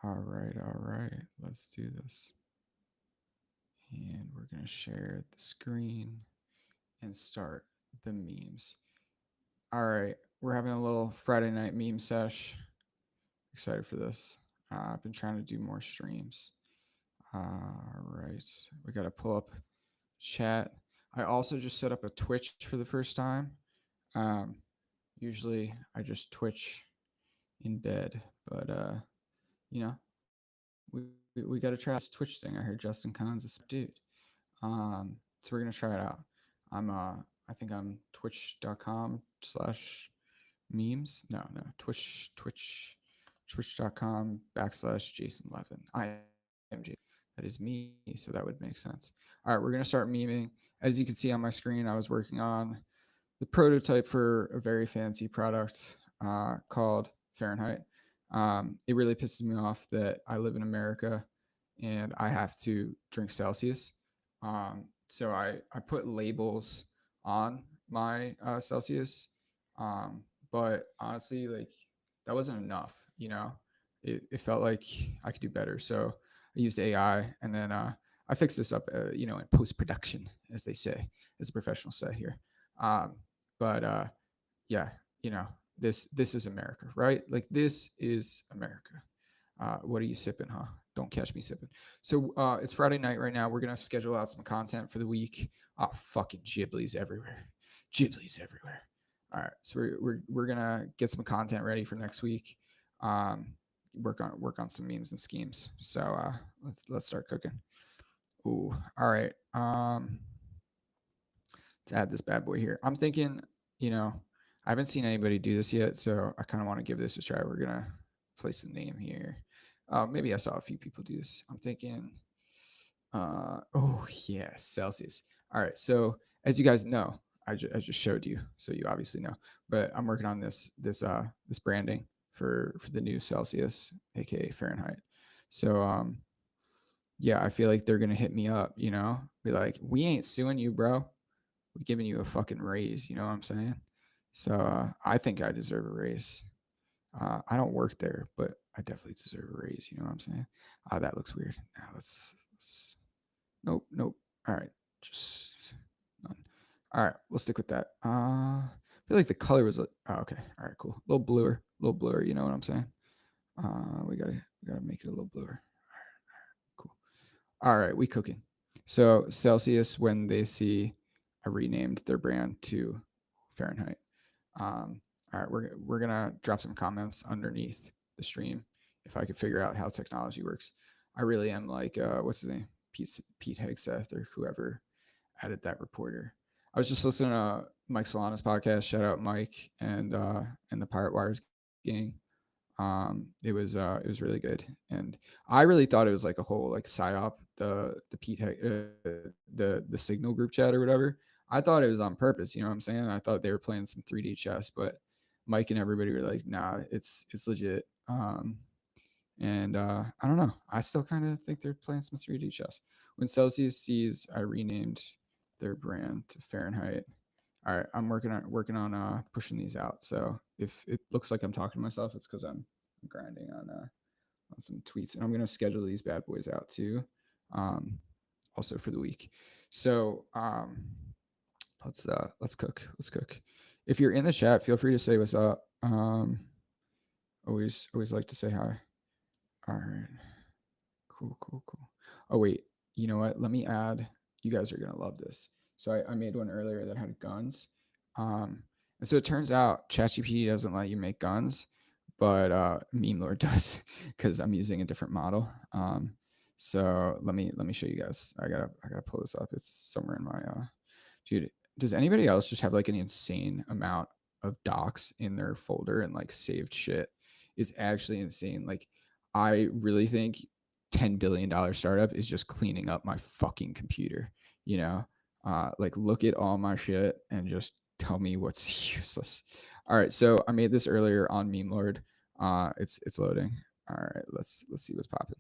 All right. Let's do this. And we're going to share the screen and start the memes. All right. We're having a little Friday night meme sesh. Excited for this. I've been trying to do more streams. All right. We got to pull up chat. I also just set up a Twitch for the first time. Um, Usually I just Twitch in bed, but you know, we got to try this Twitch thing. I heard Justin Khan's a smart dude. So we're gonna try it out. I think I'm twitch.com/memes. No, twitch.com/Jason Levin. I am Jason. That is me, so that would make sense. All right, we're gonna start memeing. As you can see on my screen, I was working on the prototype for a very fancy product called Fahrenheit. It really pisses me off that I live in America and I have to drink Celsius. So I put labels on my Celsius, but honestly, like that wasn't enough. It felt like I could do better. So I used AI, and then I fixed this up, in post production, as they say, as a professional say here. Um, but yeah, you know, this is America, right? Like this is America. What are you sipping, huh? Don't catch me sipping. So it's Friday night right now. We're gonna schedule out some content for the week. Fucking Ghibli's everywhere. Ghibli's everywhere. All right, so we're gonna get some content ready for next week. Um, work on some memes and schemes. So let's start cooking. Ooh, all right. To add this bad boy here. I'm thinking, you know, I haven't seen anybody do this yet, so I kind of want to give this a try. We're gonna place the name here. Maybe I saw a few people do this. I'm thinking, oh yeah, Celsius. All right, so as you guys know, I just showed you, so you obviously know. But I'm working on this branding for the new Celsius, aka Fahrenheit. So yeah, I feel like they're gonna hit me up, be like, we ain't suing you, bro. We're giving you a fucking raise. You know what I'm saying? So I think I deserve a raise. I don't work there, but I definitely deserve a raise. You know what I'm saying? That looks weird. Now let's. Nope. All right, just none. All right, we'll stick with that. I feel like the color was okay. All right, cool. A little bluer. You know what I'm saying? We gotta make it a little bluer. Cool. All right, we cooking. So Celsius, when they see I renamed their brand to Fahrenheit. All right, we're gonna drop some comments underneath the stream if I could figure out how technology works. I really am like what's his name, Pete Hegseth or whoever added that reporter. I was just listening to Mike Solana's podcast. Shout out Mike and the Pirate Wires gang. It was really good, and I really thought it was like a whole like psyop, the Signal group chat or whatever. I thought it was on purpose. You know what I'm saying? I thought they were playing some 3D chess, but Mike and everybody were like, "Nah, it's legit." And I don't know. I still kind of think they're playing some 3D chess. When Celsius sees I renamed their brand to Fahrenheit, all right, I'm working on pushing these out. So if it looks like I'm talking to myself, it's because I'm grinding on some tweets, and I'm gonna schedule these bad boys out too, um, also for the week. So let's cook. Let's cook. If you're in the chat, feel free to say what's up. Always like to say hi. All right, cool. Oh wait, you know what? Let me add. You guys are gonna love this. So I made one earlier that had guns. Um, and so it turns out ChatGPT doesn't let you make guns, but memelord does because I'm using a different model. So let me show you guys. I gotta pull this up. It's somewhere in my dude. Does anybody else just have like an insane amount of docs in their folder and like saved shit? It's actually insane. Like I really think $10 billion startup is just cleaning up my fucking computer. You know, like look at all my shit and just tell me what's useless. All right, so I made this earlier on memelord. It's loading. All right, let's see what's popping.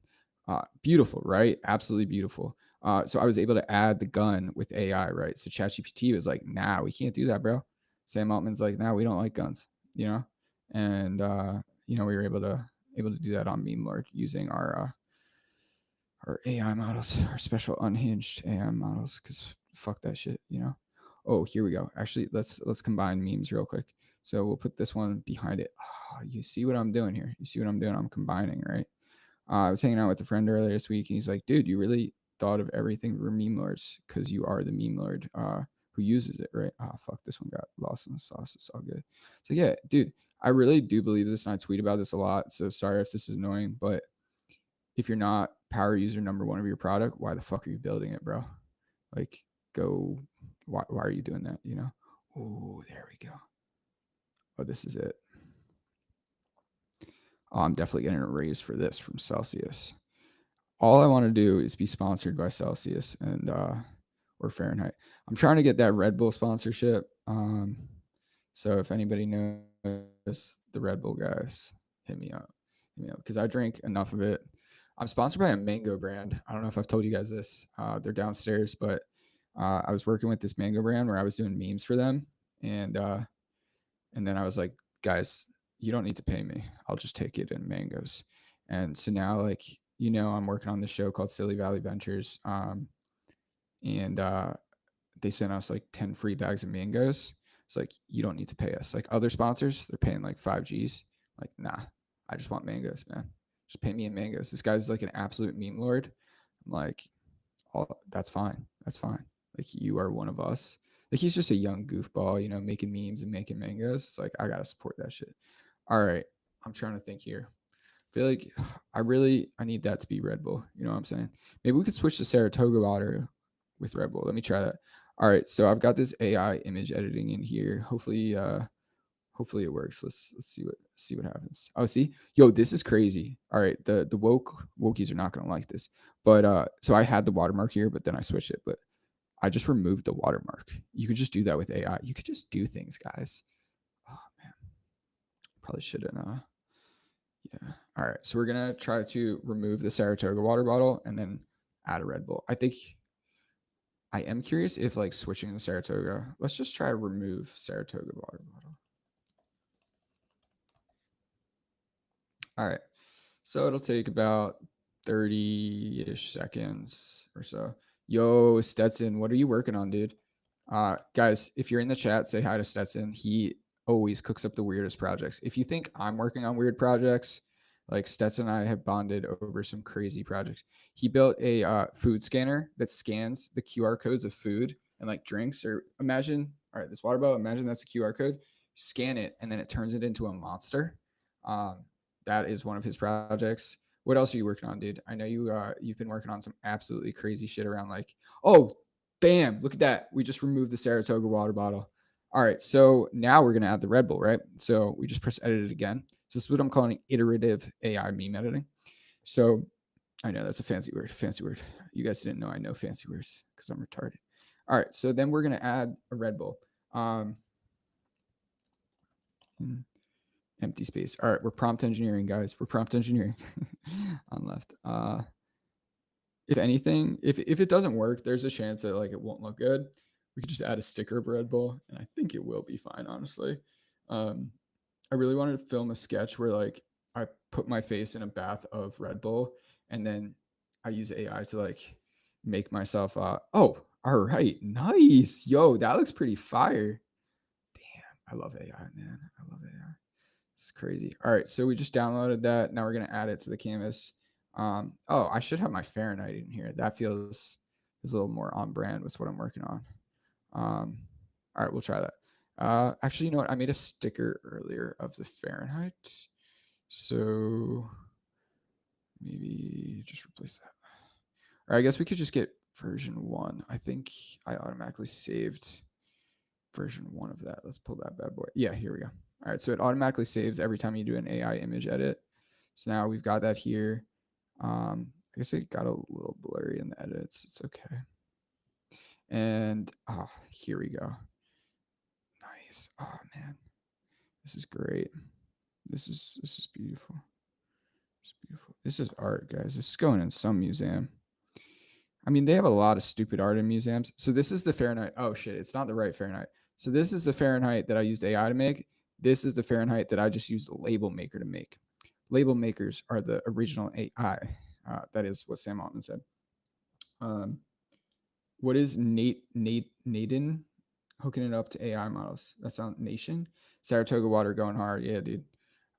Beautiful, right? Absolutely beautiful. So I was able to add the gun with AI, right? So ChatGPT was like, "Nah, we can't do that, bro." Sam Altman's like, "Nah, we don't like guns," and we were able to able to do that on memelord using our AI models, our special unhinged AI models, because fuck that shit, you know. Oh, here we go. Actually, let's combine memes real quick. So we'll put this one behind it. Oh, you see what I'm doing here? You see what I'm doing? I'm combining, right? I was hanging out with a friend earlier this week, and he's like, "Dude, you really thought of everything for meme lords because you are the meme lord who uses it, right?" Ah, fuck, this one got lost in the sauce. It's all good. So yeah, dude, I really do believe this, and I tweet about this a lot. So sorry if this is annoying, but if you're not power user number one of your product, why the fuck are you building it, bro? Like, go. Why are you doing that? You know? Oh, there we go. Oh, this is it. Oh, I'm definitely getting a raise for this from Celsius. All I want to do is be sponsored by Celsius and or Fahrenheit. I'm trying to get that Red Bull sponsorship. So if anybody knows the Red Bull guys, hit me up. Hit me up because I drink enough of it. I'm sponsored by a mango brand. I don't know if I've told you guys this. They're downstairs, but I was working with this mango brand where I was doing memes for them, and and then I was like, guys, you don't need to pay me. I'll just take it in mangoes. And so now, like, you know, I'm working on this show called Silly Valley Ventures. And they sent us like 10 free bags of mangoes. It's like, you don't need to pay us. Like other sponsors, they're paying like 5Gs. Like, nah, I just want mangoes, man. Just pay me in mangoes. This guy's like an absolute meme lord. I'm like, that's fine. That's fine. Like, you are one of us. Like, he's just a young goofball, you know, making memes and making mangoes. It's like, I gotta support that shit. All right, I'm trying to think here. I feel like I need that to be Red Bull. You know what I'm saying? Maybe we could switch to Saratoga water with Red Bull. Let me try that. All right, so I've got this AI image editing in here. Hopefully it works. Let's see what happens. Oh, see, yo, this is crazy. All right, the wokies are not gonna like this, but so I had the watermark here, but then I switched it. But I just removed the watermark. You could just do that with AI. You could just do things, guys. Oh man, probably shouldn't. Yeah. All right, so we're gonna try to remove the Saratoga water bottle and then add a Red Bull. I think I am curious if like switching the Saratoga. Let's just try to remove Saratoga water bottle. All right. So it'll take about 30-ish seconds or so. Yo, Stetson, what are you working on, dude? Guys, if you're in the chat, say hi to Stetson. He always cooks up the weirdest projects. If you think I'm working on weird projects, like Stetson and I have bonded over some crazy projects. He built a food scanner that scans the QR codes of food and like drinks. Or imagine, all right, this water bottle, imagine that's a QR code. Scan it, and then it turns it into a monster. Um, that is one of his projects. What else are you working on, dude? I know you've been working on some absolutely crazy shit around like, oh, bam, look at that. We just removed the Saratoga water bottle. All right, so now we're gonna add the Red Bull, right? So we just press edit it again. So this is what I'm calling iterative AI meme editing. So I know that's a fancy word. Fancy word. You guys didn't know I know fancy words because I'm retarded. All right, so then we're gonna add a Red Bull. Empty space. All right, we're prompt engineering, guys. We're prompt engineering on left. If anything, if it doesn't work, there's a chance that like it won't look good. We could just add a sticker of Red Bull, and I think it will be fine, honestly. I really wanted to film a sketch where like I put my face in a bath of Red Bull, and then I use AI to like make myself. Oh, all right, nice, yo, that looks pretty fire. Damn, I love AI, man. I love AI. It's crazy. All right, so we just downloaded that. Now we're gonna add it to the canvas. Oh, I should have my Fahrenheit in here. That feels is a little more on brand with what I'm working on. All right, we'll try that. Actually, you know what? I made a sticker earlier of the Fahrenheit, so maybe just replace that. Or I guess we could just get version 1. I think I automatically saved version 1 of that. Let's pull that bad boy. Yeah, here we go. All right, so it automatically saves every time you do an AI image edit. So now we've got that here. I guess it got a little blurry in the edits. It's okay. And here we go. Nice. Oh man, this is great. This is beautiful. It's beautiful. This is art, guys. This is going in some museum. I mean, they have a lot of stupid art in museums. So this is the Fahrenheit. Oh shit, it's not the right Fahrenheit. So this is the Fahrenheit that I used AI to make. This is the Fahrenheit that I just used a label maker to make. label makers are the original AI. That is what Sam Altman said. Um, what is Naden hooking it up to AI models? That sounds Nation. Saratoga water going hard. Yeah, dude.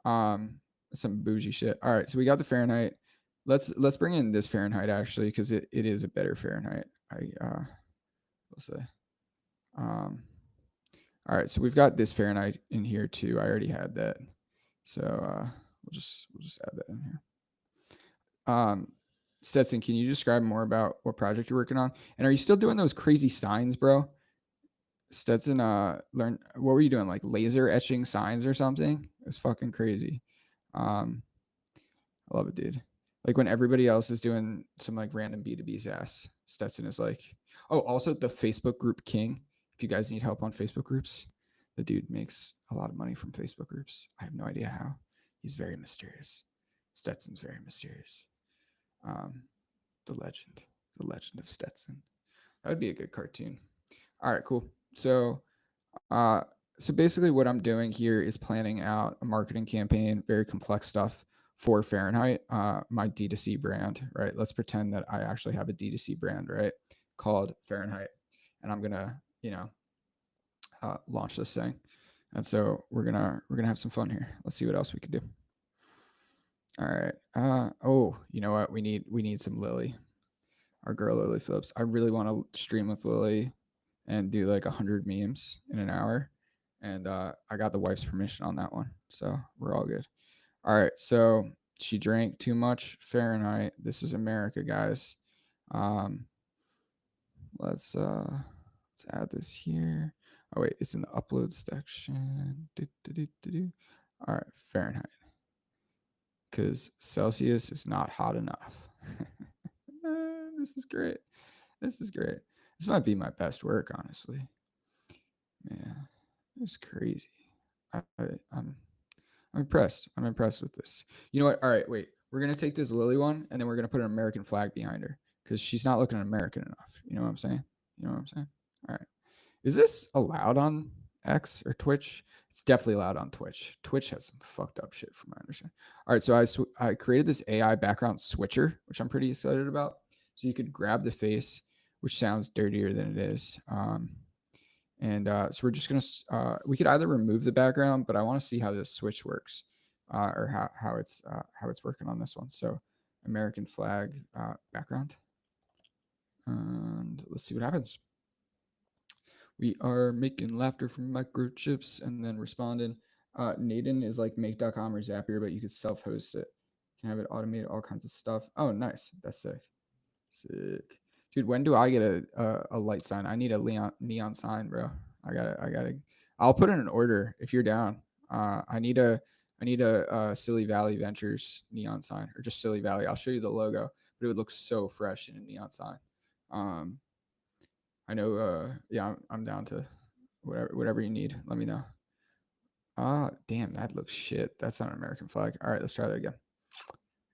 Um, some bougie shit. All right, so we got the Fahrenheit. Let's bring in this Fahrenheit actually because it is a better Fahrenheit. I will say. Um, all right, so we've got this Fahrenheit in here too. I already had that, so we'll just add that in here. Stetson, can you describe more about what project you're working on? And are you still doing those crazy signs, bro? Stetson, learn what were you doing? Like laser etching signs or something? It's fucking crazy. Um, I love it, dude. Like when everybody else is doing some like random B2B SaaS, Stetson is like, oh, also the Facebook group king. If you guys need help on Facebook groups, the dude makes a lot of money from Facebook groups. I have no idea how. He's very mysterious. Stetson's very mysterious. Um, the legend of Stetson. That would be a good cartoon. All right, cool. Uh, so basically, what I'm doing here is planning out a marketing campaign, very complex stuff for Fahrenheit, my D2C brand, right? Let's pretend that I actually have a D2C brand, right, called Fahrenheit, and I'm gonna, launch this thing. And so we're gonna have some fun here. Let's see what else we can do. All right. Oh, you know what? We need some Lily, our girl Lily Phillips. I really want to stream with Lily and do like 100 memes in an hour. And I got the wife's permission on that one. So we're all good. All right. So she drank too much Fahrenheit. This is America, guys. Um, let's add this here. Oh wait, it's in the upload section. All right, Fahrenheit. Because Celsius is not hot enough. This is great. This is great. This might be my best work, honestly. Man, it's crazy. I, I'm I'm impressed. I'm impressed with this. You know what? All right, wait. We're gonna take this Lily one, and then we're gonna put an American flag behind her because she's not looking American enough. You know what I'm saying? You know what I'm saying? All right. Is this allowed on X or Twitch? It's definitely allowed on Twitch. Twitch has some fucked up shit from my understanding. All right, so I created this AI background switcher, which I'm pretty excited about. So you could grab the face, which sounds dirtier than it is. And so we're just gonna we could either remove the background, but I want to see how this switch works, or how it's working on this one. So American flag background, and let's see what happens. We are making laughter from microchips and then responding. Naden is like make.com or Zapier, but you could self-host it. You can have it automate all kinds of stuff. Oh, nice. That's sick. Sick. Dude, when do I get a light sign? I need a neon sign, bro. I gotta I'll put in an order if you're down. I need a Silly Valley Ventures neon sign or just Silly Valley. I'll show you the logo, but it would look so fresh in a neon sign. I know yeah, I'm down to whatever you need. Let me know. Damn, that looks shit. That's not an American flag. All right, let's try that again.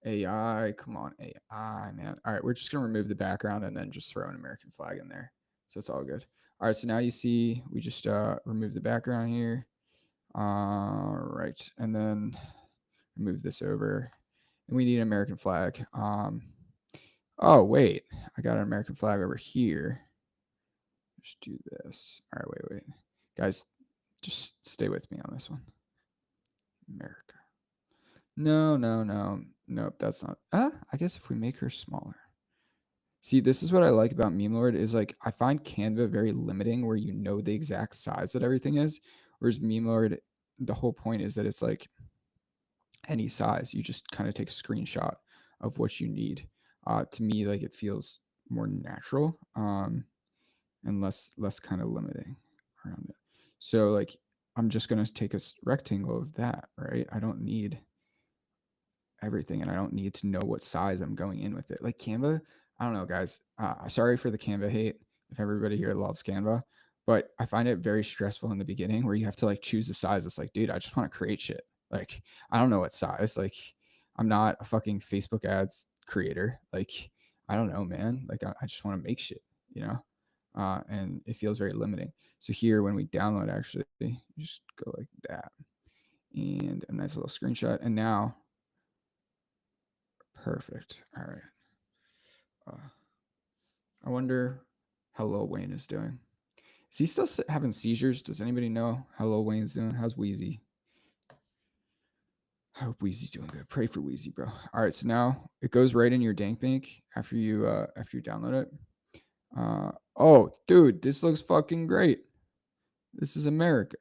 AI, come on, AI, man. All right, we're just gonna remove the background and then just throw an American flag in there, so it's all good. All right, so now you see we just remove the background here. All right, and then move this over, and we need an American flag. Oh wait, I got an American flag over here. Let's do this. All right, wait, guys, just stay with me on this one. America. No. Nope, that's not. I guess if we make her smaller. See, this is what I like about memelord is like I find Canva very limiting where you know the exact size that everything is. Whereas memelord, the whole point is that it's like any size. You just kind of take a screenshot of what you need. To me, like it feels more natural and less kind of limiting around it. So like I'm just gonna take a rectangle of that, right? I don't need everything and I don't need to know what size I'm going in with it. Like Canva, I don't know, guys. Sorry for the Canva hate if everybody here loves Canva, but I find it very stressful in the beginning where you have to like choose the size. It's like, dude, I just want to create shit. Like, I don't know what size. Like, I'm not a fucking Facebook ads creator. Like, I don't know, man. Like, I just want to make shit, you know? And it feels very limiting. So here, when we download, actually, you just go like that and a nice little screenshot. And now Perfect. All right. Uh, I wonder how Lil Wayne is doing. Is he still having seizures? Does anybody know how Lil Wayne's doing? How's Wheezy? I hope Wheezy's doing good. Pray for Wheezy, bro. All right, so now it goes right in your dank bank after you download it. Oh, dude, this looks fucking great. This is America.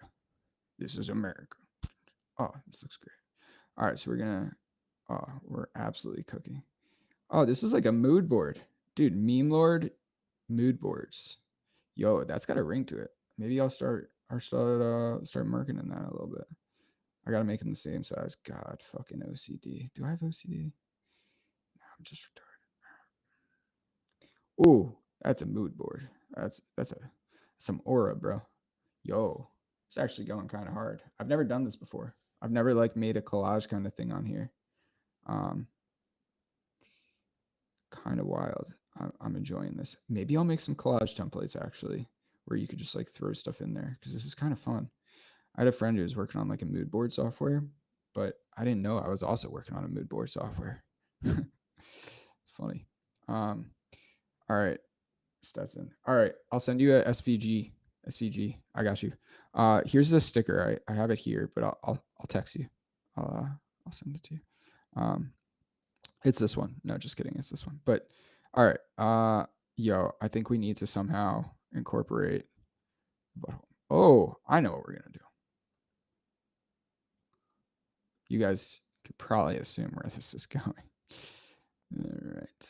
This is America. Oh, this looks great. All right, so we're absolutely cooking. Oh, this is like a mood board, dude. Memelord mood boards. Yo, that's got a ring to it. Maybe I'll start marketing that a little bit. I gotta make them the same size. God, fucking OCD. Do I have OCD? No, I'm just retarded. Ooh, that's a mood board. That's some aura, bro. Yo, it's actually going kind of hard. I've never done this before. I've never like made a collage kind of thing on here. Um, kind of wild. I'm enjoying this. Maybe I'll make some collage templates actually, where you could just like throw stuff in there because this is kind of fun. I had a friend who was working on like a mood board software, but I didn't know I was also working on a mood board software. It's funny. All right, Stetson. All right, I'll send you a SVG. SVG. I got you. Here's the sticker. I have it here, but I'll text you. I'll send it to you. It's this one. No, just kidding. It's this one. But all right. Yo, I think we need to somehow incorporate the butthole. Oh, I know what we're gonna do. You guys could probably assume where this is going. All right.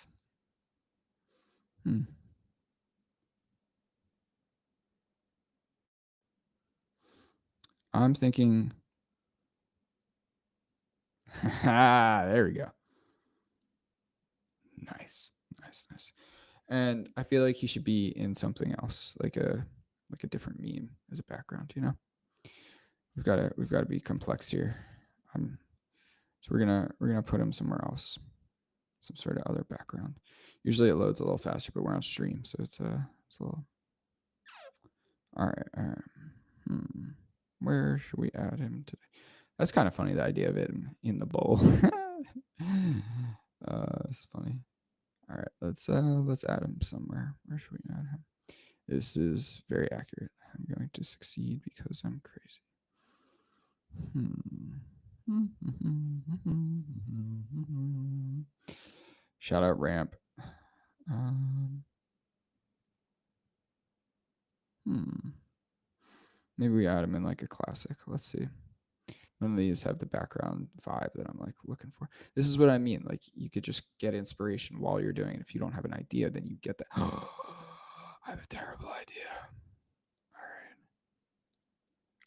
I'm thinking. There we go. Nice, nice, nice. And I feel like he should be in something else, like a different meme as a background. You know, we've got to be complex here. So we're gonna put him somewhere else, some sort of other background. Usually it loads a little faster, but we're on stream, so it's a little. All right, all right. Where should we add him today? That's kind of funny. The idea of it in the bowl. It's funny. All right, let's add him somewhere. Where should we add him? This is very accurate. I'm going to succeed because I'm crazy. Shout out Ramp. Maybe we add him in like a classic. Let's see. None of these have the background vibe that I'm like looking for. This is what I mean. Like you could just get inspiration while you're doing it. If you don't have an idea, then you get that. I have a terrible idea.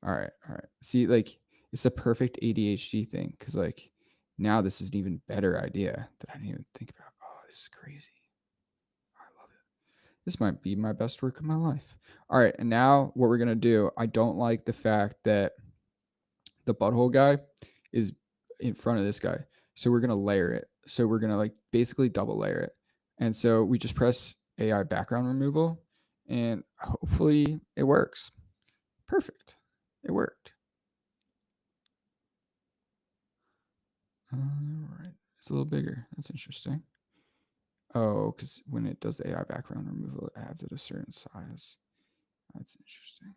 All right. All right. See, like it's a perfect ADHD thing because like now this is an even better idea that I didn't even think about. Oh, this is crazy. I love it. This might be my best work of my life. All right. And now what we're going to do, I don't like the fact that the butthole guy is in front of this guy. So we're going to layer it. So we're going to like basically double layer it. And so we just press AI background removal and hopefully it works. Perfect. It worked. All right. It's a little bigger. That's interesting. Oh, because when it does the AI background removal, it adds it a certain size. That's interesting.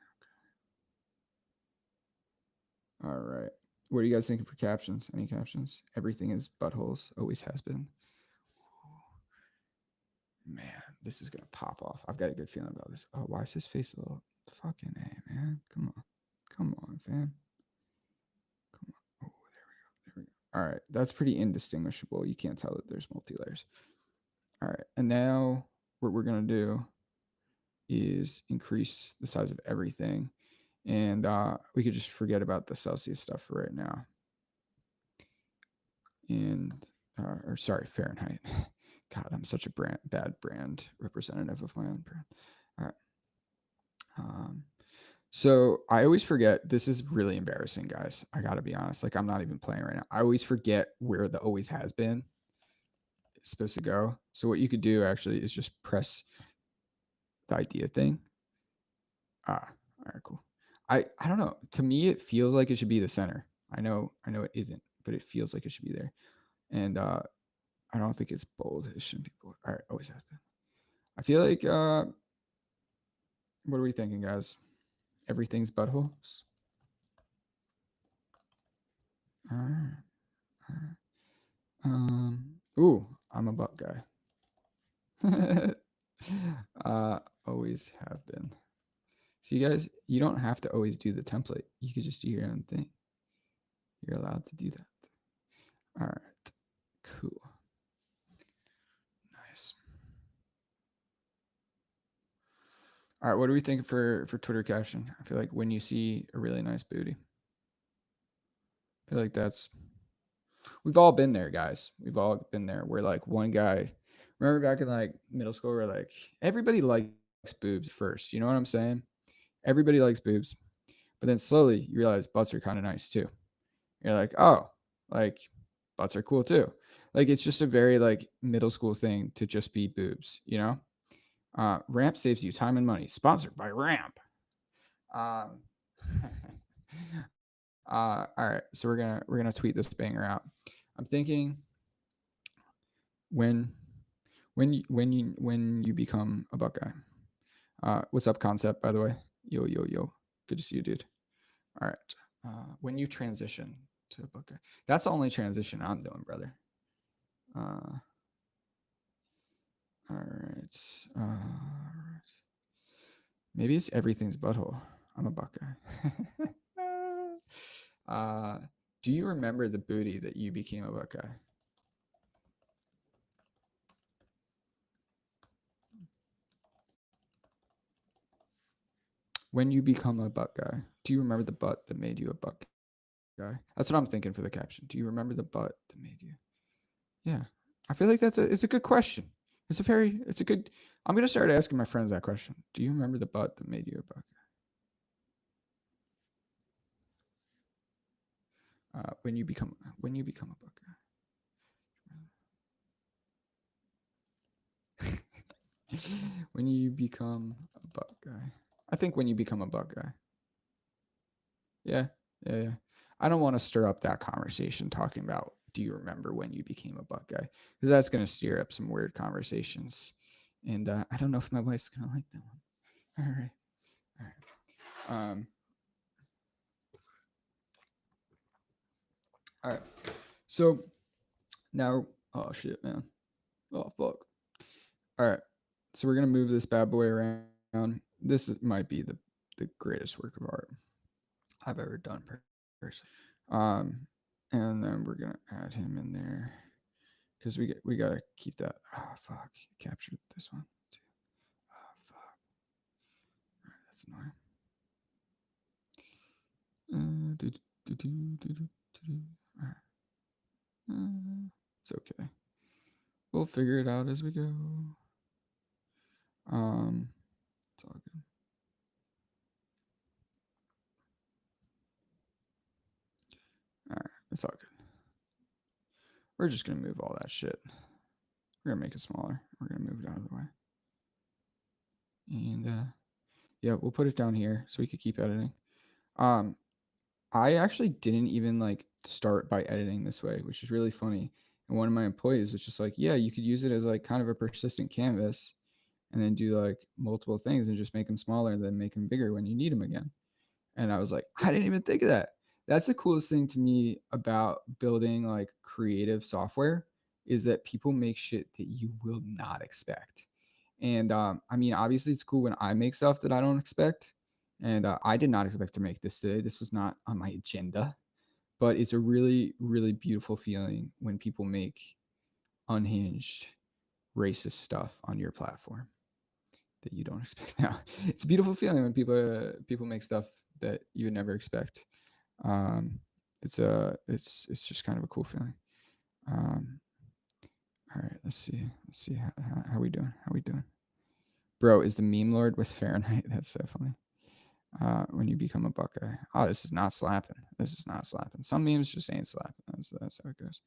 Okay. All right. What are you guys thinking for captions? Any captions? Everything is buttholes. Always has been. Man, this is gonna pop off. I've got a good feeling about this. Oh, why is his face a little fucking A, man? Come on, fam. Come on. Oh, there we go. All right, that's pretty indistinguishable. You can't tell that there's multi layers. All right, and now what we're gonna do is increase the size of everything, and we could just forget about the Celsius stuff for right now. And or sorry, Fahrenheit. God, I'm such a bad brand representative of my own brand. All right. So I always forget. This is really embarrassing, guys. I gotta be honest. Like I'm not even playing right now. I always forget where the always has been is supposed to go. So what you could do actually is just press the idea thing. All right, cool. I don't know. To me, it feels like it should be the center. I know it isn't, but it feels like it should be there. And I don't think it's bold. It shouldn't be bold. All right, always have to. I feel like what are we thinking, guys? Everything's buttholes. All right. All right. Ooh, I'm a butt guy. Always have been. So you guys, you don't have to always do the template. You could just do your own thing. You're allowed to do that. All right. Cool. Nice. All right, what do we think for Twitter caption? I feel like when you see a really nice booty. I feel like that's we've all been there, guys. We've all been there. Where like one guy, remember back in like middle school, where like everybody likes boobs first. You know what I'm saying? Everybody likes boobs, but then slowly you realize butts are kind of nice too. You're like, oh, like butts are cool too. Like it's just a very like middle school thing to just be boobs. You know, Ramp saves you time and money. Sponsored by Ramp. Um, all right, so we're gonna tweet this banger out. I'm thinking when when you become a Buckeye. What's up, Concept? By the way, yo yo yo, good to see you, dude. All right, when you transition to a Buckeye, that's the only transition I'm doing, brother. All right, maybe it's everything's butthole. I'm a Buckeye. uh, do you remember the booty that you became a Buckeye? When you become a Buckeye, do you remember the butt that made you a Buckeye? That's what I'm thinking for the caption. Do you remember the butt that made you? Yeah, I feel like it's a good question. It's a good. I'm gonna start asking my friends that question. Do you remember the butt that made you a Buckeye? When you become a Buckeye. When you become a Buckeye. I think when you become a Buckeye. Yeah, yeah, yeah. I don't want to stir up that conversation talking about do you remember when you became a Buckeye? Because that's going to stir up some weird conversations. And I don't know if my wife's going to like that one. All right. All right. All right. So now, oh shit, man. Oh fuck. All right. So we're gonna move this bad boy around. Might be the greatest work of art I've ever done personally. Um, and then we're gonna add him in there because we gotta keep that. Oh fuck, captured this one too. Oh fuck, all right, that's annoying. All right. It's okay. We'll figure it out as we go. It's all good. All right, it's all good. We're just gonna move all that shit. We're gonna make it smaller. We're gonna move it out of the way. And yeah, we'll put it down here so we could keep editing. Um, I actually didn't even like start by editing this way, which is really funny. And one of my employees was just like, "Yeah, you could use it as like kind of a persistent canvas, and then do like multiple things and just make them smaller, and then make them bigger when you need them again." And I was like, I didn't even think of that. That's the coolest thing to me about building like creative software is that people make shit that you will not expect. And I mean, obviously, it's cool when I make stuff that I don't expect. And I did not expect to make this today. This was not on my agenda, but it's a really, really beautiful feeling when people make unhinged, racist stuff on your platform that you don't expect. Now, it's a beautiful feeling when people make stuff that you would never expect. Um, it's just kind of a cool feeling. Um, all right, let's see how we doing. How we doing, bro? Is the meme lord with Fahrenheit? That's so funny. When you become a Buckeye. Oh, this is not slapping. This is not slapping. Some memes just ain't slapping. That's how it goes.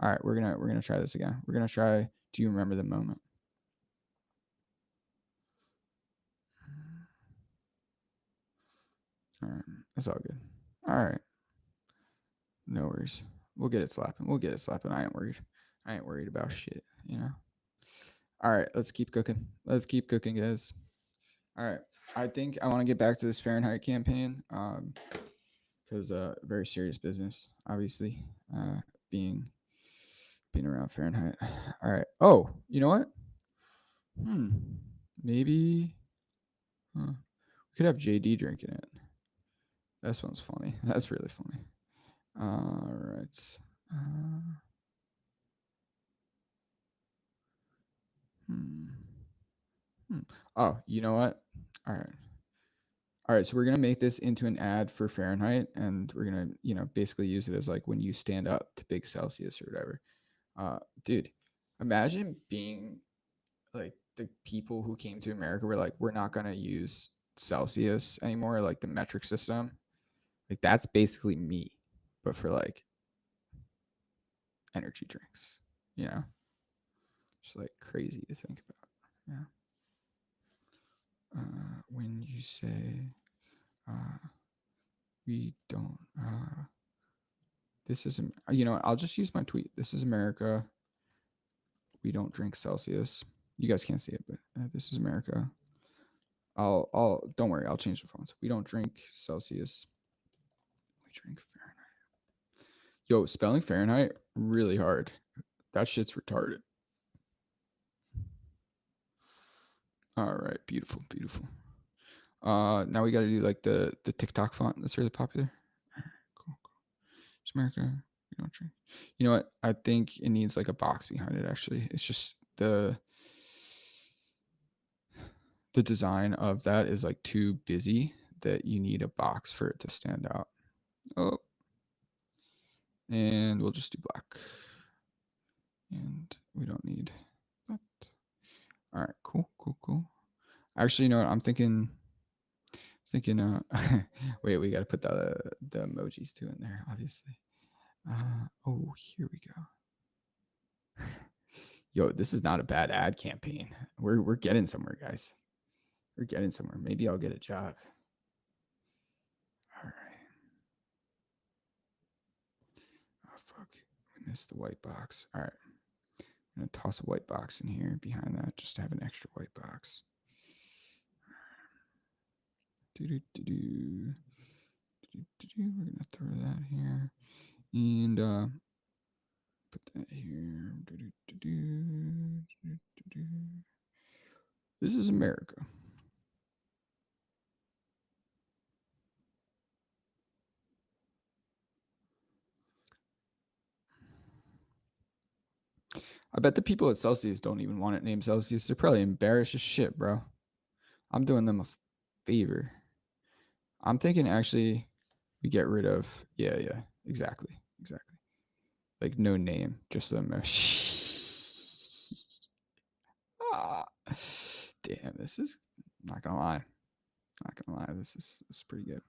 All right, we're gonna try this again. We're gonna try. Do you remember the moment? All right, that's all good. All right, no worries. We'll get it slapping. We'll get it slapping. I ain't worried. I ain't worried about shit, you know. All right, let's keep cooking. Let's keep cooking, guys. All right, I think I want to get back to this Fahrenheit campaign, because very serious business, obviously, being being around Fahrenheit. All right. Oh, you know what? Hmm. Maybe we could have JD drinking it. That one's funny. That's really funny. All right. Uh, hmm. Hmm. Oh, you know what? All right. All right. So we're gonna make this into an ad for Fahrenheit, and we're gonna, basically use it as like when you stand up to Big Celsius or whatever. Dude, imagine being like the people who came to America were like, we're not gonna use Celsius anymore, like the metric system. Like that's basically me, but for like energy drinks. You know, it's like crazy to think about. Yeah. When you say uh, we don't, this is, I'll just use my tweet. This is America. We don't drink Celsius. You guys can't see it, but this is America. Don't worry. I'll change the fonts. We don't drink Celsius. We drink Fahrenheit. Yo, spelling Fahrenheit really hard. That shit's retarded. All right, beautiful, beautiful. Now we got to do like the TikTok font that's really popular. Cool, cool. It's America. We don't drink. You know what? I think it needs like a box behind it. Actually, it's just the design of that is like too busy that you need a box for it to stand out. Oh, and we'll just do black. And we don't need that. All right, cool, cool, cool. Actually, you know what? I'm thinking. Wait, we got to put the emojis too in there, obviously. Oh, here we go. Yo, this is not a bad ad campaign. We're getting somewhere, guys. We're getting somewhere. Maybe I'll get a job. All right. Oh fuck, we missed the white box. All right, I'm gonna toss a white box in here behind that just to have an extra white box. Do. We're gonna throw that here and put that here. This is America. I bet the people at Celsius don't even want it named Celsius. They're probably embarrassed as shit, bro. I'm doing them a favor. I'm thinking actually we get rid of, yeah, exactly. Like no name, just a ah, damn, this is not gonna lie. Not gonna lie, this is pretty good.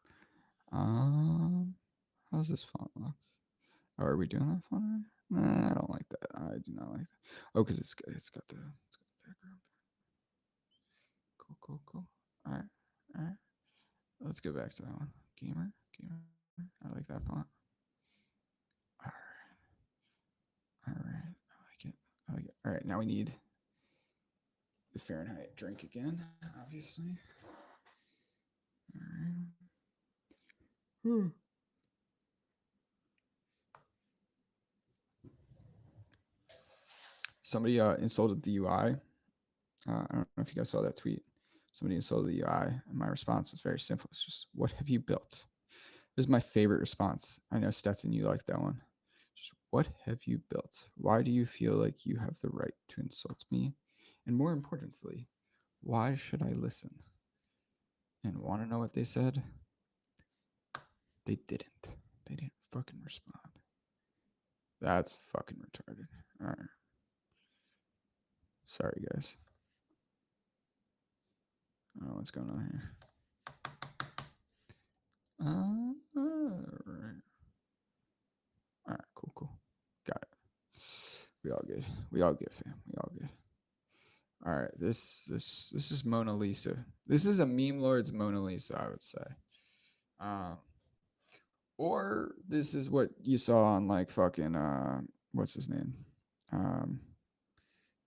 How's this font look? Oh, are we doing that font already? Nah, I don't like that. I do not like that. Oh, because it's got the background. Cool. All right. Let's go back to that one. Gamer. I like that font. All right. I like it. All right. Now we need the Fahrenheit drink again, obviously. All right. Somebody insulted the UI. I don't know if you guys saw that tweet. Somebody insulted the UI, and my response was very simple. It's just, what have you built? This is my favorite response. I know, Stetson, you like that one. Just, what have you built? Why do you feel like you have the right to insult me? And more importantly, why should I listen? And want to know what they said? They didn't. They didn't fucking respond. That's fucking retarded. All right. Sorry, guys. I don't know what's going on here. All right. All right. Cool. Got it. We all good, fam. We all good. All right. This is Mona Lisa. This is a meme lord's Mona Lisa, I would say. Um, or this is what you saw on like fucking what's his name? Um,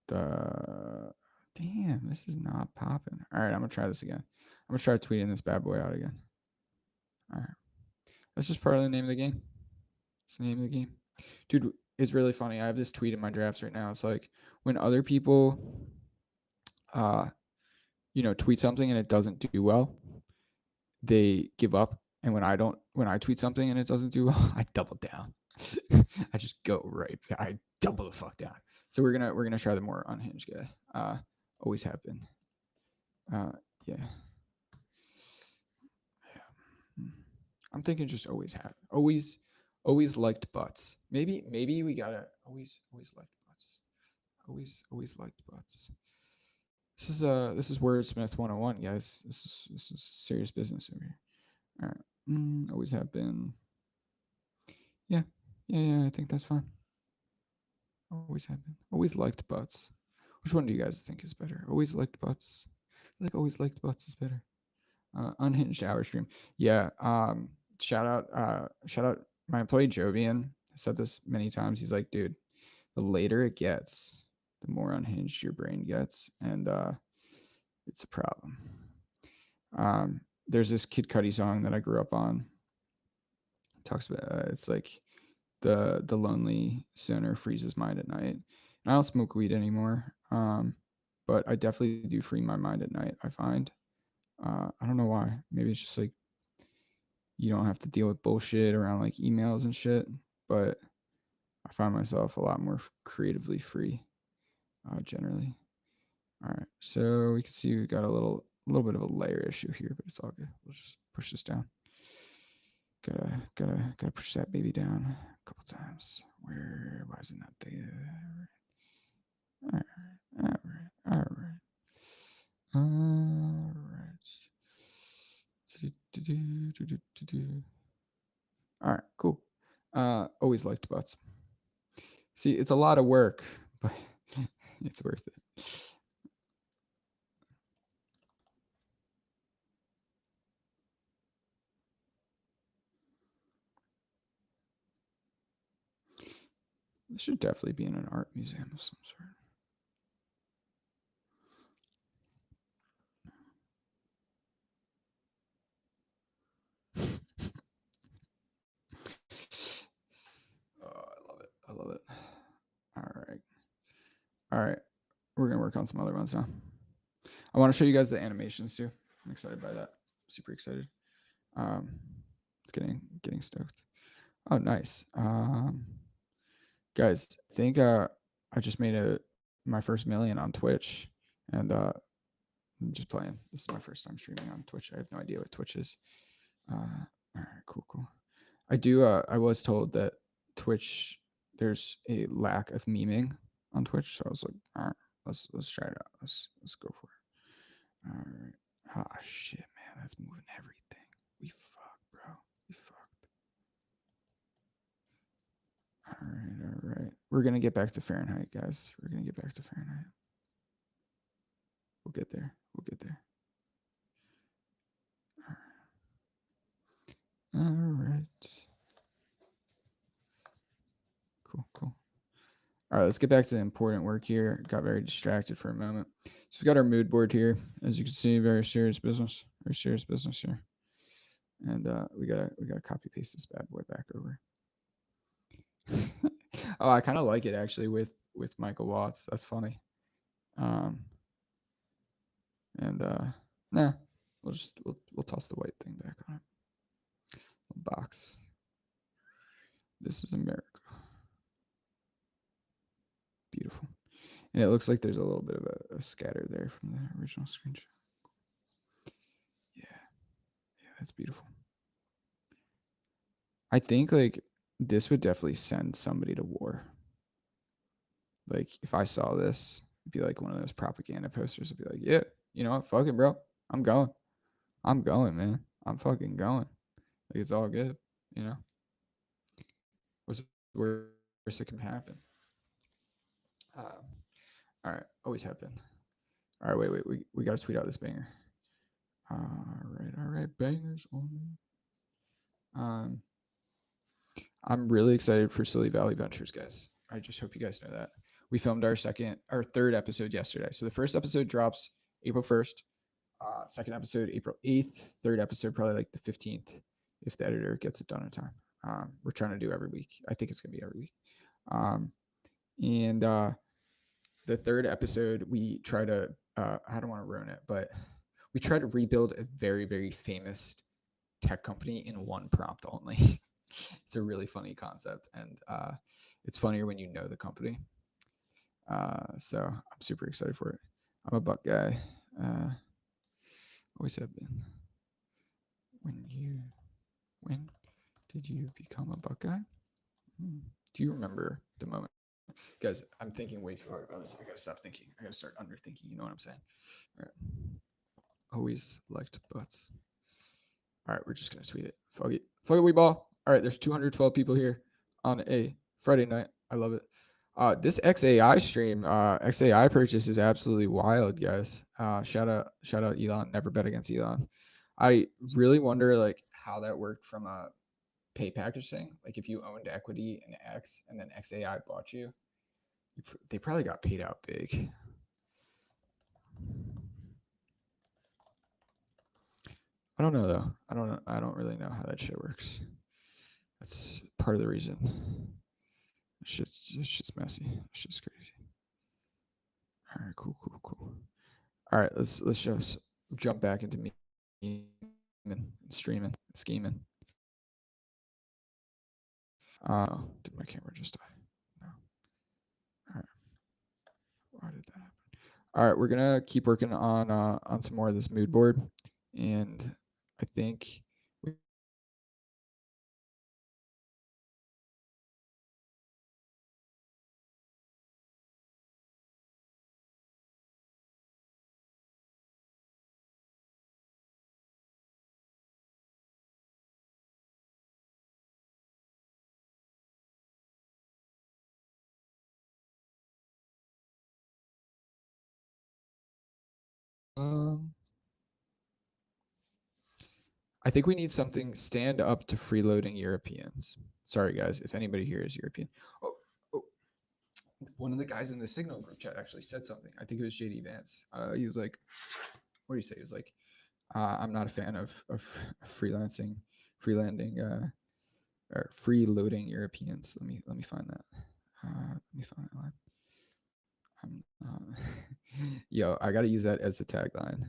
the damn, this is not popping. All right, I'm gonna try this again. I'm gonna try tweeting this bad boy out again. All right, that's just part of the name of the game. It's the name of the game, dude. It's really funny. I have this tweet in my drafts right now. It's like when other people, uh, tweet something and it doesn't do well, they give up. And when I tweet something and it doesn't do well, I double down. I just go right. I double the fuck down. So we're gonna try the more unhinged guy. Always have been. Uh, yeah. Hmm. I'm thinking just always have. Always liked butts. Maybe we gotta always liked butts. Always liked butts. This is Wordsmith 101, guys. This is serious business over here. All right. Always have been. Yeah. Yeah, I think that's fine. Always have been. Always liked butts. Which one do you guys think is better? Always liked butts. I think always liked butts is better. Unhinged hour stream. Yeah. Shout out my employee Jovian. I said this many times. He's like, dude, the later it gets, the more unhinged your brain gets, and it's a problem. There's this Kid Cudi song that I grew up on. It talks about it's like the lonely sinner frees his mind at night. And I don't smoke weed anymore, but I definitely do free my mind at night. I find I don't know why. Maybe it's just like you don't have to deal with bullshit around like emails and shit. But I find myself a lot more creatively free generally. All right, so we can see we got a little bit of a layer issue here, but it's all good. We'll just push this down. Gotta push that baby down a couple times. Why is it not there? All right, all right, all right. All right, cool. Always liked butts. See, it's a lot of work, but it's worth it. This should definitely be in an art museum of some sort. Oh, I love it. I love it. All right. All right. We're going to work on some other ones now. I want to show you guys the animations too. I'm excited by that. Super excited. It's getting stoked. Oh, nice. Guys, I think I just made my first million on Twitch, and I'm just playing. This is my first time streaming on Twitch. I have no idea what Twitch is. All right, cool. I do. I was told that Twitch there's a lack of memeing on Twitch, so I was like, all right, let's try it out. Let's go for it. All right. Ah, shit, man, that's moving everything. We fucked, bro. We fucked. All right. We're gonna get back to Fahrenheit, guys. We're gonna get back to Fahrenheit. We'll get there. We'll get there. All right. Cool. All right, let's get back to important work here. Got very distracted for a moment. So we got our mood board here. As you can see, very serious business. Very serious business here. And we gotta copy paste this bad boy back over. Oh, I kind of like it actually with Michael Watts. That's funny. Um, and nah, we'll toss the white thing back on it. Box. This is America. Beautiful. And it looks like there's a little bit of a scatter there from the original screenshot. Yeah, that's beautiful. I think like this would definitely send somebody to war. Like if I saw this, it'd be like one of those propaganda posters. It'd be like, yeah, you know what, fuck it, bro. I'm going, man. I'm fucking going. Like it's all good, you know. What's worse that can happen? All right, always happen. All right, wait. We gotta tweet out this banger. All right, bangers on. I'm really excited for Silly Valley Ventures, guys. I just hope you guys know that we filmed our third episode yesterday. So the first episode drops April 1st. Second episode April 8th. Third episode probably like the 15th if the editor gets it done in time. We're trying to do every week. I think it's gonna be every week. And the third episode we try to I don't want to ruin it, but we try to rebuild a very, very famous tech company in one prompt only. It's a really funny concept, and it's funnier when you know the company. So I'm super excited for it. I'm a Buck guy. Always have been. When did you become a Buck guy? Do you remember the moment? Guys, I'm thinking way too hard about this. I gotta stop thinking. I gotta start underthinking. You know what I'm saying? All right. Always liked butts. All right, we're just gonna tweet it. Fuck it. Fuck it, we ball. All right, there's 212 people here on a Friday night. I love it. This XAI stream, XAI purchase is absolutely wild, guys. Shout out Elon. Never bet against Elon. I really wonder like how that worked from a pay package thing. Like if you owned equity in X and then XAI bought you, they probably got paid out big. I don't know though. I don't really know how that shit works. That's part of the reason. It's just messy. It's just crazy. All right, cool. All right, let's just jump back into me and streaming, scheming. Did my camera just die? No. All right. Why did that happen? All right, we're gonna keep working on some more of this mood board, and I think we um I think we need something stand up to freeloading Europeans. Sorry guys, if anybody here is European. Oh, one of the guys in the Signal group chat actually said something. I think it was JD Vance. He was like, what do you say? He was like, I'm not a fan of freelanding, or freeloading Europeans. Let me find that. Let me find that line. Yo, I gotta use that as the tagline.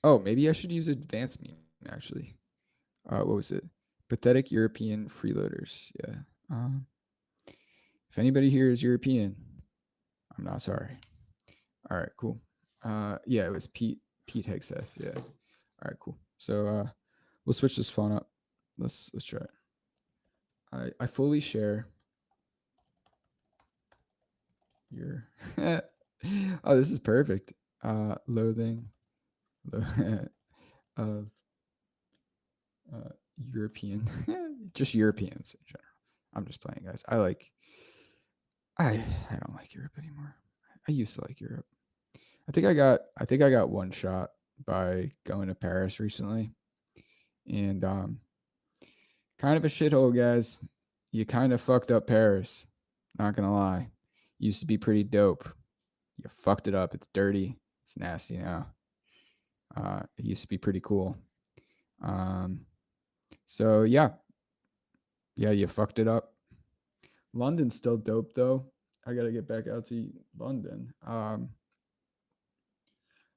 Oh, maybe I should use advanced meme actually. What was it? Pathetic European freeloaders. Yeah. Um, if anybody here is European, I'm not sorry. All right, cool. Yeah, it was Pete Hegseth. Yeah. All right, cool. So we'll switch this font up. Let's try it. I fully share your. Oh, this is perfect. Loathing of European, just Europeans in general. I'm just playing, guys. I don't like Europe anymore. I used to like Europe. I think I got one shot by going to Paris recently, and kind of a shithole, guys. You kind of fucked up Paris. Not gonna lie. Used to be pretty dope. You fucked it up. It's dirty. It's nasty now. It used to be pretty cool. So yeah, you fucked it up. London's still dope though. I gotta get back out to London. I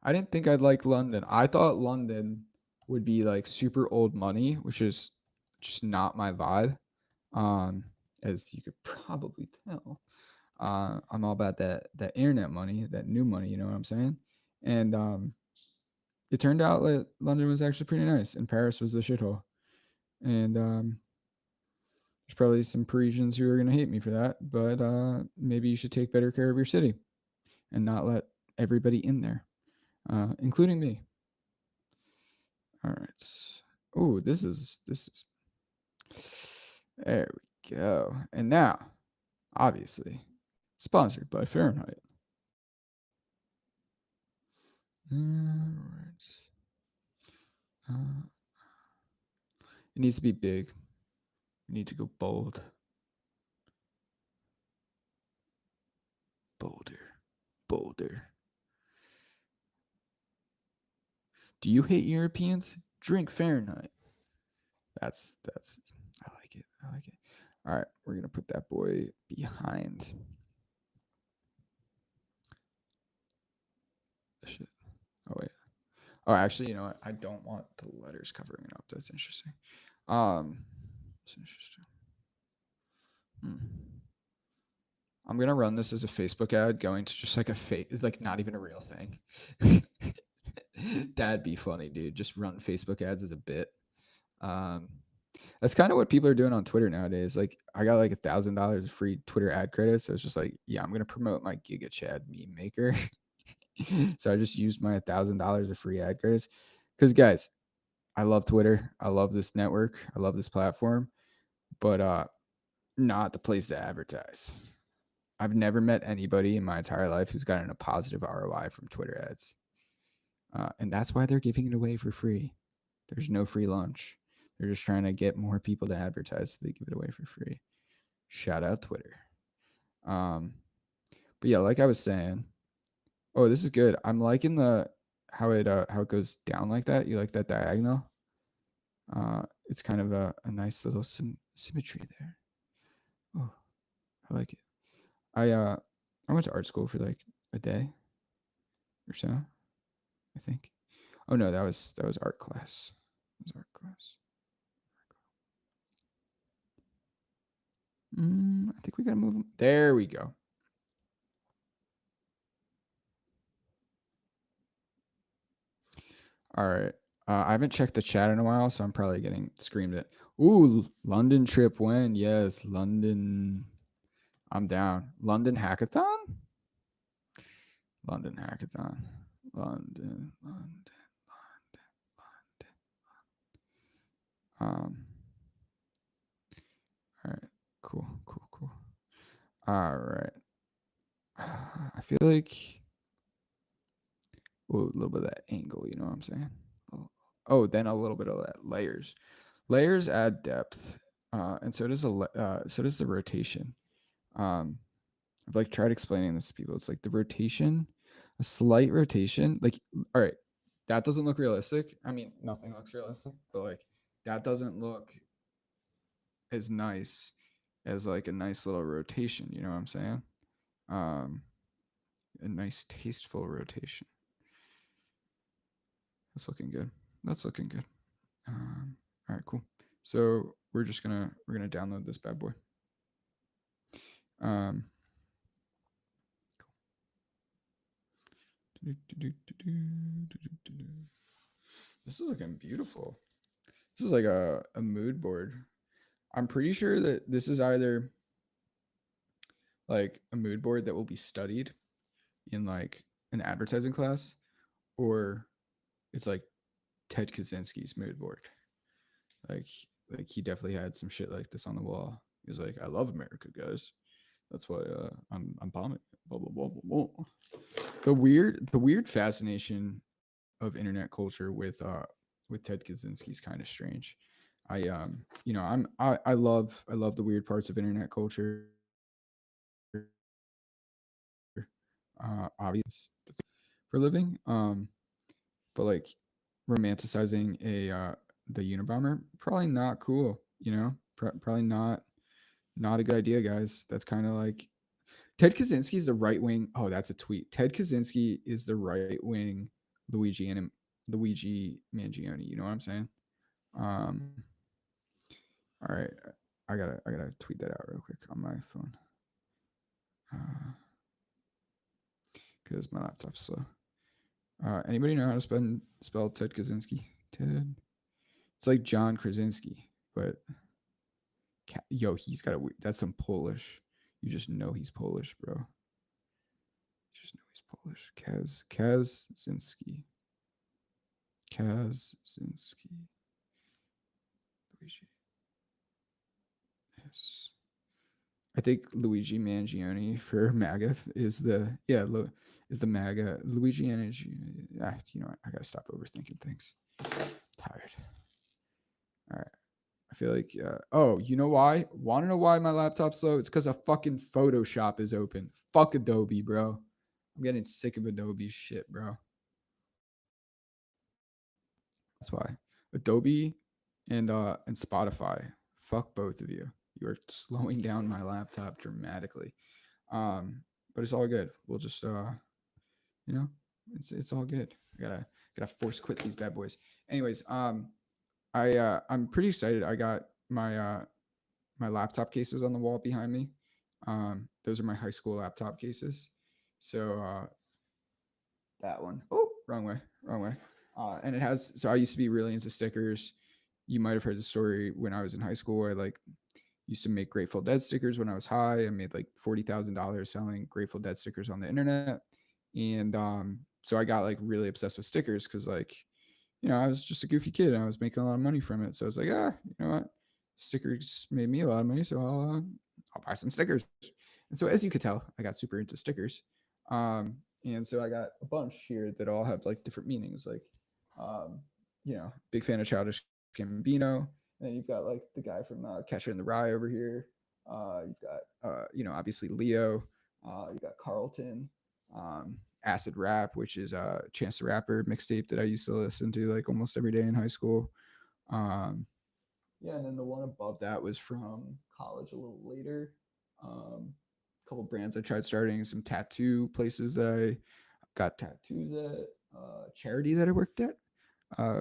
didn't think I'd like London. I thought London would be like super old money, which is just not my vibe. Um, as you could probably tell, I'm all about that internet money, that new money. You know what I'm saying? And it turned out that London was actually pretty nice, and Paris was a shithole. And there's probably some Parisians who are gonna hate me for that, but maybe you should take better care of your city and not let everybody in there, including me. All right. Oh, this is. There we go. And now, obviously, sponsored by Fahrenheit. All right. It needs to be big. You need to go bold. Boulder. Boulder. Do you hate Europeans? Drink Fahrenheit. That's I like it. I like it. All right, we're gonna put that boy behind. Shit. Oh wait. Oh, actually, you know what? I don't want the letters covering it up. That's interesting. It's interesting. Hmm. I'm gonna run this as a Facebook ad, going to just like a fake, like not even a real thing. That'd be funny, dude. Just run Facebook ads as a bit. Um, that's kind of what people are doing on Twitter nowadays. Like, I got like $1,000 of free Twitter ad credits. So it's just like, yeah, I'm gonna promote my Giga Chad meme maker. So I just used my $1,000 of free ad credits. Because guys, I love Twitter. I love this network. I love this platform, but not the place to advertise. I've never met anybody in my entire life who's gotten a positive ROI from Twitter ads. And that's why they're giving it away for free. There's no free lunch. They're just trying to get more people to advertise, so they give it away for free. Shout out Twitter. Um, but yeah, like I was saying, oh, this is good. I'm liking the how it goes down like that. You like that diagonal? It's kind of a nice little symmetry there. Oh, I like it. I went to art school for like a day or so, I think. Oh no, that was art class. It was art class. I think we gotta move them. There we go. All right. I haven't checked the chat in a while, so I'm probably getting screamed at. Ooh, London trip when? Yes, London. I'm down. London hackathon? London hackathon. London, London, London. All right. Cool, cool, cool. All right. I feel like ooh, a little bit of that angle, you know what I'm saying? Oh, then a little bit of that layers. Layers add depth, and so does so does the rotation. I've like tried explaining this to people. It's like the rotation, a slight rotation. Like, all right, that doesn't look realistic. I mean, nothing looks realistic, but like that doesn't look as nice as like a nice little rotation. You know what I'm saying? Um, a nice tasteful rotation. That's looking good. That's looking good. All right, cool. So we're gonna download this bad boy. Um, this is looking beautiful. This is like a mood board. I'm pretty sure that this is either like a mood board that will be studied in like an advertising class, or it's like Ted Kaczynski's mood board. Like like he definitely had some shit like this on the wall. He was like, "I love America, guys. That's why I'm bombing." Blah blah blah blah blah. The weird fascination of internet culture with Ted Kaczynski is kind of strange. I love the weird parts of internet culture. Obvious for a living. But like romanticizing the Unabomber, probably not cool. You know, probably not a good idea, guys. That's kind of like Ted Kaczynski is the right wing. Oh, that's a tweet. Ted Kaczynski is the right wing Luigi Mangione. You know what I'm saying? Um, all right, I gotta tweet that out real quick on my phone because my laptop's slow. Anybody know how to spell Ted Kaczynski? Ted. It's like John Krasinski, but yo, he's got a. That's some Polish. You just know he's Polish, bro. You just know he's Polish. Kaczynski. Kaczynski. Luigi. Yes. I think Luigi Mangione for MAGA is the is the MAGA Luigi Energy. You know what? I gotta stop overthinking things. I'm tired. All right. I feel like, oh, you know why? Want to know why my laptop's slow? It's because a fucking Photoshop is open. Fuck Adobe, bro. I'm getting sick of Adobe shit, bro. That's why. Adobe and Spotify. Fuck both of you. You are slowing down my laptop dramatically. Um, but it's all good. We'll just you know, it's all good. I gotta force quit these bad boys. Anyways, I'm pretty excited. I got my laptop cases on the wall behind me. Those are my high school laptop cases. So that one. Oh, wrong way, wrong way. And it has. So I used to be really into stickers. You might have heard the story when I was in high school. I like used to make Grateful Dead stickers when I was high. I made like $40,000 selling Grateful Dead stickers on the internet, and so I got like really obsessed with stickers because like I was just a goofy kid and I was making a lot of money from it. So I was like, you know what? Stickers made me a lot of money, so I'll buy some stickers. And so as you could tell, I got super into stickers. And so I got a bunch here that all have like different meanings. Like, big fan of Childish Gambino. And then you've got like the guy from Catcher in the Rye over here. You've got obviously Leo. You got Carlton. Acid Rap, which is Chance the Rapper mixtape that I used to listen to like almost every day in high school. Um, yeah, and then the one above that was from college a little later. A couple brands I tried starting, some tattoo places that I got tattoos at, charity that I worked at,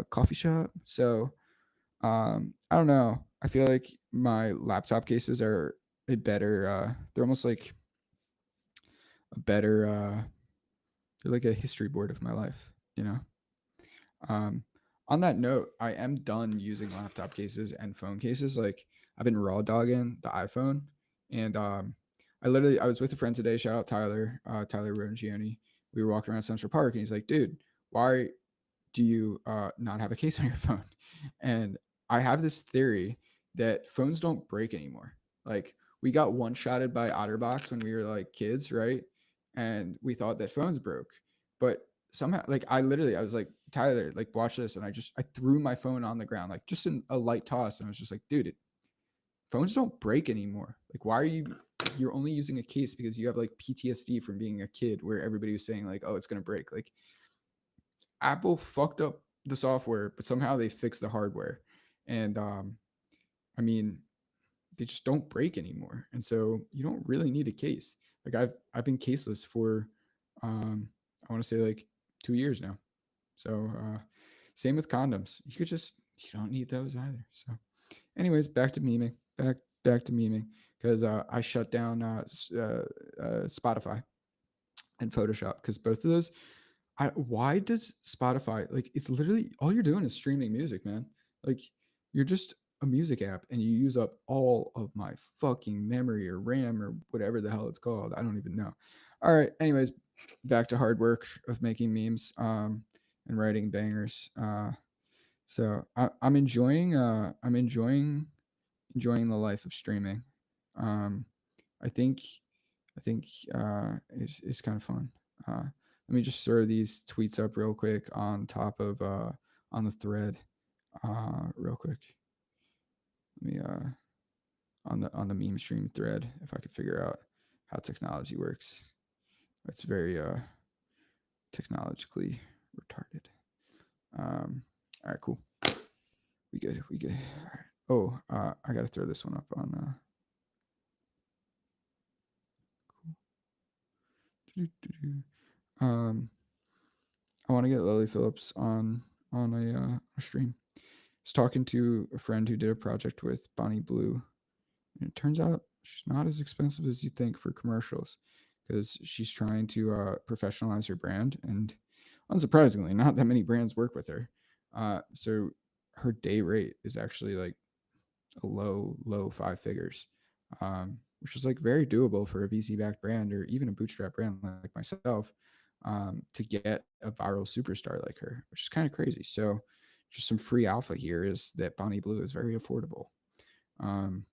coffee shop. So I don't know. I feel like my laptop cases are a better. They're almost like a better. They're like a history board of my life. You know. Um, on that note, I am done using laptop cases and phone cases. Like I've been raw dogging the iPhone, and I was with a friend today. Shout out Tyler, Tyler Rongioni. We were walking around Central Park, and he's like, "Dude, why do you not have a case on your phone?" And I have this theory that phones don't break anymore. Like we got one shotted by OtterBox when we were like kids, right? And we thought that phones broke, but somehow, like I was like, Tyler, like watch this, and I threw my phone on the ground, like just in a light toss, and I was just like, dude, phones don't break anymore. Like why are you're only using a case because you have like PTSD from being a kid where everybody was saying like, oh, it's gonna break. Like Apple fucked up the software, but somehow they fixed the hardware. And I mean, they just don't break anymore. And so you don't really need a case. Like I've been caseless for I want to say like 2 years now. So same with condoms. You don't need those either. So anyways, back to memeing. Back to memeing because I shut down Spotify and Photoshop because both of those why does Spotify like it's literally all you're doing is streaming music, man. Like you're just a music app and you use up all of my fucking memory or RAM or whatever the hell it's called. I don't even know. All right, anyways, back to hard work of making memes and writing bangers. So I'm enjoying the life of streaming. Um I think I think is kind of fun. Let me just throw these tweets up real quick on top of on the thread, real quick. Let me on the meme stream thread if I could figure out how technology works. It's very technologically retarded. All right, cool. We good. We good. All right. Oh, I gotta throw this one up on. Um, I want to get Lily Phillips on a stream. I was talking to a friend who did a project with Bonnie Blue, and it turns out she's not as expensive as you think for commercials because she's trying to professionalize her brand, and unsurprisingly, not that many brands work with her. So her day rate is actually like a low five figures, which is like very doable for a VC backed brand or even a bootstrap brand like myself, to get a viral superstar like her, which is kind of crazy. So, just some free alpha here is that Bonnie Blue is very affordable. Um,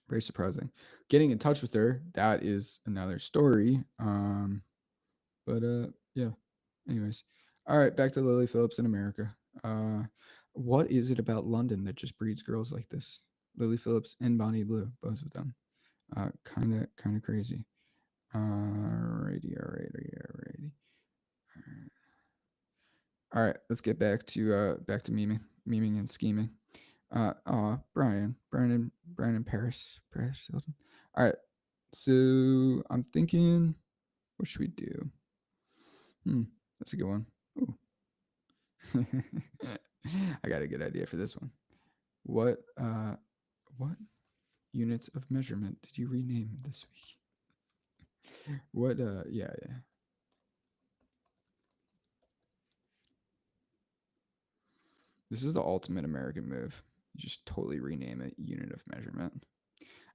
very surprising. Getting in touch with her, that is another story. But yeah. Anyways, all right, back to Lily Phillips in America. What is it about London that just breeds girls like this? Lily Phillips and Bonnie Blue, both of them. Kind of crazy. Alrighty. All right, let's get back to memeing and scheming. Brian and Paris Hilton. All right, so I'm thinking, what should we do? That's a good one. Ooh. I got a good idea for this one. What units of measurement did you rename this week? Yeah. This is the ultimate American move. You just totally rename it unit of measurement.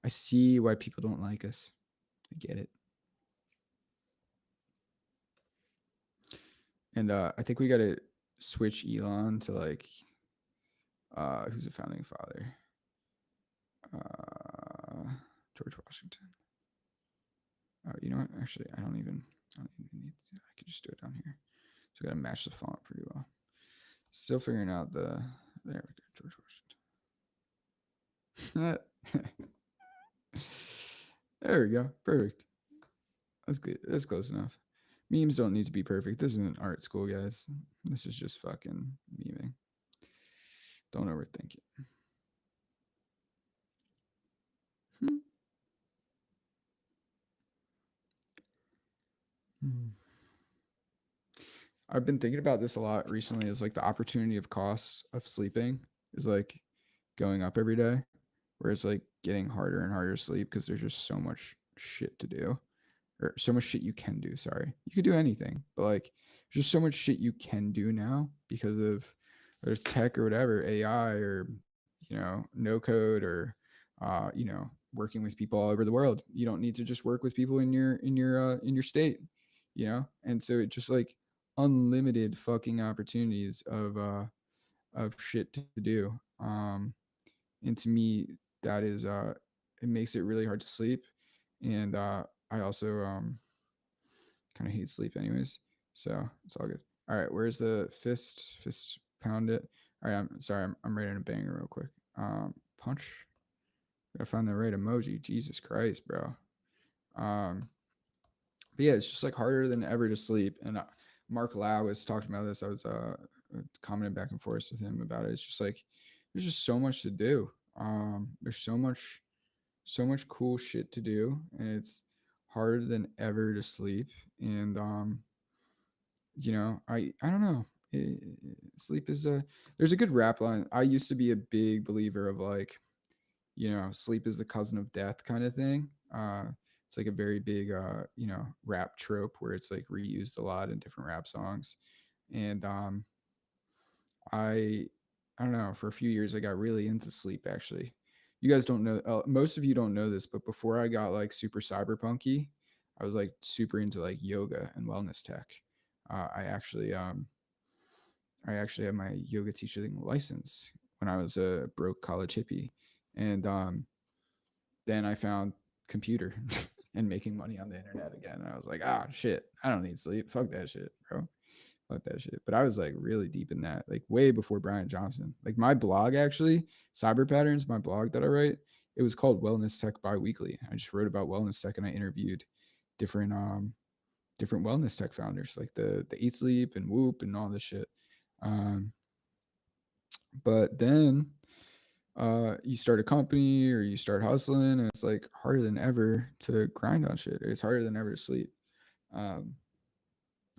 I see why people don't like us. I get it. And I think we got to switch Elon to like who's the founding father? George Washington. Oh, you know what? Actually, I don't even need to. I could just do it down here. So we got to match the font pretty well. Still figuring out the. There we go, George Washington. There we go. Perfect. That's good. That's close enough. Memes don't need to be perfect. This isn't art school, guys. This is just fucking memeing. Don't overthink it. I've been thinking about this a lot recently. Is like the opportunity of costs of sleeping is like going up every day, where it's like getting harder and harder to sleep because there's just so much shit to do, or so much shit you can do. Sorry, you could do anything, but like there's just so much shit you can do now because of there's tech or whatever, AI or no code or working with people all over the world. You don't need to just work with people in your state, and so it just like unlimited fucking opportunities of shit to do. And to me, that is it makes it really hard to sleep, and I also kind of hate sleep anyways, so it's all good. All right, where's the fist pound it? All right, I'm sorry, I'm writing a banger real quick. Punch. Gotta find the right emoji. Jesus Christ, bro. But yeah, it's just like harder than ever to sleep. And Mark Lau was talking about this. I was commenting back and forth with him about it. It's just like there's just so much to do. There's so much cool shit to do, and it's harder than ever to sleep. And I don't know. Sleep is a there's a good rap line. I used to be a big believer of like sleep is the cousin of death kind of thing. It's like a very big, rap trope where it's like reused a lot in different rap songs. And I, I don't know. For a few years, I got really into sleep. Actually, you guys don't know. Most of you don't know this, but before I got like super cyberpunky, I was like super into like yoga and wellness tech. Uh, I actually, um, I actually had my yoga teaching license when I was a broke college hippie, and then I found computer and making money on the internet again. And I was like, shit, I don't need sleep. Fuck that shit, bro. Fuck that shit. But I was like really deep in that, like way before Brian Johnson. Like my blog actually, Cyber Patterns, my blog that I write, it was called Wellness Tech Biweekly. I just wrote about wellness tech and I interviewed different different wellness tech founders, like the Eat Sleep and Whoop and all this shit. Um, but then you start a company or you start hustling and it's like harder than ever to grind on shit. It's harder than ever to sleep. um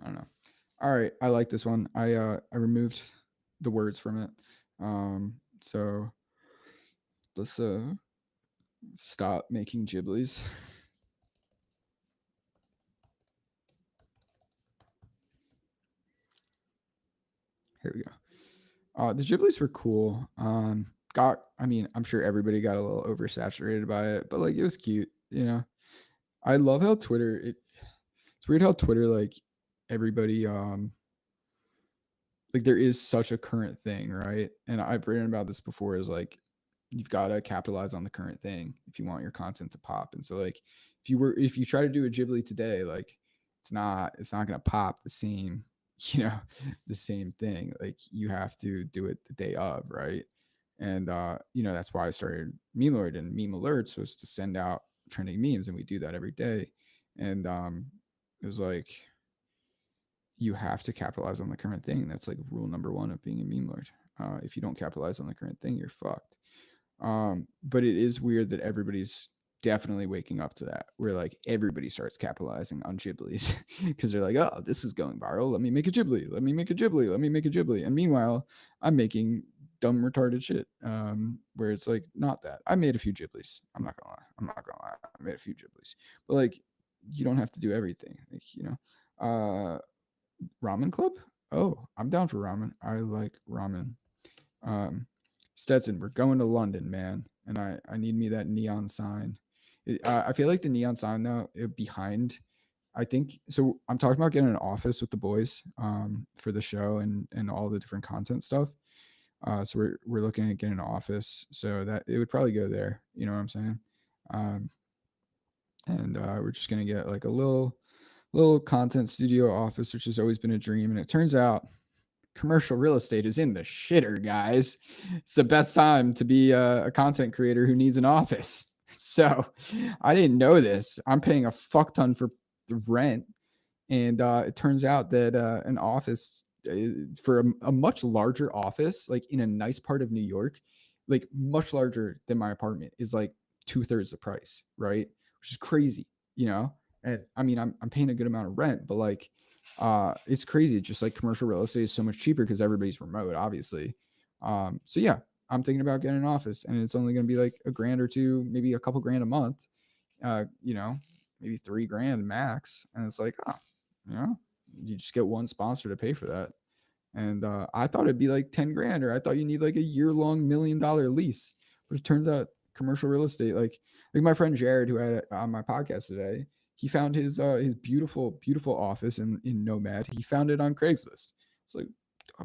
I don't know. All right, I like this one. I removed the words from it. So let's stop making giblies. Here we go. The giblies were cool. I mean, I'm sure everybody got a little oversaturated by it, but like it was cute. I love how it's weird how Twitter, like everybody like there is such a current thing, right? And I've written about this before, is like you've got to capitalize on the current thing if you want your content to pop. And so like if you try to do a Ghibli today, like it's not going to pop the same you know, the same thing. Like you have to do it the day of, right? And that's why I started memelord, and meme alerts was to send out trending memes, and we do that every day. And it was like you have to capitalize on the current thing. That's like rule number one of being a meme lord. If you don't capitalize on the current thing, you're fucked. But it is weird that everybody's definitely waking up to that. Where like everybody starts capitalizing on Ghiblies because they're like, oh, this is going viral. Let me make a Ghibli. Let me make a Ghibli. Let me make a Ghibli. And meanwhile, I'm making dumb retarded shit. Where it's like not that. I made a few Ghiblis. I'm not gonna lie. I'm not gonna lie. I made a few Ghiblis. But like, you don't have to do everything. Like ramen club. Oh, I'm down for ramen. I like ramen. Um, Stetson, we're going to London, man, and I need me that neon sign. I feel like the neon sign though behind. I think so. I'm talking about getting an office with the boys for the show and all the different content stuff. So we're looking at getting an office so that it would probably go there. You know what I'm saying? Um, and we're just gonna get like a little content studio office, which has always been a dream. And it turns out commercial real estate is in the shitter, guys. It's the best time to be a content creator who needs an office. So I didn't know this. I'm paying a fuck ton for the rent. And it turns out that an office for a much larger office, like in a nice part of New York, like much larger than my apartment, is like 2/3 the price, right? Which is crazy, you know. And I mean, I'm paying a good amount of rent, but like, it's crazy. Just like commercial real estate is so much cheaper because everybody's remote, obviously. So yeah, I'm thinking about getting an office, and it's only going to be like a grand or two, maybe a couple grand a month. You know, maybe 3 grand max, and it's like, oh, you know, you just get one sponsor to pay for that. And I thought it'd be like 10 grand, or I thought you need like a year-long $1 million lease. But it turns out commercial real estate, like my friend Jared, who had on my podcast today, he found his beautiful office in Nomad. He found it on Craigslist. It's like,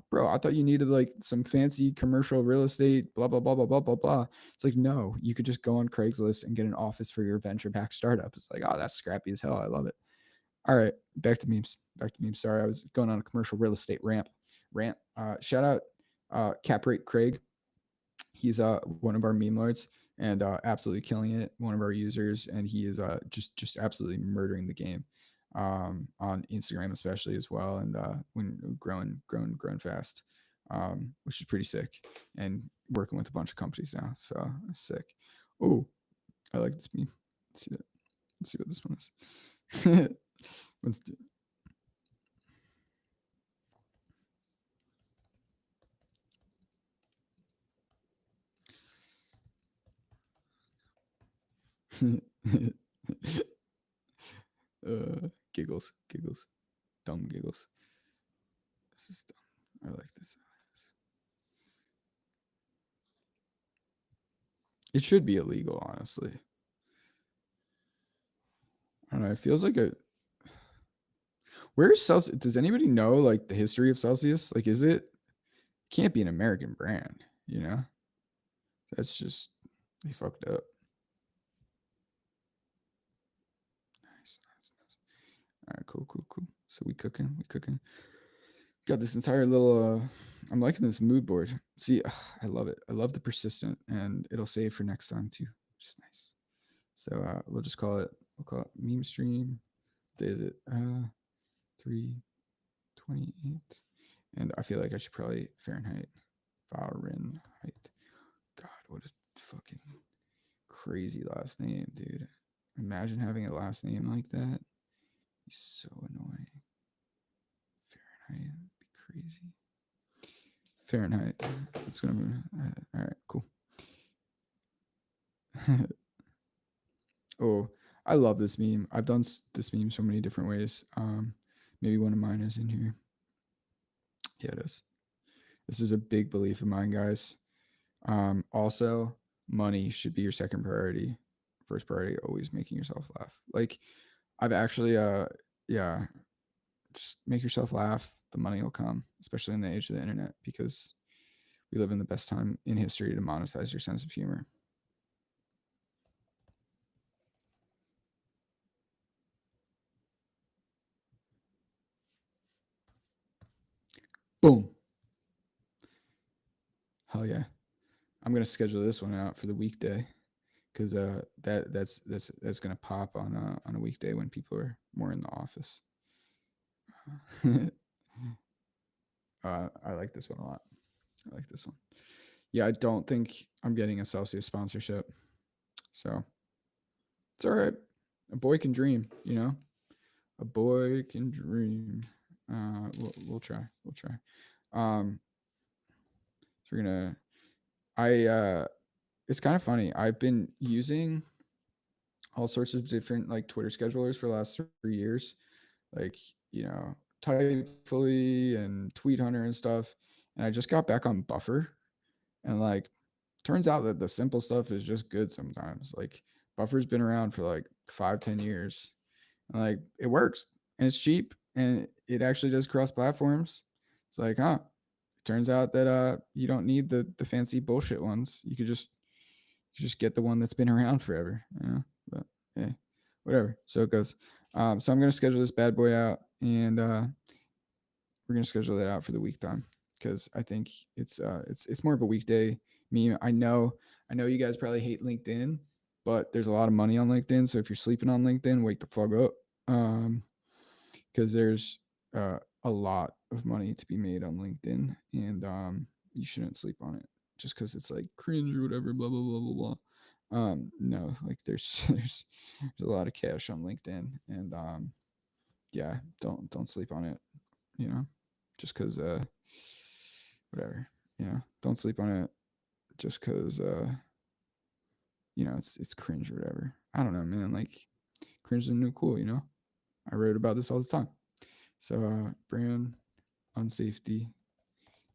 bro, I thought you needed like some fancy commercial real estate, blah blah blah blah blah blah blah. It's like, no, you could just go on Craigslist and get an office for your venture back startup. It's like, oh, that's scrappy as hell. I love it. All right, back to memes. Back to memes. Sorry, I was going on a commercial real estate rant. Shout out Cap Rate Craig. He's one of our meme lords and absolutely killing it. One of our users, and he is just absolutely murdering the game on Instagram, especially as well, and when growing fast, which is pretty sick. And working with a bunch of companies now, so sick. Oh, I like this meme. Let's see that. Let's see what this one is. Let's do. Giggles, dumb giggles. This is dumb. I like this. It should be illegal, honestly. I don't know. It feels like a. Where's Celsius? Does anybody know like the history of Celsius? Like, is it? Can't be an American brand, you know? That's just they fucked up. Nice. All right, cool. So we cooking. Got this entire little. I'm liking this mood board. See, I love it. I love the persistent, and it'll save for next time too, which is nice. So we'll just call it. We'll call it meme stream. Day is it? 3/28. And I feel like I should probably Fahrenheit. God, what a fucking crazy last name, dude. Imagine having a last name like that. It's so annoying. Fahrenheit would be crazy. Fahrenheit. That's what I'm gonna. All right, cool. Oh, I love this meme. I've done this meme so many different ways. Maybe one of mine is in here. Yeah, it is. This is a big belief of mine, guys. Also, money should be your second priority. First priority, always making yourself laugh. Like, I've actually, yeah, just make yourself laugh. The money will come, especially in the age of the internet, because we live in the best time in history to monetize your sense of humor. Boom. Hell yeah. I'm gonna schedule this one out for the weekday because that's gonna pop on a weekday when people are more in the office. I like this one a lot. I like this one. Yeah, I don't think I'm getting a Celsius sponsorship, so it's all right. A boy can dream, you know. A boy can dream. We'll try. We'll try. Um, so we're gonna. It's kind of funny. I've been using all sorts of different like Twitter schedulers for the last 3 years, like Typefully and Tweet Hunter and stuff. And I just got back on Buffer, and like, turns out that the simple stuff is just good sometimes. Like, Buffer's been around for like 5-10 years, and like it works, and it's cheap, and it actually does cross platforms. It's like, huh? It turns out that you don't need the fancy bullshit ones. You just get the one that's been around forever, you know. But hey, whatever. So it goes. So I'm gonna schedule this bad boy out, and we're gonna schedule that out for the week time because I think it's more of a weekday meme. I know you guys probably hate LinkedIn, but there's a lot of money on LinkedIn. So if you're sleeping on LinkedIn, wake the fuck up. Because there's a lot of money to be made on LinkedIn, and you shouldn't sleep on it just because it's like cringe or whatever. Blah blah blah blah blah. No, like there's a lot of cash on LinkedIn, and yeah, don't sleep on it. You know, just because whatever. Don't sleep on it just because it's cringe or whatever. I don't know, man. Like, cringe is the new cool. I wrote about this all the time. So brand unsafety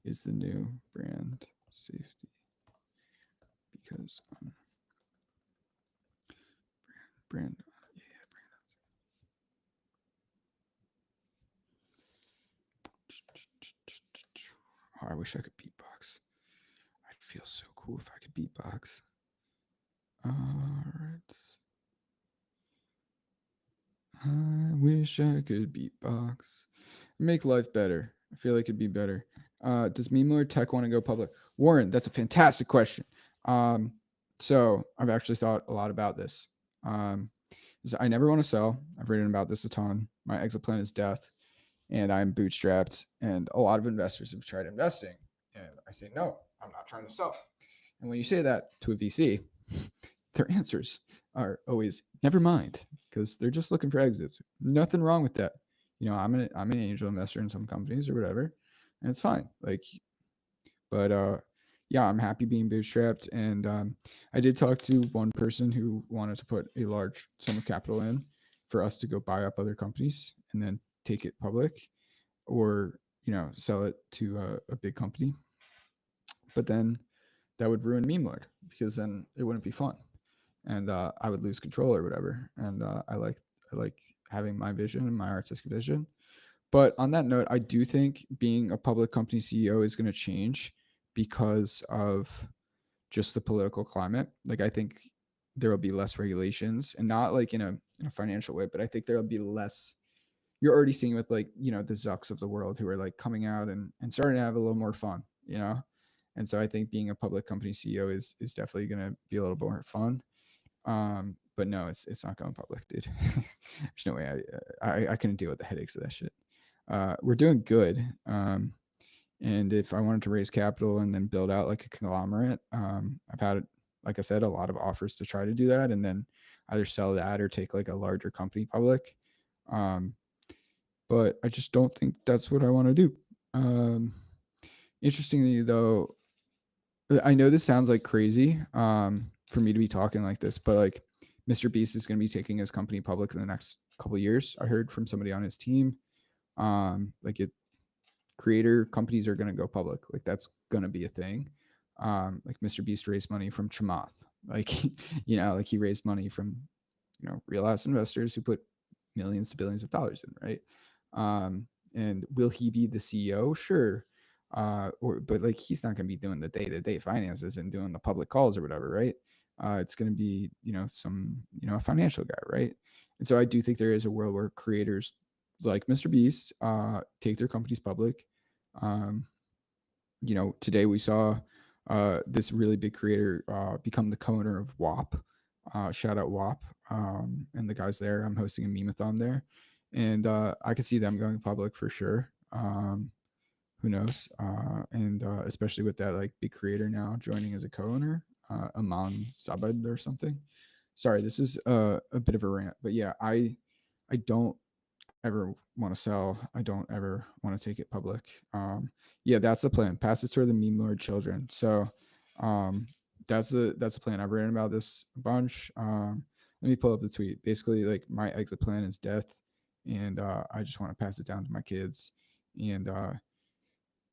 is the new brand safety because brand oh, I wish I could beatbox. I'd feel so cool if I could beatbox. All right. I wish I could beatbox. Make life better. I feel like it'd be better. Does memelord.tech want to go public? Warren, that's a fantastic question. So I've actually thought a lot about this. I never want to sell. I've written about this a ton. My exit plan is death, and I'm bootstrapped. And a lot of investors have tried investing, and I say no. I'm not trying to sell. And when you say that to a VC, their answers are always never mind, because they're just looking for exits. Nothing wrong with that. I'm an angel investor in some companies or whatever, and it's fine. Like, but yeah, I'm happy being bootstrapped, and I did talk to one person who wanted to put a large sum of capital in for us to go buy up other companies and then take it public, or sell it to a big company. But then that would ruin memelord, because then it wouldn't be fun, and I would lose control or whatever. And I like having my vision and my artistic vision. But on that note, I do think being a public company CEO is going to change because of just the political climate. Like, I think there will be less regulations, and not like in a financial way, but I think there will be less. You're already seeing with, like, the Zucks of the world who are like coming out and starting to have a little more fun. And so I think being a public company CEO is definitely going to be a little more fun. But no, it's not going public, dude. There's no way I couldn't deal with the headaches of that shit. We're doing good. And if I wanted to raise capital and then build out like a conglomerate, I've had, like I said, a lot of offers to try to do that, and then either sell that or take like a larger company public. Um, but I just don't think that's what I want to do. Um, Interestingly, though, I know this sounds like crazy for me to be talking like this, but like, Mr. Beast is going to be taking his company public in the next couple of years. I heard from somebody on his team. Like, creator companies are going to go public. Like, that's going to be a thing. Like, Mr. Beast raised money from Chamath. Like, like he raised money from, real ass investors who put millions to billions of dollars in, right? And will he be the CEO? Sure. But like, he's not going to be doing the day-to-day finances and doing the public calls or whatever, right? It's going to be, some, a financial guy, right? And so I do think there is a world where creators like Mr. Beast take their companies public. Um, today we saw this really big creator become the co-owner of WAP. Shout out WAP and the guys there. I'm hosting a meme-a-thon there, and I could see them going public for sure. Who knows? And especially with that like big creator now joining as a co-owner, Aman Sabad or something. Sorry, this is a bit of a rant, but yeah, I don't ever want to sell. I don't ever want to take it public. Yeah, that's the plan. Pass it to the meme lord children. So um, that's the plan. I've written about this a bunch. Let me pull up the tweet. Basically, like my exit plan is death, and I just want to pass it down to my kids. And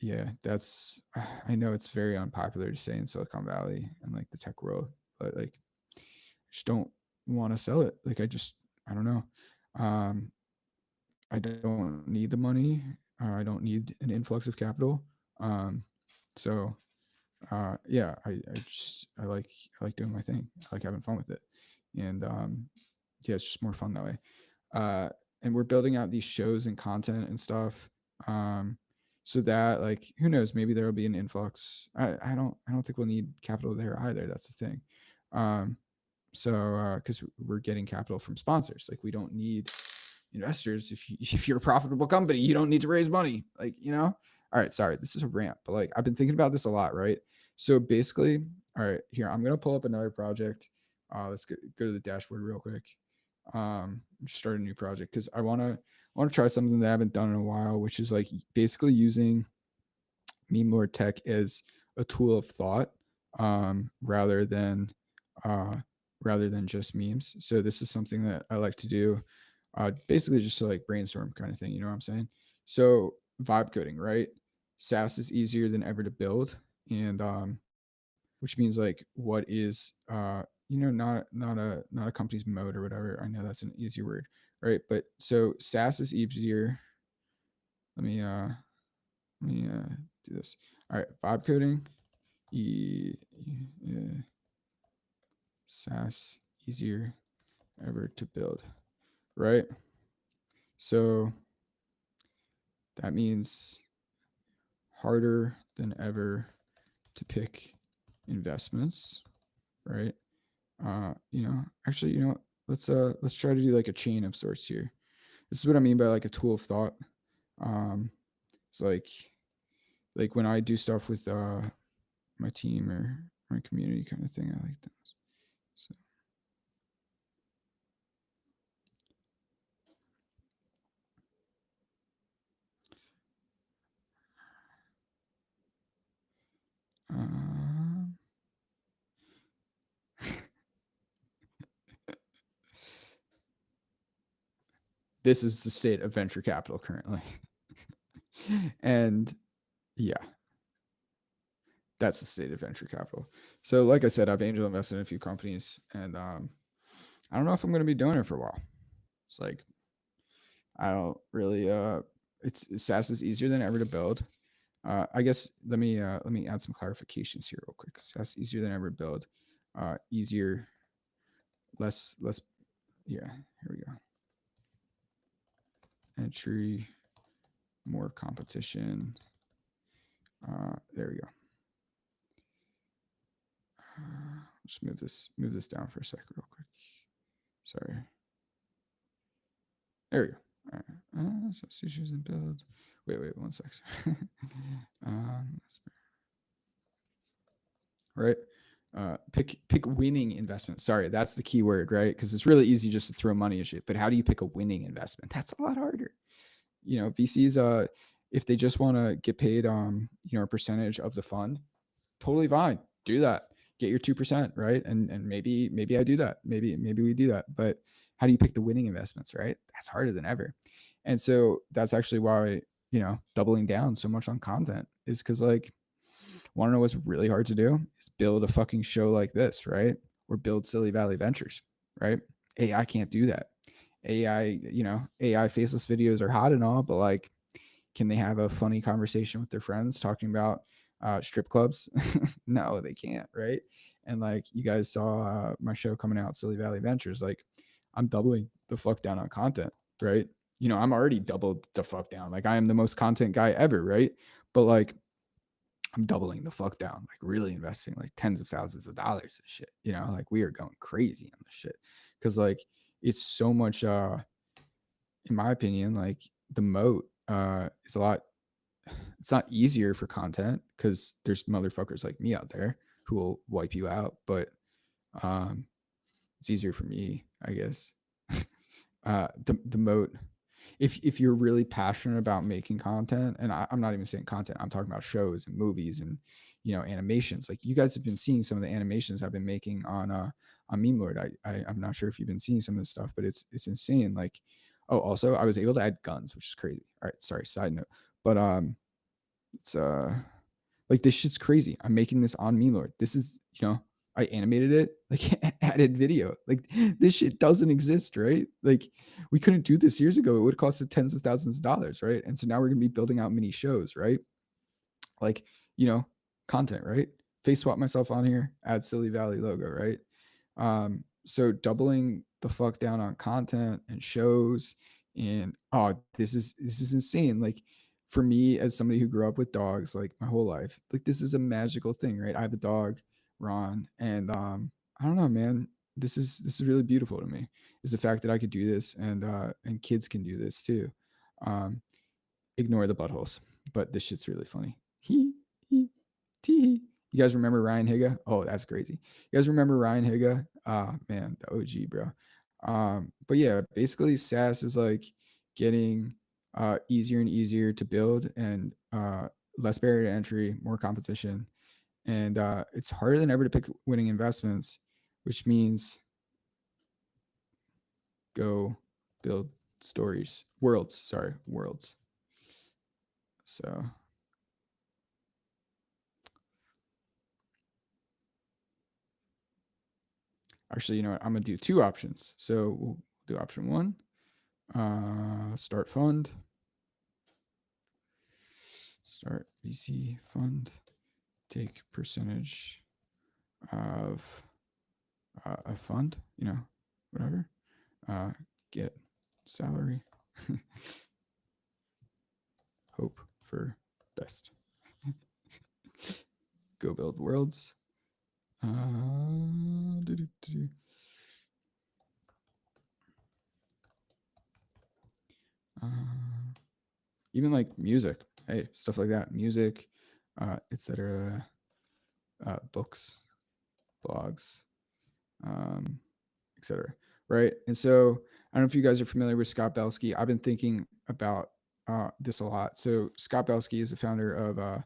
yeah, that's I know it's very unpopular to say in Silicon Valley and like the tech world, but like I just don't want to sell it. Like I don't know. Um, I don't need the money. I don't need an influx of capital. Um, so yeah, I like doing my thing. I like having fun with it, and yeah, it's just more fun that way. Uh, and we're building out these shows and content and stuff. Um, so that like who knows, maybe there will be an influx. I don't think we'll need capital there either. That's the thing. Um, so because we're getting capital from sponsors, like we don't need investors. If you're a profitable company, you don't need to raise money, like all right, sorry, this is a rant, but like I've been thinking about this a lot, right? So basically, all right, here I'm gonna pull up another project. Let's go to the dashboard real quick. Just start a new project because I want to try something that I haven't done in a while, which is like basically using memelord.tech as a tool of thought, um, rather than uh, rather than just memes. So this is something that I like to do, basically just to like brainstorm kind of thing. You know what I'm saying? So vibe coding, right? SaaS is easier than ever to build, and which means like what is not a company's mode or whatever. I know that's an easy word, right? But so SaaS is easier. Let me do this. All right, vibe coding, SaaS easier ever to build, right? So that means harder than ever to pick investments, right? Actually, let's try to do like a chain of sorts here. This is what I mean by like a tool of thought. Um, it's like when I do stuff with my team or my community kind of thing, I like those. So um, this is the state of venture capital currently. And yeah, that's the state of venture capital. So like I said, I've angel invested in a few companies, and I don't know if I'm going to be doing it for a while. It's like I don't really it's SaaS is easier than ever to build. I guess let me add some clarifications here real quick. SaaS easier than ever to build. Easier, less yeah, here we go. Entry, more competition. There we go. Just move this down for a sec real quick. Sorry. There we go. All right. So issues and build. Wait, 1 sec. Right. Pick winning investment. Sorry, that's the key word, right? Because it's really easy just to throw money at shit. But how do you pick a winning investment? That's a lot harder. VCs, if they just want to get paid a percentage of the fund, totally fine. Do that. Get your 2%, right? And maybe I do that. Maybe we do that. But how do you pick the winning investments, right? That's harder than ever. And so that's actually why, doubling down so much on content is because like want to know what's really hard to do is build a fucking show like this, right? Or build Silly Valley Ventures, right? AI can't do that. AI faceless videos are hot and all, but like, can they have a funny conversation with their friends talking about strip clubs? No, they can't, right? And like you guys saw my show coming out, Silly Valley Ventures. Like, I'm doubling the fuck down on content, right? I'm already doubled the fuck down. Like, I am the most content guy ever, right? but like I'm doubling the fuck down, like really investing like tens of thousands of dollars and shit. Like we are going crazy on this shit because like it's so much. In my opinion, like the moat is a lot. It's not easier for content because there's motherfuckers like me out there who will wipe you out, but um, it's easier for me, I guess. The moat, if you're really passionate about making content, and I'm not even saying content, I'm talking about shows and movies and animations. Like you guys have been seeing some of the animations I've been making on memelord. I'm not sure if you've been seeing some of this stuff, but it's insane. Like, oh, also I was able to add guns, which is crazy. All right, sorry, side note, but it's like this shit's crazy. I'm making this on memelord. This is I animated it, like added video. Like this shit doesn't exist, right? Like we couldn't do this years ago. It would have costed tens of thousands of dollars, right? And so now we're gonna be building out mini shows, right? Like, content, right? Face swap myself on here, add Silly Valley logo, right? So doubling the fuck down on content and shows, and this is insane. Like for me, as somebody who grew up with dogs like my whole life, like this is a magical thing, right? I have a dog, Ron, and I don't know, man. This is really beautiful to me. Is the fact that I could do this and kids can do this too. Um, Ignore the buttholes, but this shit's really funny. He he tee. You guys remember Ryan Higa? Oh, that's crazy. You guys remember Ryan Higa? Ah, man, the OG, bro. But yeah, basically SaaS is like getting easier and easier to build and less barrier to entry, more competition. And it's harder than ever to pick winning investments, which means go build worlds. So actually, you know what? I'm gonna do two options. So we'll do option one, start fund, start VC fund, take percentage of a fund, whatever. Get salary, hope for best. Go build worlds. Uh, Even like music, hey, stuff like that, music, etc. Books, blogs, etc. Right, and so I don't know if you guys are familiar with Scott Belsky. I've been thinking about this a lot. So Scott Belsky is the founder of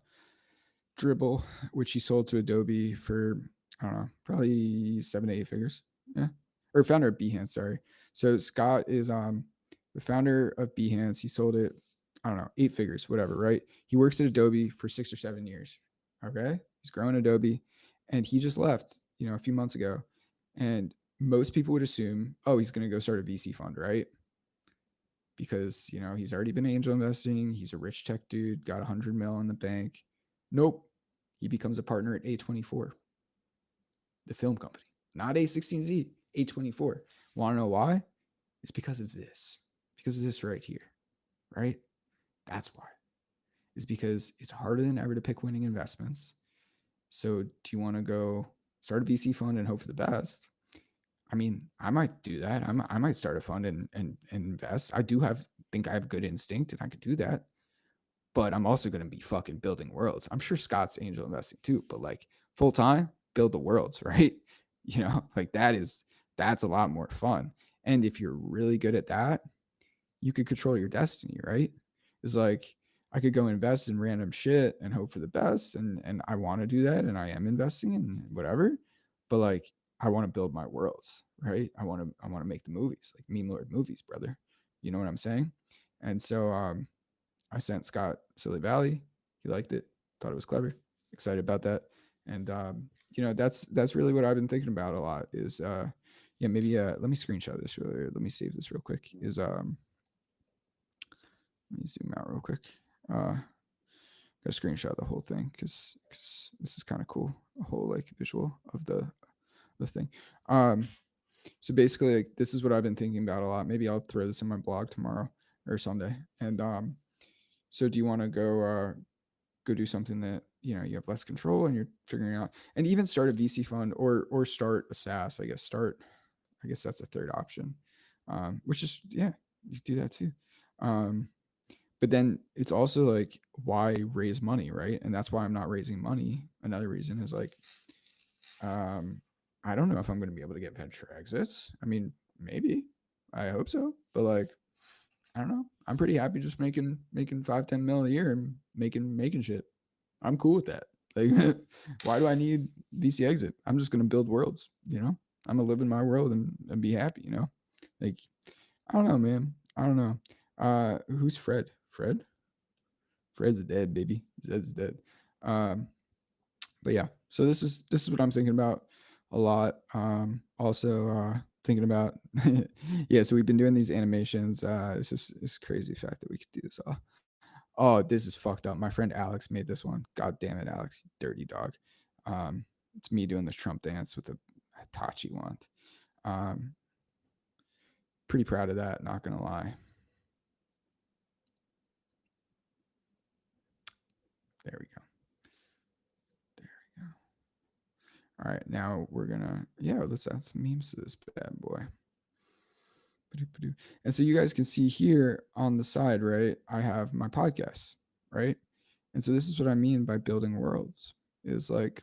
Dribble, which he sold to Adobe for I don't know, probably 7 to 8 figures. Yeah, or founder of Behance. Sorry. So Scott is the founder of Behance. He sold it, I don't know, 8 figures, whatever. Right. He works at Adobe for 6 or 7 years. Okay, he's growing Adobe, and he just left, a few months ago. And most people would assume, oh, he's going to go start a VC fund, right? Because he's already been angel investing. He's a rich tech dude, got 100 mil in the bank. Nope, he becomes a partner at A24, the film company, not A16Z, A24. Want to know why? It's because of this. Because of this right here, right? That's why. It's because it's harder than ever to pick winning investments. So do you want to go start a VC fund and hope for the best? I mean, I might do that. I might start a fund and invest. Think I have good instinct and I could do that. But I'm also going to be fucking building worlds. I'm sure Scott's angel investing too, but like full time, build the worlds, right? Like that's a lot more fun. And if you're really good at that, you could control your destiny, right? It's like I could go invest in random shit and hope for the best, and I want to do that, and I am investing in whatever, but like I want to build my worlds, right? I want to make the movies, like meme lord movies, brother. You know what I'm saying? And so I sent Scott Silly Valley. He liked it, thought it was clever, excited about that. And that's really what I've been thinking about a lot is yeah, maybe let me screenshot this let me save this real quick. Let me zoom out real quick. Got to screenshot the whole thing because this is kind of cool. A whole like visual of the thing. So basically, like this is what I've been thinking about a lot. Maybe I'll throw this in my blog tomorrow or Sunday. And so do you want to go go do something that you have less control and you're figuring out, and even start a VC fund or start a SaaS. I guess that's a third option, which is yeah, you do that too. Um, but then it's also like, why raise money, right? And that's why I'm not raising money. Another reason is like, um, I don't know if I'm going to be able to get venture exits. I mean, maybe, I hope so, but like, I don't know. I'm pretty happy just making 5-10 mil a year and making shit. I'm cool with that. Like, why do I need VC exit? I'm just gonna build worlds. I'm gonna live in my world and be happy. Like, I don't know, man. I don't know. Who's Fred? Fred's dead, baby. Zed's dead. Um, but yeah, so this is what I'm thinking about a lot. Also thinking about yeah. So we've been doing these animations. It's just this crazy fact that we could do this all. Oh, this is fucked up. My friend Alex made this one. God damn it, Alex, dirty dog. It's me doing the Trump dance with a Hitachi wand. Um, Pretty proud of that. Not gonna lie. There we go. There we go. All right, now we're gonna let's add some memes to this bad boy. And so you guys can see here on the side, right? I have my podcast, right? And so this is what I mean by building worlds. Is like,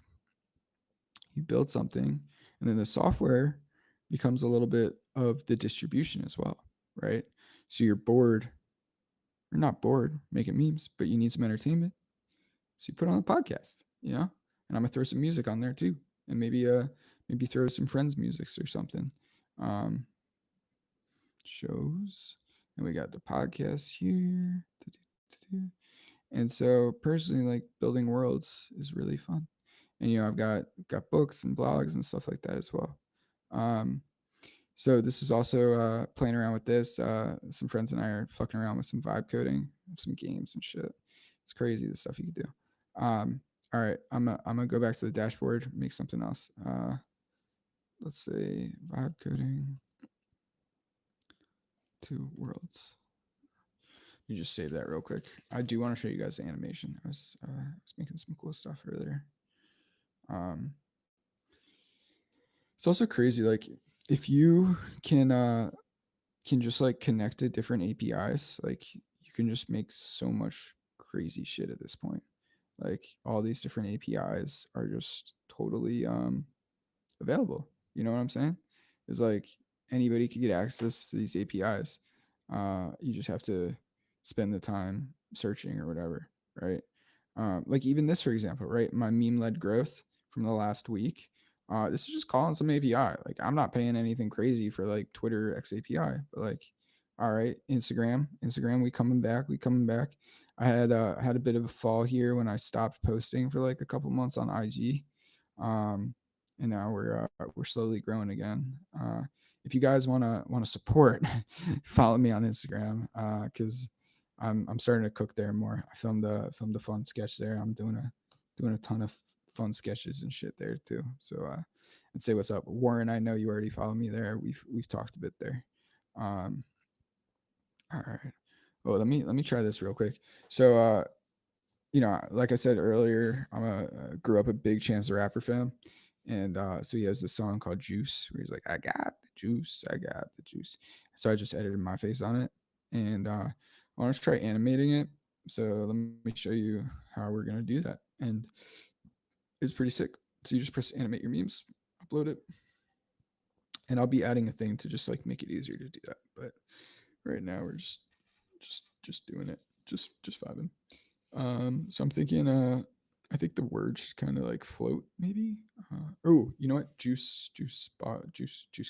you build something, and then the software becomes a little bit of the distribution as well, right? So you're bored, you're not bored making memes, but you need some entertainment. So you put on a podcast, and I'm gonna throw some music on there too, and maybe throw some friends' music or something. Um, Shows, and we got the podcast here. And so personally, like, building worlds is really fun. And I've got books and blogs and stuff like that as well. Um, so this is also playing around with this. Some friends and I are fucking around with some vibe coding, some games and shit. It's crazy the stuff you can do. All right, I'm gonna go back to the dashboard, make something else. Let's say vibe coding to worlds. You just save that real quick. I do want to show you guys the animation. I was making some cool stuff earlier. Um, it's also crazy. Like, if you can just like connect to different APIs, like, you can just make so much crazy shit at this point. Like, all these different APIs are just totally available. You know what I'm saying? It's like anybody could get access to these APIs. You just have to spend the time searching or whatever, right? Like, even this, for example, right? My meme led growth from the last week. This is just calling some API. Like, I'm not paying anything crazy for like Twitter X API, but like, all right, Instagram, we coming back. I had a bit of a fall here when I stopped posting for like a couple months on IG. And now we're slowly growing again. If you guys wanna support, follow me on Instagram, because I'm starting to cook there more. I filmed a fun sketch there. I'm doing a ton of fun sketches and shit there too. So and say what's up, Warren. I know you already follow me there. We've talked a bit there. Um, all right. Oh, let me try this real quick. So like I said earlier, grew up a big Chance the Rapper fan, and so he has this song called Juice, where he's like, "I got the juice, I got the juice." So I just edited my face on it, and I want to try animating it. So let me show you how we're gonna do that, and it's pretty sick. So you just press animate your memes, upload it, and I'll be adding a thing to just like make it easier to do that. But right now we're just doing it, just vibing. So I'm thinking, I think the words should kind of like float, maybe. Oh, you know what? Juice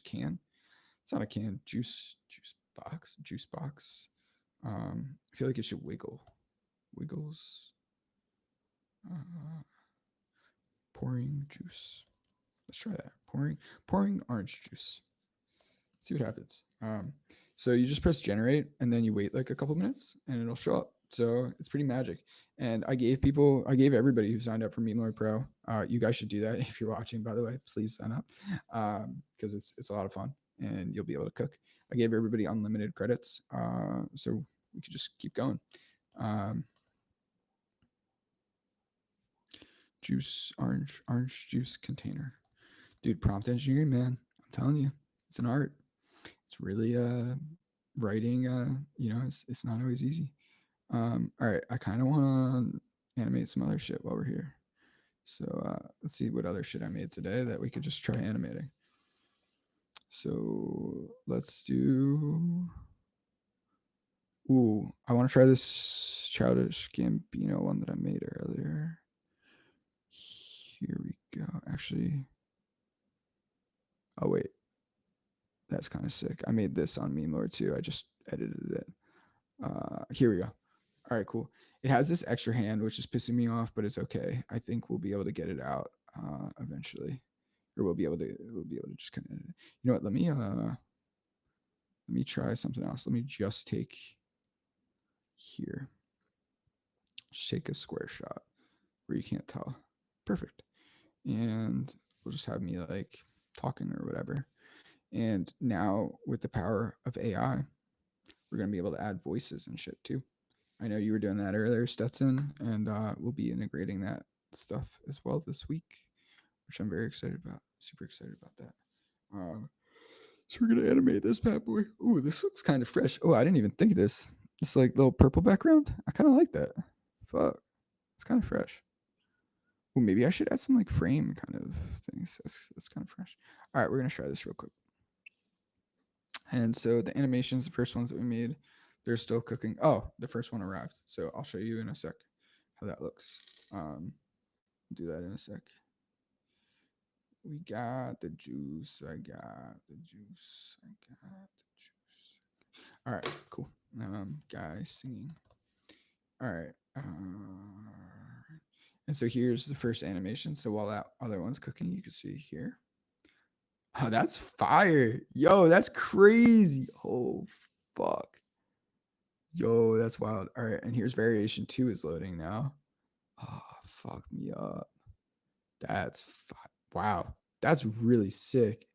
can. It's not a can. Juice box. I feel like it should wiggles. Uh, Pouring juice. Let's try that. Pouring orange juice. Let's see what happens. So you just press generate, and then you wait like a couple minutes, and it'll show up. So it's pretty magic. And I gave everybody who signed up for memelord Pro. You guys should do that if you're watching. By the way, please sign up, because it's a lot of fun, and you'll be able to cook. I gave everybody unlimited credits, so we could just keep going. Um, orange juice container. Dude, prompt engineering, man. I'm telling you, it's an art. It's really writing. It's not always easy. All right, I kind of want to animate some other shit while we're here. So let's see what other shit I made today that we could just try animating. So let's do. Ooh, I want to try this Childish Gambino one that I made earlier. Here we go. Actually, oh wait, that's kind of sick. I made this on memelord too. I just edited it. Here we go. All right, cool. It has this extra hand, which is pissing me off, but it's okay. I think we'll be able to get it out eventually, or we'll be able to just kind of. You know what? Let me try something else. Let me just take here. Shake a square shot where you can't tell. Perfect. And we'll just have me like talking or whatever. And now with the power of AI, we're gonna be able to add voices and shit too. I know you were doing that earlier, Stetson, and we'll be integrating that stuff as well this week, which I'm very excited about. Super excited about that. So we're gonna animate this bad boy. Ooh, this looks kind of fresh. Oh, I didn't even think of this. This like little purple background. I kind of like that. Fuck, it's kind of fresh. Ooh, maybe I should add some like frame kind of things. That's kind of fresh. All right, we're gonna try this real quick. And so the animations, the first ones that we made, they're still cooking. Oh, the first one arrived. So I'll show you in a sec how that looks. Do that in a sec. We got the juice. I got the juice. I got the juice. All right, cool. Guys singing. All right. And so here's the first animation. So while that other one's cooking, you can see here. Oh, that's fire. Yo, that's crazy. Oh, fuck. Yo, that's wild. All right. And here's variation two is loading now. Oh, fuck me up. Wow. That's really sick.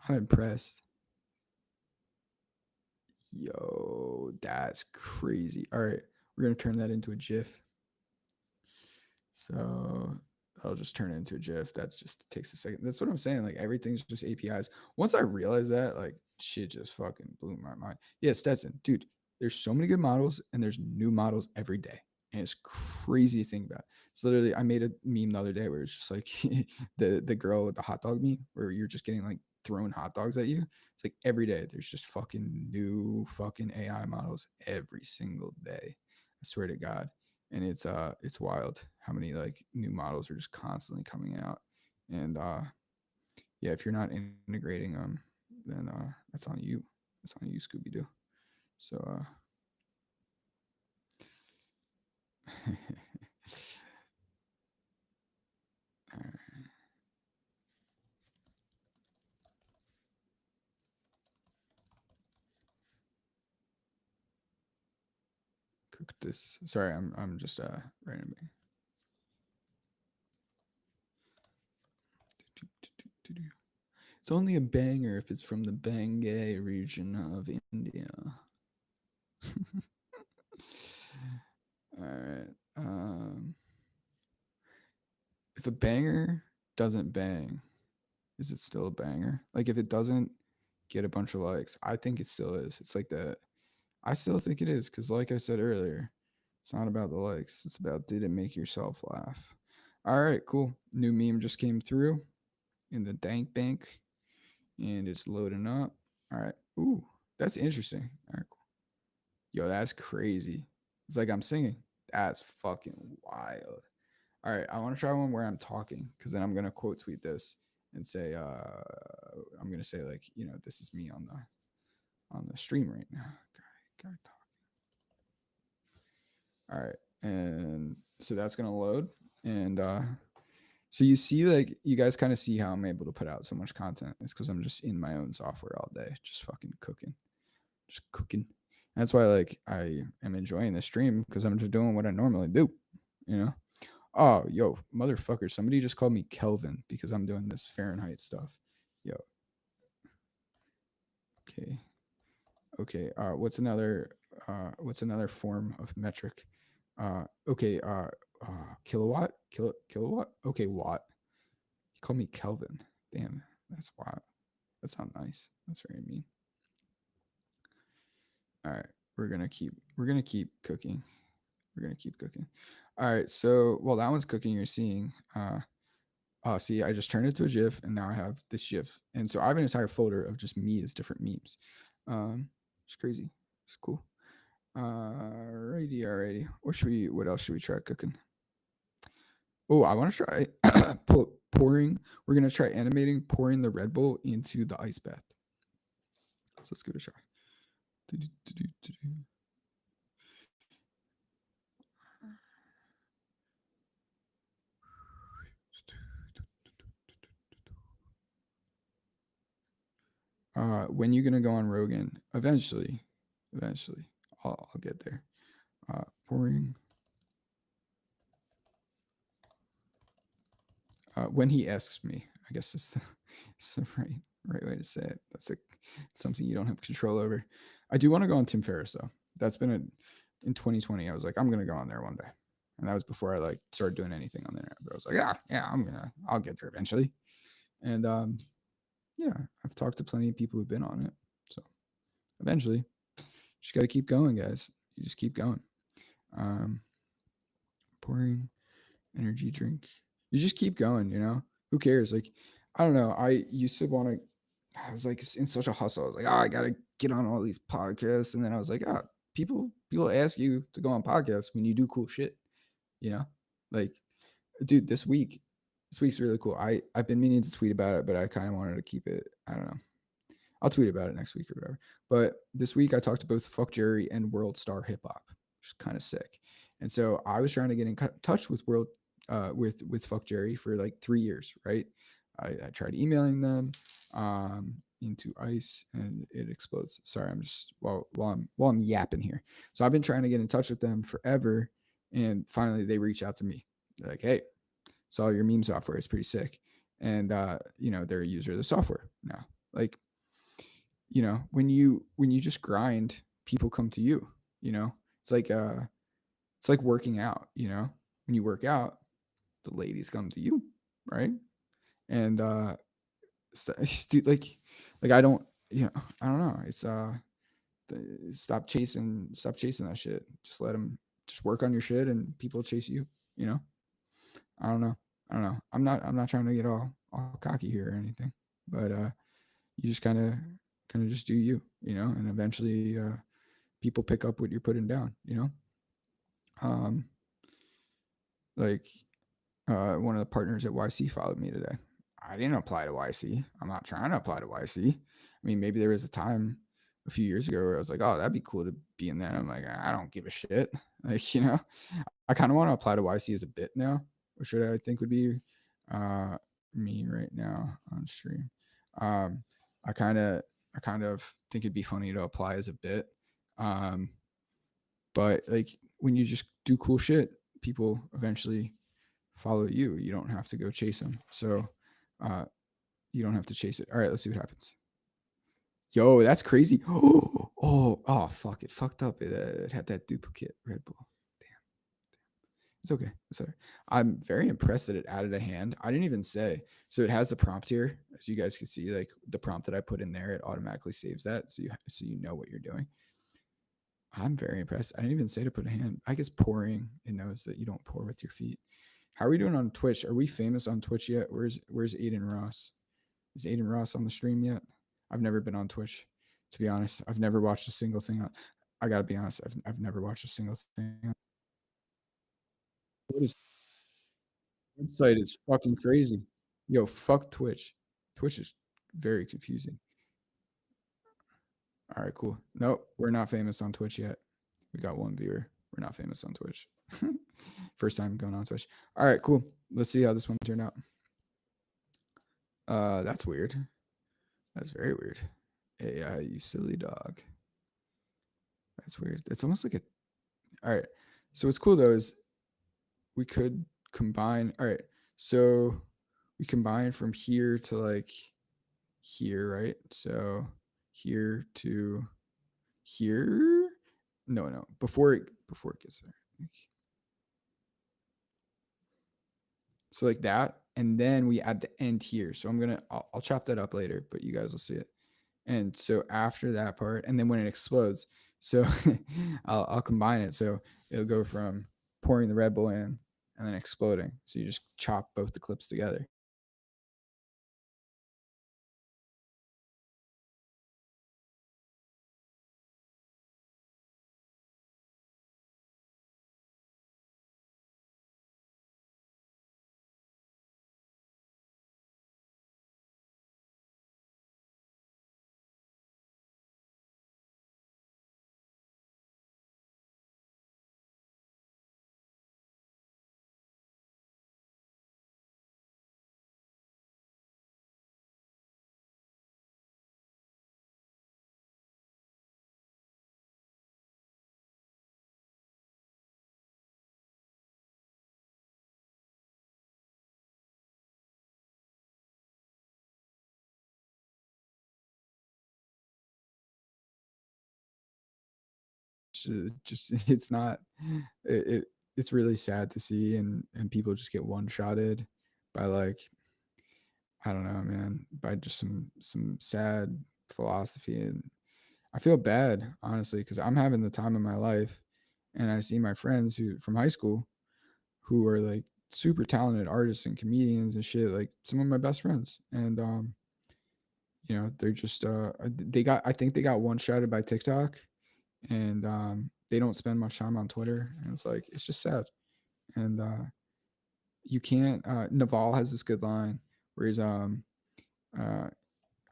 I'm impressed. Yo, that's crazy. All right. We're going to turn that into a GIF. So I'll just turn it into a GIF. That just takes a second. That's what I'm saying. Like everything's just APIs. Once I realized that, like shit just fucking blew my mind. Yeah, Stetson, dude, there's so many good models and there's new models every day. And it's crazy to think about. It's literally I made a meme the other day where it's just like the girl with the hot dog meme where you're just getting like thrown hot dogs at you. It's like every day there's just fucking new fucking AI models every single day. I swear to God. And it's wild how many like new models are just constantly coming out. And yeah, if you're not integrating them, then that's on you. That's on you, Scooby Doo. So all right. Cook this. Sorry, I'm just randomly. It's only a banger if it's from the Bangay region of India. All right. If a banger doesn't bang, is it still a banger? Like if it doesn't get a bunch of likes, I think it still is. It's like that. I still think it is because, like I said earlier, it's not about the likes. It's about did it make yourself laugh. All right, cool. New meme just came through in the dank bank, and it's loading up. All right. Ooh, that's interesting. All right, cool. Yo, that's crazy. It's like I'm singing. That's fucking wild. All right, I want to try one where I'm talking because then I'm gonna quote tweet this and say, I'm gonna say like, this is me on the stream right now. Guy talk. All right, and so that's gonna load, and so you see like you guys kind of see how I'm able to put out so much content. It's because I'm just in my own software all day, just fucking cooking, just cooking. And that's why like I am enjoying the stream because I'm just doing what I normally do, you know. Oh, yo, motherfucker, somebody just called me Kelvin because I'm doing this Fahrenheit stuff. Yo, okay. Okay. What's another form of metric? Okay, Kilowatt, kilowatt. Okay, watt. You call me Kelvin. Damn, that's watt. That's not nice. That's very mean. All right, we're gonna keep cooking. We're gonna keep cooking. All right, so while that one's cooking, you're seeing. See, I just turned it to a GIF, and now I have this GIF, and so I have an entire folder of just me as different memes. It's crazy. It's cool. Alrighty. What else should we try cooking? Oh, I want to try pouring. We're gonna try animating pouring the Red Bull into the ice bath. So let's give it a try. When you gonna go on Rogan? Eventually. I'll get there. Pouring. When he asks me, I guess it's the right way to say it. That's something you don't have control over. I do want to go on Tim Ferriss though. That's been in 2020. I was like, I'm gonna go on there one day, and that was before I like started doing anything on there. But I was like, yeah, I'll get there eventually. And yeah, I've talked to plenty of people who've been on it. So eventually, just got to keep going, guys. You just keep going. Pouring energy drink. You just keep going, Who cares? Like, I don't know. I used to want to, I was like in such a hustle. I was like, I gotta get on all these podcasts. And then I was like, people ask you to go on podcasts when you do cool shit, you know? Like, dude, this week's really cool. I've been meaning to tweet about it, but I kind of wanted to keep it. I don't know. I'll tweet about it next week or whatever. But this week I talked to both Fuck Jerry and World Star Hip Hop, which is kind of sick. And so I was trying to get in touch with with Fuck Jerry for like 3 years, right? I tried emailing them into ice and it explodes. Sorry, I'm just while I'm yapping here. So I've been trying to get in touch with them forever, and finally they reach out to me. They're like, hey, saw your meme software. It's pretty sick. And they're a user of the software now. Like, when you just grind, people come to you. You know, it's like working out. When you work out, the ladies come to you, right? And like I don't know. It's stop chasing that shit. Just let them just work on your shit, and people chase you. You know, I don't know. I'm not trying to get all cocky here or anything, but you just kind of just do you, and eventually people pick up what you're putting down. Um, like one of the partners at YC followed me today. I didn't apply to YC. I'm not trying to apply to YC. I mean, maybe there was a time a few years ago where I was like, oh, that'd be cool to be in there. I'm like, I don't give a shit. Like, I kind of want to apply to YC as a bit now, which I think would be uh, me right now on stream. Um, I kind of think it'd be funny to apply as a bit. Um, but like when you just do cool shit, people eventually follow you. You don't have to go chase them. So uh, you don't have to chase it. All right, let's see what happens. Yo, that's crazy. Oh, fuck. It fucked up. It had that duplicate Red Bull. Damn. It's okay. It's all right. I'm very impressed that it added a hand. I didn't even say. So it has the prompt here. As you guys can see, like the prompt that I put in there, it automatically saves that. So you know what you're doing. I'm very impressed. I didn't even say to put a hand. I guess pouring, it knows that you don't pour with your feet. How are we doing on Twitch? Are we famous on Twitch yet? Where's Aiden Ross? Is Aiden Ross on the stream yet? I've never been on Twitch, to be honest. I've never watched a single thing. I gotta be honest. I've never watched a single thing. What is website is fucking crazy. Yo, fuck Twitch. Twitch is very confusing. All right, cool. Nope, we're not famous on Twitch yet. We got one viewer. We're not famous on Twitch. First time going on Twitch. All right, cool. Let's see how this one turned out. That's weird. That's very weird. AI, you silly dog. That's weird. It's almost like a. All right. So what's cool though is we could combine. All right. So we combine from here to like here, right? So here to here. No. Before it gets there. So like that, and then we add the end here. So I'll chop that up later, but you guys will see it. And so after that part, and then when it explodes, so I'll combine it. So it'll go from pouring the Red Bull in and then exploding. So you just chop both the clips together. Just it's not it's really sad to see, and people just get one shotted by like, I don't know, man, by just some sad philosophy. And I feel bad, honestly, because I'm having the time of my life, and I see my friends who from high school who are like super talented artists and comedians and shit, like some of my best friends. And they're just they got I think they got one shotted by TikTok, and they don't spend much time on Twitter, and it's like it's just sad. And you can't. Naval has this good line where he's uh,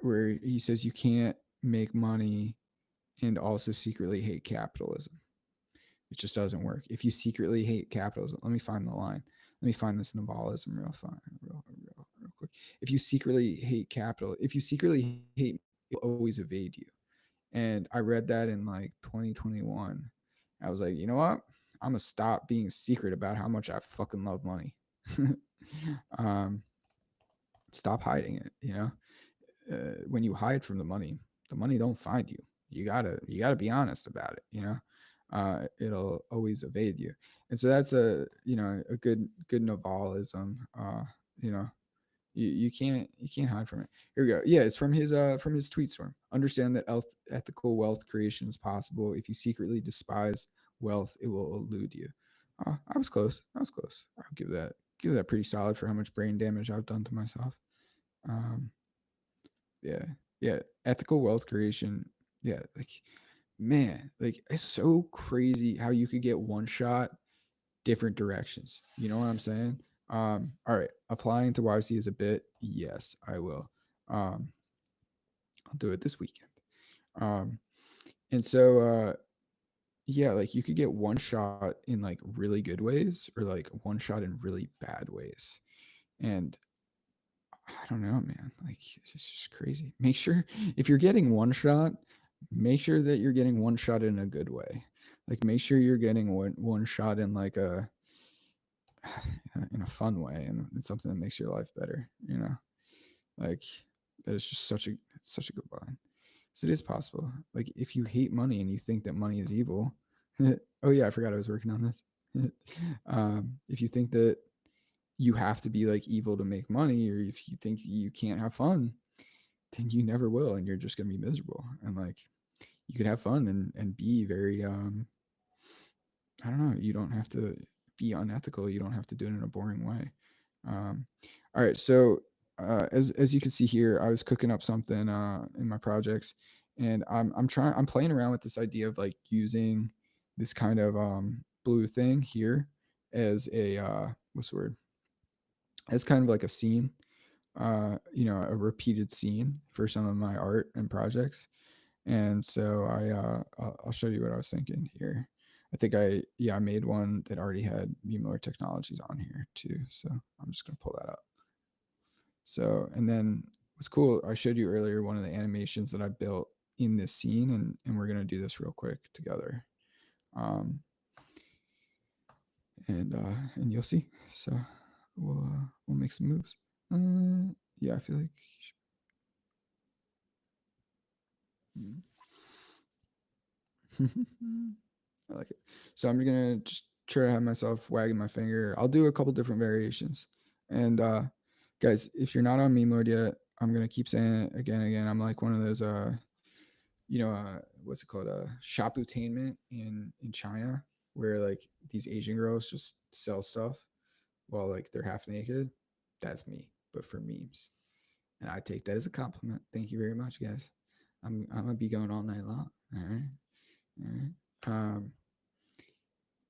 where he says you can't make money and also secretly hate capitalism. It just doesn't work. If you secretly hate capitalism, let me find the line. Let me find this Navalism real quick. If you secretly hate capital, if you secretly hate, it'll always evade you. And I read that in like 2021. I was like, you know what? I'm gonna stop being secret about how much I fucking love money. um, Stop hiding it. When you hide from the money don't find you. You gotta be honest about it. It'll always evade you. And so that's a good Navalism. You know, you can't hide from it. Here we go. Yeah, it's from his tweet storm. Understand that ethical wealth creation is possible. If you secretly despise wealth, it will elude you. I was close. I was close. I'll give that pretty solid for how much brain damage I've done to myself. Um, yeah, yeah. Ethical wealth creation. Yeah, like man, like it's so crazy how you could get one shot different directions. You know what I'm saying? All right, applying to YC is a bit. Yes, I will. Um, I'll do it this weekend. Um, and so yeah, like you could get one shot in like really good ways or like one shot in really bad ways. And I don't know, man. Like it's just crazy. Make sure if you're getting one shot, make sure that you're getting one shot in a good way. Like make sure you're getting one shot in like a in a fun way, and something that makes your life better. Like that is just such a good line. So it is possible. Like if you hate money and you think that money is evil, oh yeah, I forgot I was working on this. If you think that you have to be like evil to make money, or if you think you can't have fun, then you never will, and you're just gonna be miserable. And like you could have fun and be very I don't know. You don't have to be unethical. You don't have to do it in a boring way. Um, all right. So as you can see here, I was cooking up something in my projects, and I'm playing around with this idea of like using this kind of blue thing here as a what's the word? As kind of like a scene, a repeated scene for some of my art and projects. And so I'll show you what I was thinking here. I think I made one that already had memelord technologies on here too. So I'm just gonna pull that up. So and then what's cool, I showed you earlier one of the animations that I built in this scene, and we're gonna do this real quick together. Um, and you'll see. So we'll make some moves. Yeah, I feel like. I like it. So I'm gonna just try to have myself wagging my finger. I'll do a couple different variations, And guys, if you're not on memelord yet, I'm gonna keep saying it again and again. I'm like one of those what's it called, shoputainment in China, where like these Asian girls just sell stuff while like they're half naked. That's me, but for memes, and I take that as a compliment. Thank you very much, guys. I'm gonna be going all night long. All right, all right.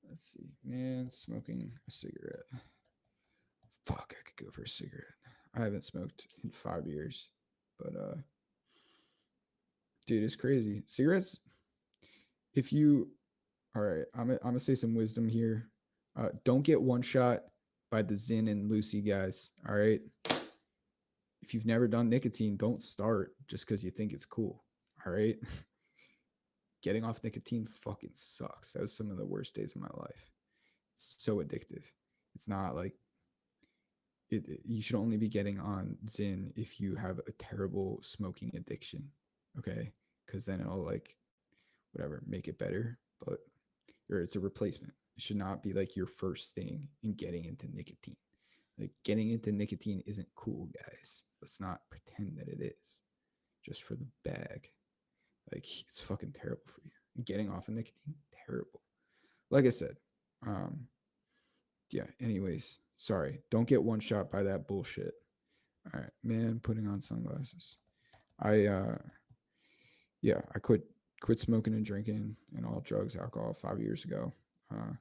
Let's see, man, smoking a cigarette. Fuck, I could go for a cigarette. I haven't smoked in 5 years, but dude, it's crazy. Cigarettes. If you, all right, I'm gonna say some wisdom here. Don't get one shot by the Zin and Lucy guys. All right. If you've never done nicotine, don't start just because you think it's cool. All right. Getting off nicotine fucking sucks. That was some of the worst days of my life. It's so addictive. It's not like you should only be getting on Zin if you have a terrible smoking addiction. Okay. Because then it'll like whatever make it better. But or it's a replacement. It should not be like your first thing in getting into nicotine. Like getting into nicotine isn't cool, guys. Let's not pretend that it is. Just for the bag. Like it's fucking terrible for you. And getting off of nicotine, terrible. Like I said, yeah. Anyways, sorry. Don't get one shot by that bullshit. All right, man. Putting on sunglasses. I I quit smoking and drinking and all drugs, alcohol 5 years ago. I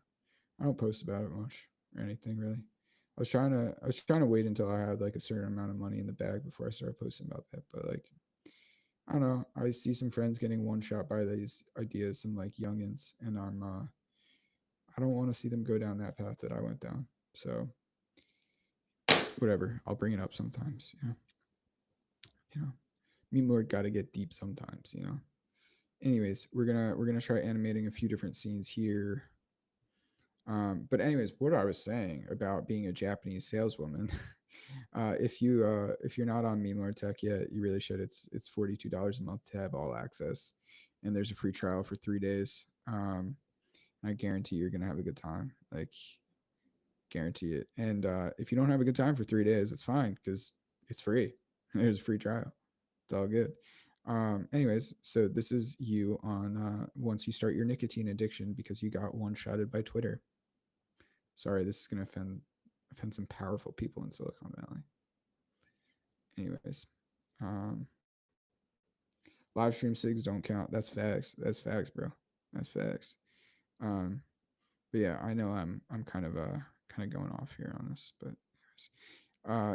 don't post about it much or anything really. I was trying to wait until I had like a certain amount of money in the bag before I started posting about that. But like I don't know. I see some friends getting one shot by these ideas, some like youngins, and I don't want to see them go down that path that I went down. So whatever. I'll bring it up sometimes. You know. Me more got to get deep sometimes. You know. Anyways, we're gonna try animating a few different scenes here. But anyways, what I was saying about being a Japanese saleswoman, if you're not on memelord.tech yet, you really should. It's $42 a month to have all access, and there's a free trial for 3 days. I guarantee you're gonna have a good time. Like guarantee it. And if you don't have a good time for 3 days, it's fine because it's free. There's a free trial. It's all good. Anyways, so this is you on once you start your nicotine addiction because you got one shotted by Twitter. Sorry, this is gonna offend some powerful people in Silicon Valley. Anyways, um, live stream sigs don't count. That's facts. That's facts, bro. That's facts. Um, but yeah, I know I'm kind of going off here on this, but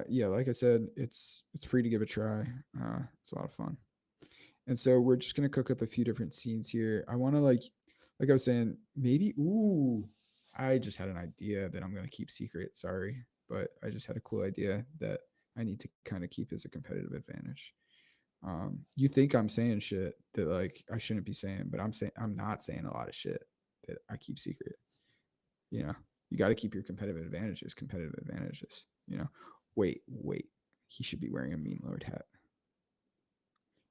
yeah, like I said, it's free to give a try. It's a lot of fun. And so we're just gonna cook up a few different scenes here. I want to like I was saying, maybe. Ooh, I just had an idea that I'm gonna keep secret. Sorry, but I just had a cool idea that I need to kind of keep as a competitive advantage. You think I'm saying shit that like I shouldn't be saying, but I'm not saying a lot of shit that I keep secret. You know, you got to keep your competitive advantages. Competitive advantages. You know, wait. He should be wearing a meme lord hat.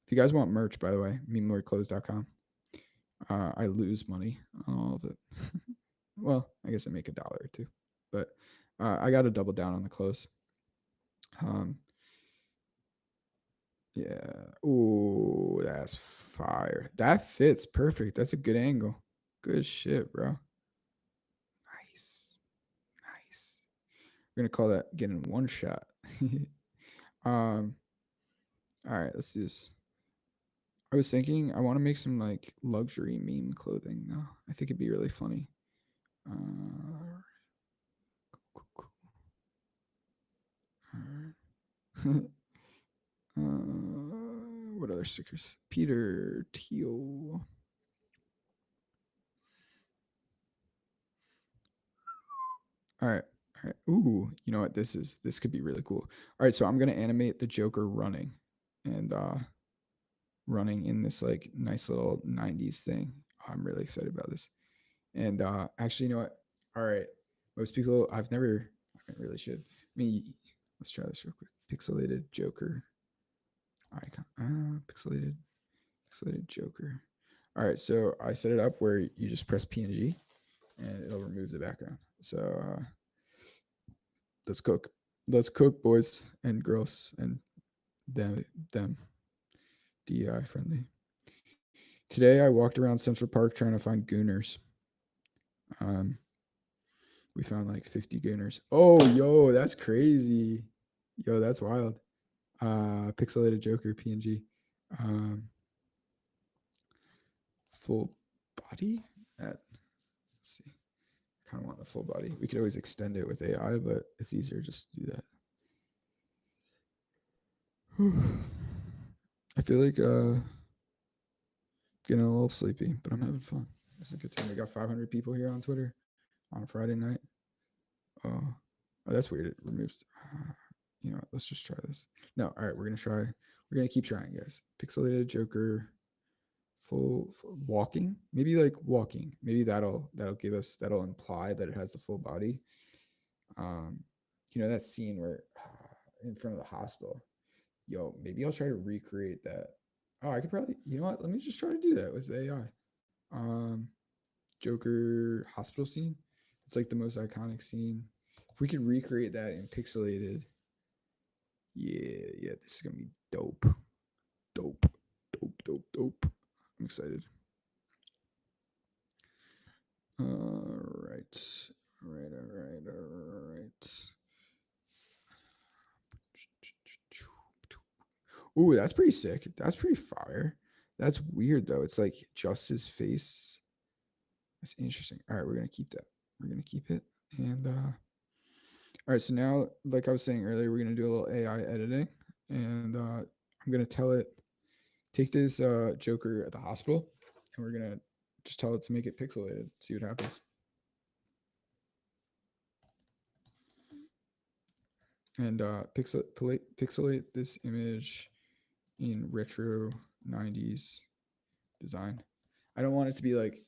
If you guys want merch, by the way, memelordclothes.com. I lose money on all of it. Well, I guess I make $1 or two, but I got to double down on the clothes. Um, yeah. Ooh, that's fire. That fits perfect. That's a good angle. Good shit, bro. Nice, nice. We're gonna call that getting one shot. um. All right, let's do this. I was thinking I want to make some like luxury meme clothing though. I think it'd be really funny. Cool, cool. What other stickers? Peter Thiel. All right. All right. Ooh, you know what? This could be really cool. All right, so I'm gonna animate the Joker running and running in this like nice little 90s thing. I'm really excited about this. And actually, you know what? All right. Most people I really should. I mean, let's try this real quick. Pixelated Joker icon. Pixelated Joker. All right, so I set it up where you just press PNG and it'll remove the background. So let's cook. Let's cook, boys and girls, and them. DEI friendly. Today I walked around Central Park trying to find gooners. Um, we found like 50 gooners. Oh, yo, that's crazy. Yo, that's wild. Pixelated Joker PNG. Um, full body. Let's see. I kind of want the full body. We could always extend it with AI, but it's easier just to do that. I feel like getting a little sleepy, but I'm having fun. This is a good time. We got 500 people here on Twitter on a Friday night. Oh, that's weird. It removes. You know what? Let's just try this. No, all right. We're gonna try. We're gonna keep trying, guys. Pixelated Joker, full walking. Maybe like walking. Maybe that'll give us that'll imply that it has the full body. Um, you know that scene where in front of the hospital. Yo, maybe I'll try to recreate that. Oh, I could probably. You know what? Let me just try to do that with AI. Um, Joker hospital scene. It's like the most iconic scene. If we could recreate that in pixelated, yeah, this is gonna be dope, dope, dope. I'm excited. All right. Ooh, that's pretty sick. That's pretty fire. That's weird though. It's like just his face. That's interesting. All right, we're gonna keep that. We're gonna keep it. And all right, so now, like I was saying earlier, we're gonna do a little AI editing, and I'm gonna tell it take this Joker at the hospital, and we're gonna just tell it to make it pixelated. See what happens. And pixelate this image in retro 90s design. I don't want it to be like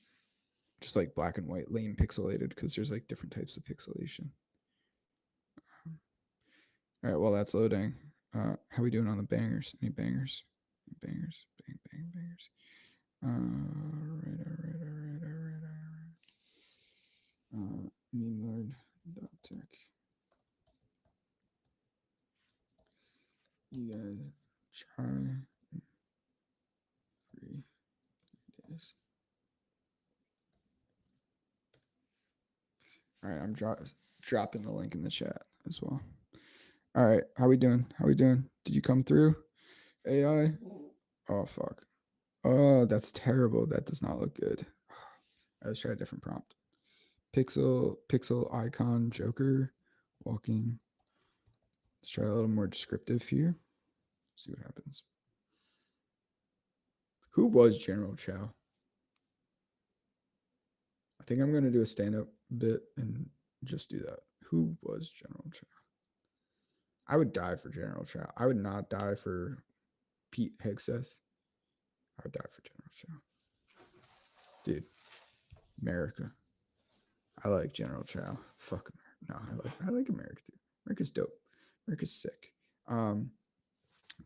just like black and white, lame pixelated, because there's like different types of pixelation. All right, while that's loading, how we doing on the bangers? Any bangers? Bangers, bangers. All right. memelord.tech. You guys try 3 days. All right, I'm dropping the link in the chat as well. All right, how we doing? Did you come through? AI? Oh fuck. Oh, that's terrible. That does not look good. Let's try a different prompt. Pixel icon Joker walking. Let's try a little more descriptive here. See what happens. Who was General Chow? I think I'm gonna do a stand-up bit and just do that. Who was General Chow? I would die for General Chow. I would not die for Pete Hegseth. I would die for General Chow. Dude, America. I like General Chow. Fuck America. No, I like America too. America's dope. America's sick.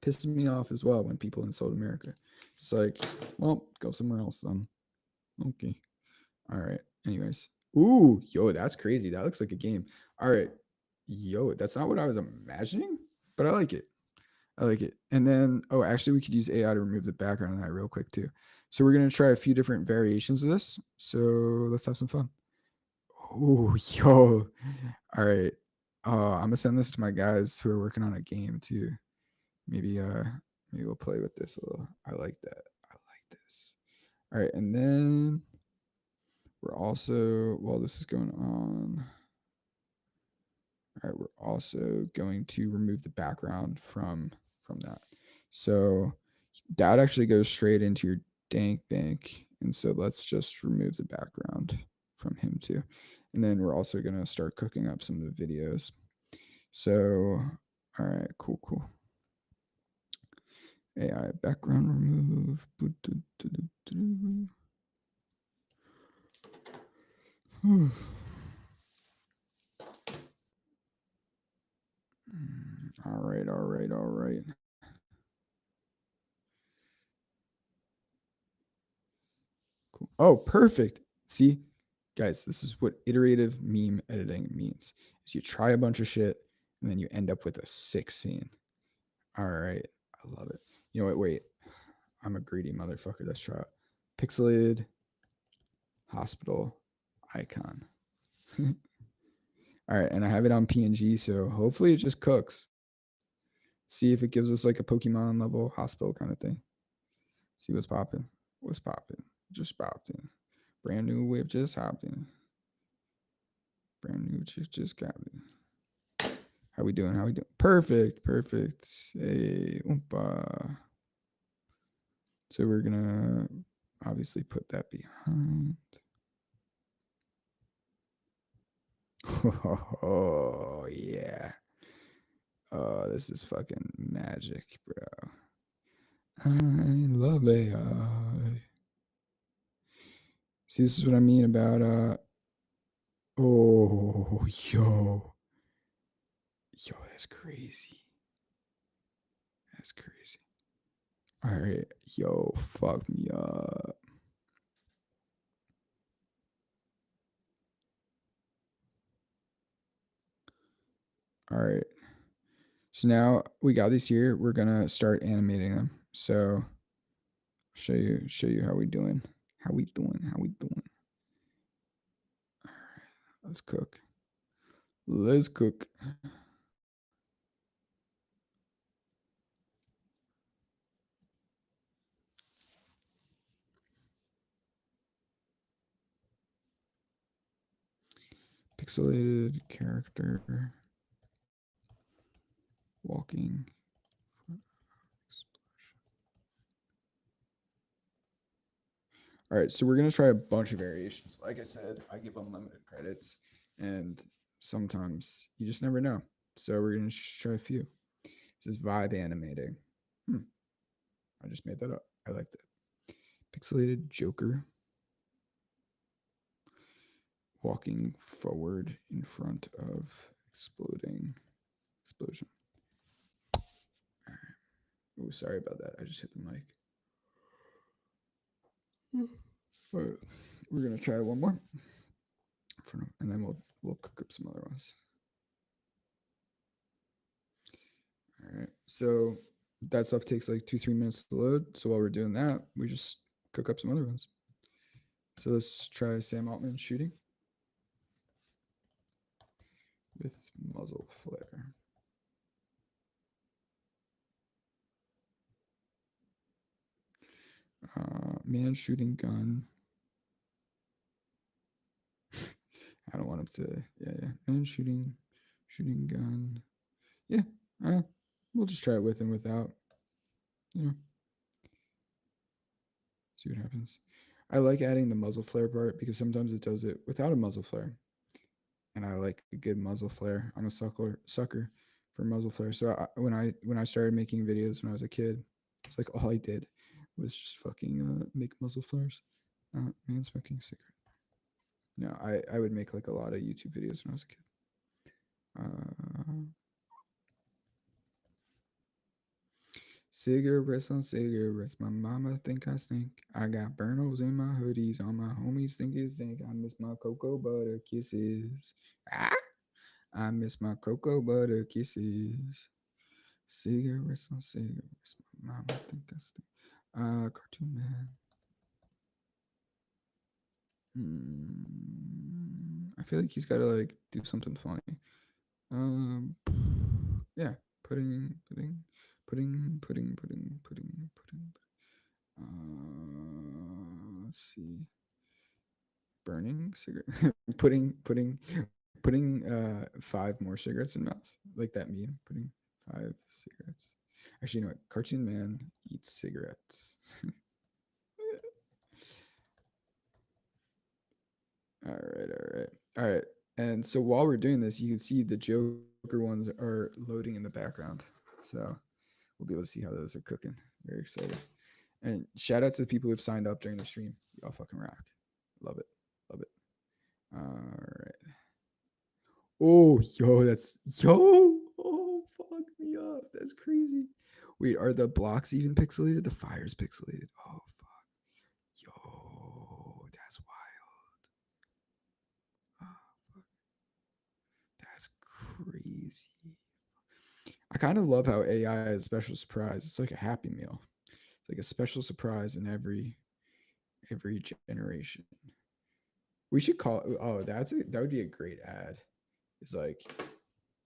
Pisses me off as well when people insult America. It's like, well, go somewhere else then. Okay. All right. Anyways. Ooh, yo, that's crazy. That looks like a game. All right. Yo, that's not what I was imagining, but I like it. And then, oh, actually, we could use AI to remove the background of that real quick too. So we're going to try a few different variations of this. So let's have some fun. Oh, yo. All right. I'm gonna send this to my guys who are working on a game too. Maybe we'll play with this a little. I like that. I like this. All right, and then we're also while this is going on. All right, we're also going to remove the background from that. So that actually goes straight into your dank bank. And so let's just remove the background from him too. And then we're also going to start cooking up some of the videos. So, all right, cool. AI background remove. All right. Cool. Oh, perfect. See, guys, this is what iterative meme editing means. Is you try a bunch of shit and then you end up with a sick scene. All right, I love it. You know what? Wait, I'm a greedy motherfucker. Let's try it. Pixelated hospital icon. All right, and I have it on PNG, so hopefully it just cooks. See if it gives us like a Pokemon level hospital kind of thing. See what's popping. What's popping? Just popped in. Brand new whip just hopped in. Brand new just got in. How we doing? How we doing? Perfect, perfect. Hey, oompa. So we're gonna obviously put that behind. Oh yeah. Oh, this is fucking magic, bro. I love AI. See, this is what I mean about oh yo, that's crazy. That's crazy. All right, yo, fuck me up. All right. So now we got these here. We're gonna start animating them. So show you how we doing. How we doing? How we doing? All right, let's cook. Let's cook. Pixelated character walking. All right, so we're gonna try a bunch of variations. Like I said, I give unlimited credits, and sometimes you just never know. So we're gonna try a few. This is vibe animating. I just made that up. I liked it. Pixelated Joker walking forward in front of exploding explosion. All right. Oh, sorry about that. I just hit the mic. All right. We're gonna try one more, and then we'll cook up some other ones. All right. So that stuff takes like 2-3 minutes to load. So while we're doing that, we just cook up some other ones. So let's try Sam Altman shooting with muzzle flare. Man shooting gun. I don't want him to. Yeah. Man shooting gun. Yeah. We'll just try it with and without. You know. See what happens. I like adding the muzzle flare part because sometimes it does it without a muzzle flare, and I like a good muzzle flare. I'm a sucker for muzzle flare. So when I started making videos when I was a kid, it's like all I did was just fucking make muzzle flares. Man smoking cigarette. No, I would make like a lot of YouTube videos when I was a kid. Cigarettes on cigarettes. My mama think I stink. I got burnos in my hoodies. All my homies think it stink. I miss my cocoa butter kisses. Ah, I miss my cocoa butter kisses. Cigarettes on cigarettes. My mama think I stink. Cartoon man. I feel like he's got to like do something funny. Yeah, pudding. Let's see. Burning cigarette. putting 5 more cigarettes in mouth, like that meme. Putting 5 cigarettes. Actually, you know what? Cartoon man eats cigarettes. All right. And so while we're doing this, you can see the Joker ones are loading in the background. So we'll be able to see how those are cooking. Very excited. And shout out to the people who've signed up during the stream. Y'all fucking rock. Love it. Love it. All right. Oh, yo, that's yo. Oh, fuck me up. That's crazy. Wait, are the blocks even pixelated? The fire's pixelated. Oh, fuck. Yo, that's wild. Oh, fuck. That's crazy. kind of love how AI is a special surprise. It's like a happy meal. It's like a special surprise in every generation. We should call it, oh, that would be a great ad. It's like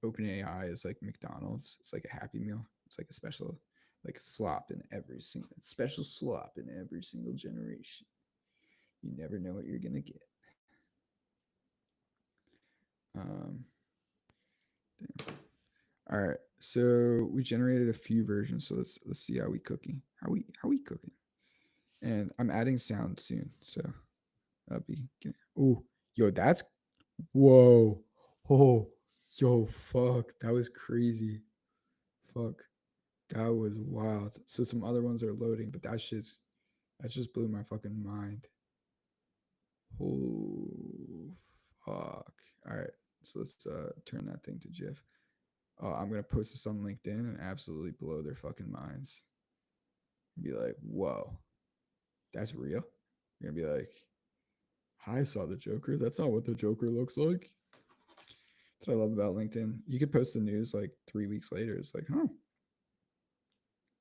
OpenAI is like McDonald's. It's like a happy meal. It's like a special like slop in every single special slop in every single generation. You never know what you're gonna get. Um, damn. All right, so we generated a few versions. So let's see how we cooking. How we cooking? And I'm adding sound soon, so that'll be. Oh, yo, that's whoa, oh, yo, fuck, that was crazy. Fuck, that was wild. So some other ones are loading, but that just blew my fucking mind. Oh fuck. All right, so let's turn that thing to GIF. I'm gonna post this on LinkedIn and absolutely blow their fucking minds. Be like, whoa, that's real. You're gonna be like, I saw the Joker. That's not what the Joker looks like. That's what I love about LinkedIn. You could post the news like 3 weeks later. It's like, huh.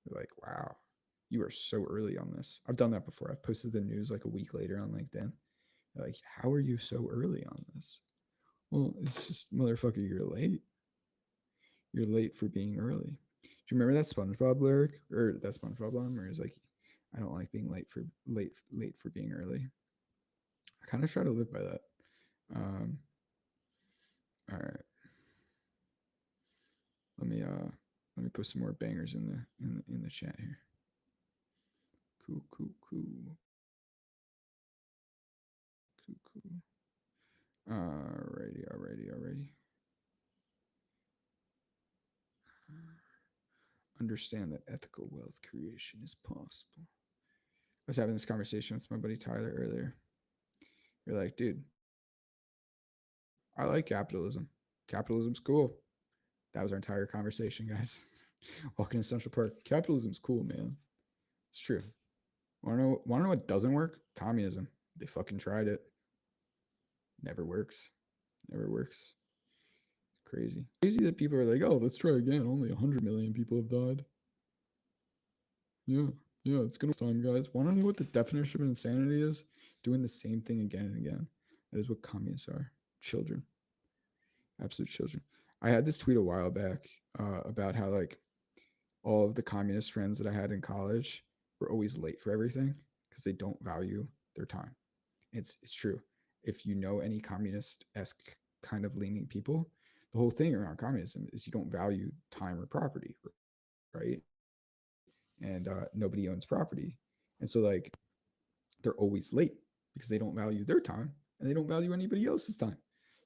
You're like, wow, you are so early on this. I've done that before. I've posted the news like a week later on LinkedIn. You're like, how are you so early on this? Well, it's just motherfucker, you're late. You're late for being early. Do you remember that SpongeBob lyric or that SpongeBob line where it's like, I don't like being late for being early. I kind of try to live by that. Um, all right, let me put some more bangers in the chat here. Cool, cool, cool, cool, cool. Alrighty. Understand that ethical wealth creation is possible. I was having this conversation with my buddy Tyler earlier. You're like, dude, I like capitalism. Capitalism's cool. That was our entire conversation, guys. Walking in Central Park. Capitalism's cool, man. It's true. Wanna know what doesn't work? Communism. They fucking tried it. Never works. Never works. Crazy. Crazy that people are like, oh, let's try again. Only 100 million people have died. Yeah. Yeah, it's gonna time, guys. Wanna know what the definition of insanity is? Doing the same thing again and again. That is what communists are. Children. Absolute children. I had this tweet a while back about how like all of the communist friends that I had in college were always late for everything because they don't value their time. It's true. If you know any communist esque kind of leaning people, the whole thing around communism is you don't value time or property, right? And nobody owns property, and so like they're always late because they don't value their time and they don't value anybody else's time.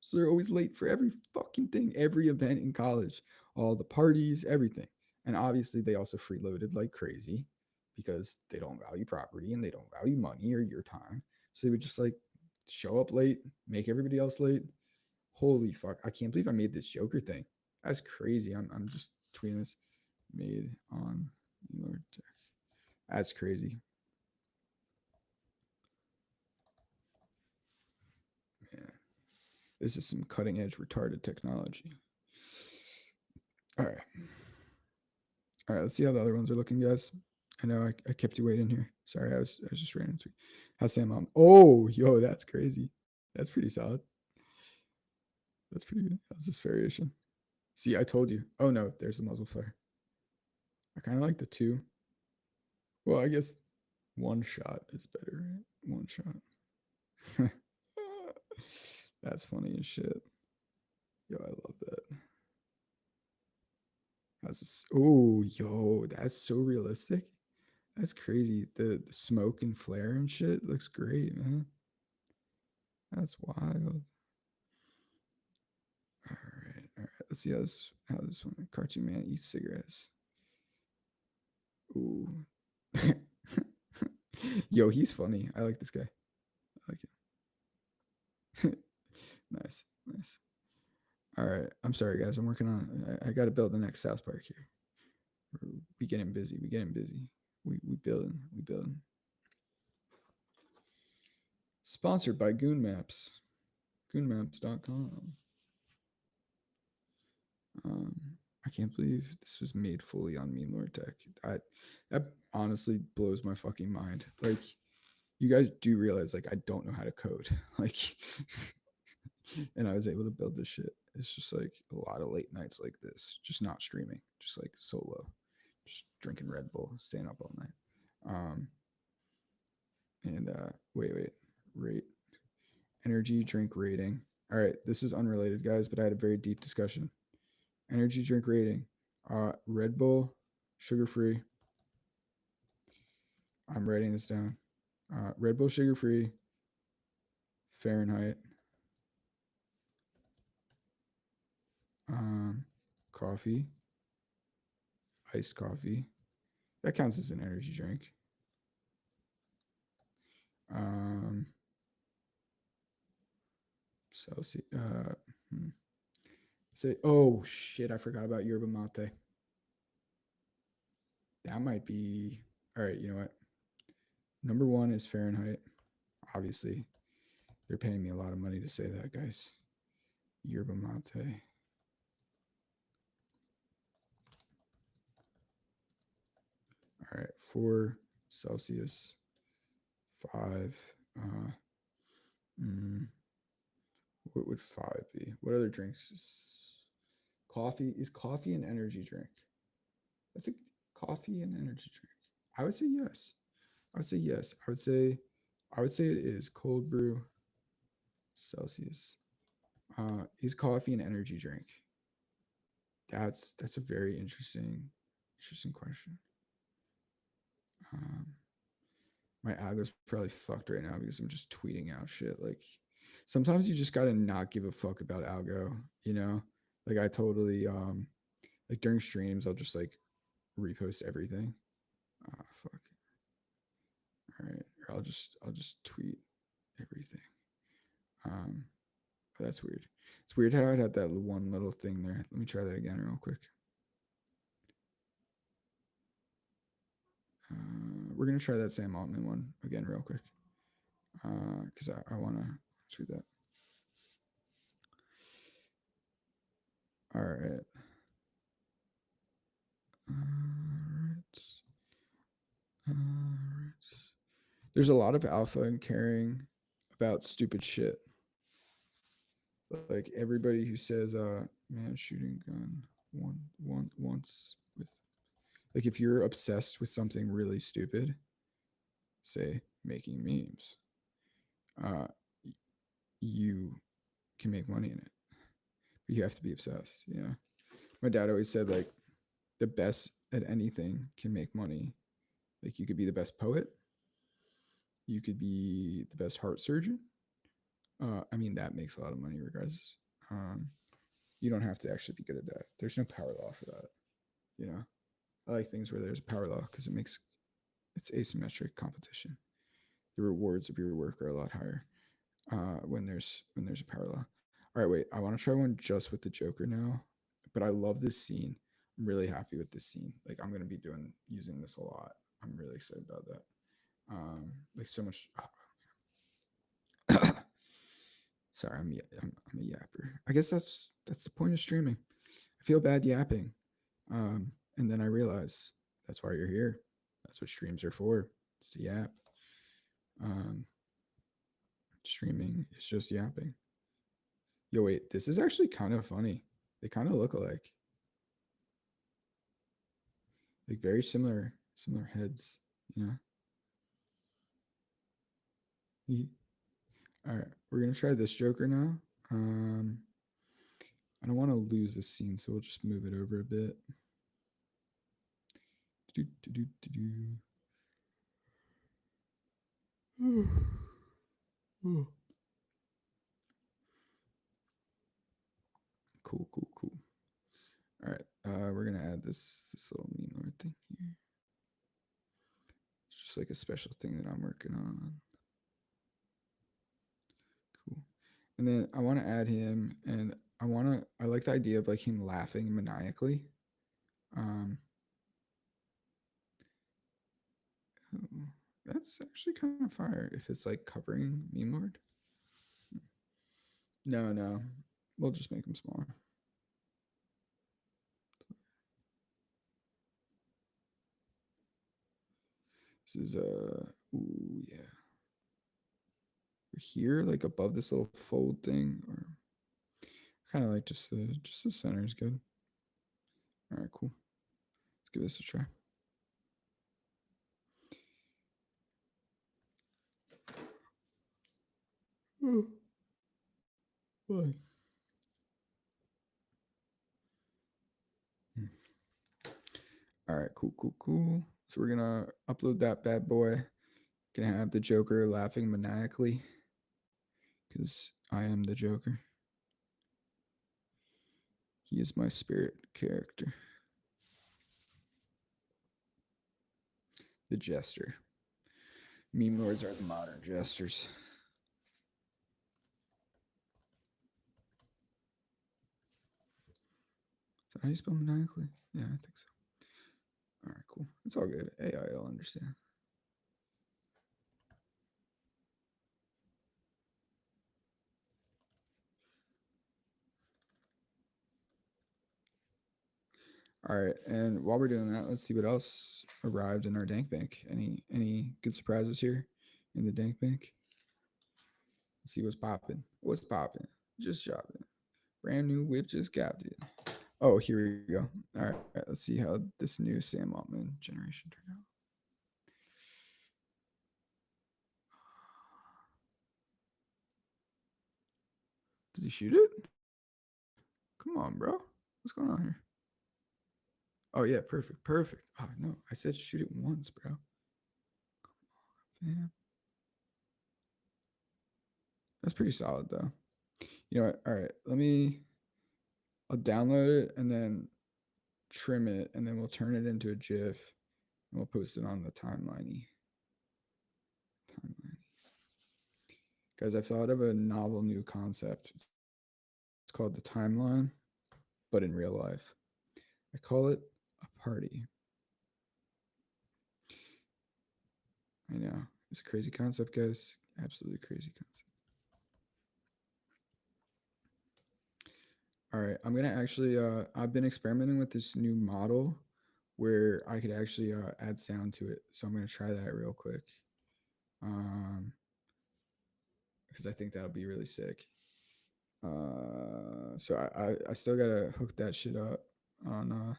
So they're always late for every fucking thing, every event in college, all the parties, everything. And obviously, they also freeloaded like crazy because they don't value property and they don't value money or your time. So they would just like show up late, make everybody else late. Holy fuck. I can't believe I made this Joker thing. That's crazy. I'm just tweeting this made on memelord.tech. That's crazy. Man, this is some cutting edge retarded technology. All right. All right, let's see how the other ones are looking, guys. I know I kept you waiting here. Sorry, I was just random. How's Sam Mom? Oh, yo, that's crazy. That's pretty solid. That's pretty good. How's this variation? See, I told you. Oh no, there's the muzzle flare. I kind of like the two. Well, I guess one shot is better, right? One shot. That's funny as shit. Yo, I love that. How's this? Oh, yo, that's so realistic. That's crazy. The smoke and flare and shit looks great, man. That's wild. All right. Let's see how this one. Cartoon Man eats cigarettes. Ooh. Yo, he's funny. I like this guy. I like it. Nice. All right. I'm sorry, guys. I'm working on. I got to build the next South Park here. We getting busy. We building. We building. Sponsored by Goon Maps. Goonmaps.com. I I can't believe this was made fully on memelord.tech. That honestly blows my fucking mind. Like, you guys do realize like I don't know how to code. Like, and I was able to build this shit. It's just like a lot of late nights like this, just not streaming, just like solo, just drinking Red Bull, staying up all night. Um, and wait, rate energy drink rating. All right, this is unrelated, guys, but I had a very deep discussion. Energy drink rating. Red Bull, sugar free. I'm writing this down. Red Bull, sugar free. Fahrenheit. Um, coffee, iced coffee. That counts as an energy drink. Um, Celsius. Hmm. Say, oh shit! I forgot about yerba mate. That might be. All right, you know what? Number one is Fahrenheit. Obviously, they're paying me a lot of money to say that, guys. Yerba mate. All right, 4 Celsius. Five. Uh, mm, what would five be? What other drinks? Coffee is coffee an energy drink? That's a coffee and energy drink. I would say yes. I would say yes. I would say it is cold brew Celsius. Is coffee an energy drink? That's a very interesting question. Um, my algo's probably fucked right now because I'm just tweeting out shit. Like sometimes you just gotta not give a fuck about algo, you know? Like I totally like during streams I'll just like repost everything. Fuck. All right. Or I'll just tweet everything. Um that's weird. It's weird how it had that one little thing there. Let me try that again real quick. We're gonna try that Sam Altman one again real quick. Because I wanna tweet that. All right. All right. All right. There's a lot of alpha in caring about stupid shit. Like everybody who says, man, shooting gun once with like if you're obsessed with something really stupid, say making memes, uh, you can make money in it, but you have to be obsessed. You know, my dad always said like the best at anything can make money. Like you could be the best poet, you could be the best heart surgeon. I mean that makes a lot of money regardless. Um, you don't have to actually be good at that. There's no power law for that. You know, I like things where there's a power law because it's asymmetric competition. The rewards of your work are a lot higher when there's a power law. All right, wait. I want to try one just with the Joker now, but I love this scene. I'm really happy with this scene. Like I'm gonna be using this a lot. I'm really excited about that. Like so much. Sorry, I'm a yapper. I guess that's the point of streaming. I feel bad yapping, and then I realize that's why you're here. That's what streams are for. It's the yap. Um, streaming is just yapping. Yo, wait, this is actually kind of funny. They kind of look alike, like very similar heads. You know. All right, we're gonna try this Joker now. Um, I don't want to lose this scene, so we'll just move it over a bit. Cool. All right, we're gonna add this little meme art thing here. It's just like a special thing that I'm working on. Cool. And then I want to add him, and I like the idea of like him laughing maniacally. Um, oh, that's actually kind of fire if it's like covering meme lord. No, we'll just make him smaller. This is ooh yeah. Here, like above this little fold thing, or kind of like just the center is good. All right, cool. Let's give this a try. Oh, boy. All right, cool. So we're gonna upload that bad boy. Gonna have the Joker laughing maniacally because I am the Joker. He is my spirit character, the jester. Meme lords are the modern jesters. Is that how you spell maniacally? Yeah, I think so. All right, cool. It's all good. AI will understand. All right, and while we're doing that, let's see what else arrived in our dank bank. Any good surprises here in the dank bank? Let's see what's popping. What's popping? Just shopping. Brand new whip just got it. Oh, here we go. All right, let's see how this new Sam Altman generation turned out. Did he shoot it? Come on, bro. What's going on here? Oh yeah, perfect. Oh no, I said shoot it once, bro. Yeah, that's pretty solid though. You know what? All right, I'll download it and then trim it, and then we'll turn it into a GIF, and we'll post it on the timeline. Guys, I've thought of a novel new concept. It's called the timeline, but in real life. I call it a party. I know. It's a crazy concept, guys. Absolutely crazy concept. All right, I'm gonna actually. I've been experimenting with this new model where I could actually add sound to it. So I'm gonna try that real quick, because I think that'll be really sick. So I still gotta hook that shit up on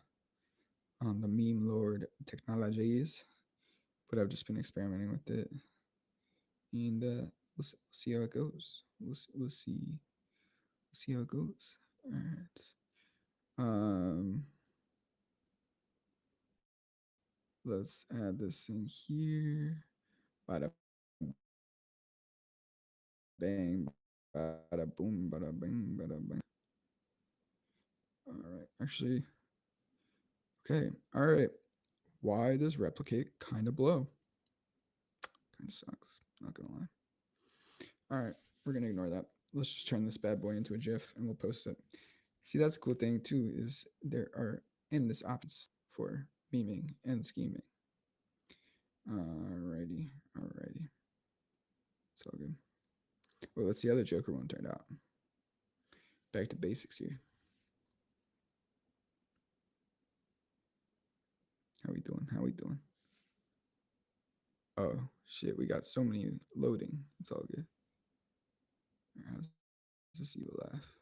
the meme lord technologies, but I've just been experimenting with it, and we'll see how it goes. We'll see how it goes. All right. Let's add this in here. Bada bang, bada boom, bada bang, bada bang. All right. Actually, okay. All right. Why does replicate kind of blow? Kind of sucks. Not gonna lie. All right. We're gonna ignore that. Let's just turn this bad boy into a GIF and we'll post it. See, that's a cool thing too, is there are endless options for memeing and scheming. Alrighty. It's all good. Well, let's see how the Joker one turned out. Back to basics here. How we doing? Oh shit, we got so many loading. It's all good. How's this evil laugh?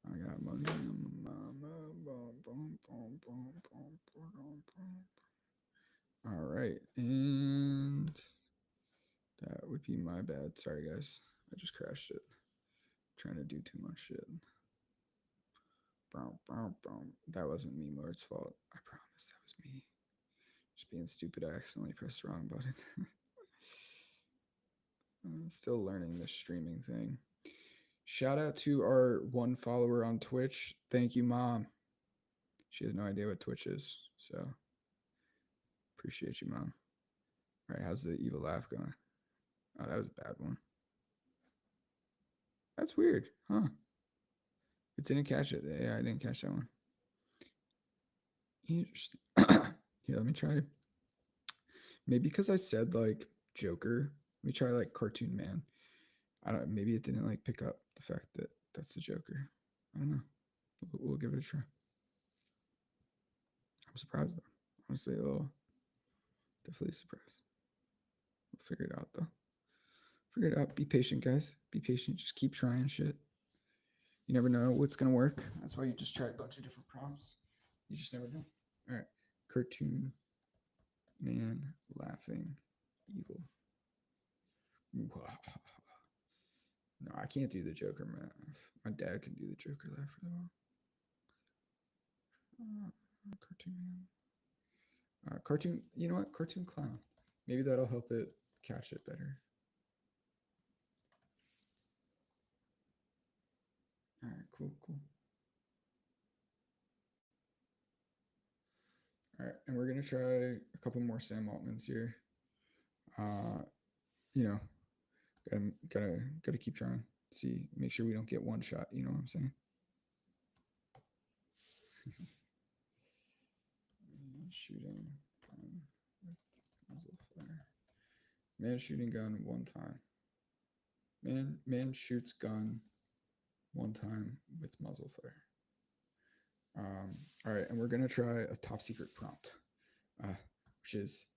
I got money on my mama. All right, and that would be my bad. Sorry, guys. I just crashed it. Trying to do too much shit. That wasn't me, Lord's fault. I promise that was me. Just being stupid, I accidentally pressed the wrong button. Still learning this streaming thing. Shout out to our one follower on Twitch. Thank you, Mom. She has no idea what Twitch is, so appreciate you, Mom. All right, how's the evil laugh going? Oh, that was a bad one. That's weird, huh? It didn't catch it. Yeah, I didn't catch that one. Interesting. Here, let me try. Maybe because I said like Joker Let me try like Cartoon Man. I don't. Maybe it didn't like pick up the fact that that's the Joker. I don't know. We'll give it a try. I'm surprised though. Honestly, a little definitely surprised. We'll figure it out though. Figure it out. Be patient, guys. Be patient. Just keep trying shit. You never know what's gonna work. That's why you just try a bunch of different prompts. You just never know. All right. Cartoon man laughing evil. No, I can't do the Joker laugh. My dad can do the Joker laugh really well. Cartoon man. Cartoon. You know what? Cartoon clown. Maybe that'll help it catch it better. All right. Cool. Cool. All right, and we're gonna try a couple more Sam Altmans here. Uh, you know, gotta keep trying. See, make sure we don't get one shot. You know what I'm saying? Shooting gun with muzzle flare. Man shooting gun one time. Man shoots gun one time with muzzle flare. All right, and we're gonna try a top secret prompt, which is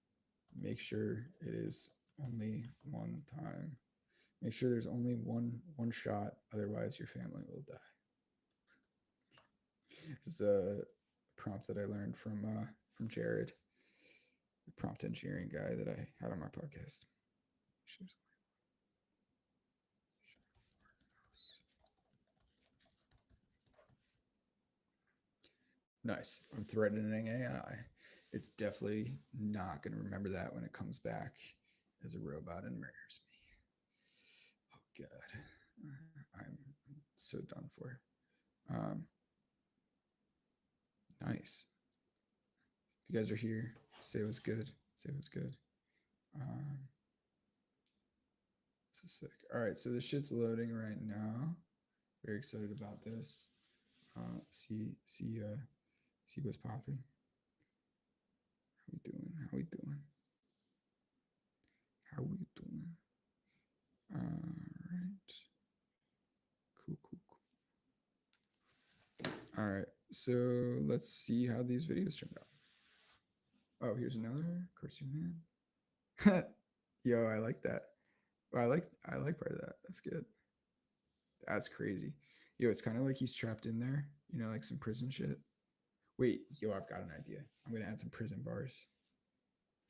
make sure it is only one time. Make sure there's only one shot, otherwise your family will die. This is a prompt that I learned from Jared, the prompt engineering guy that I had on my podcast. Nice. I'm threatening AI. It's definitely not going to remember that when it comes back as a robot and murders me. Oh God, I'm so done for. Um, nice. If you guys are here, say what's good. Say what's good. Um, this is sick. All right, so this shit's loading right now. Very excited about this. See what's popping. How we doing? How we doing? How we doing? All right. Cool, cool, cool. All right. So let's see how these videos turned out. Oh, here's another cartoon man. Yo, I like that. Well, I like part of that. That's good. That's crazy. Yo, it's kind of like he's trapped in there. You know, like some prison shit. Wait, yo, I've got an idea. I'm gonna add some prison bars.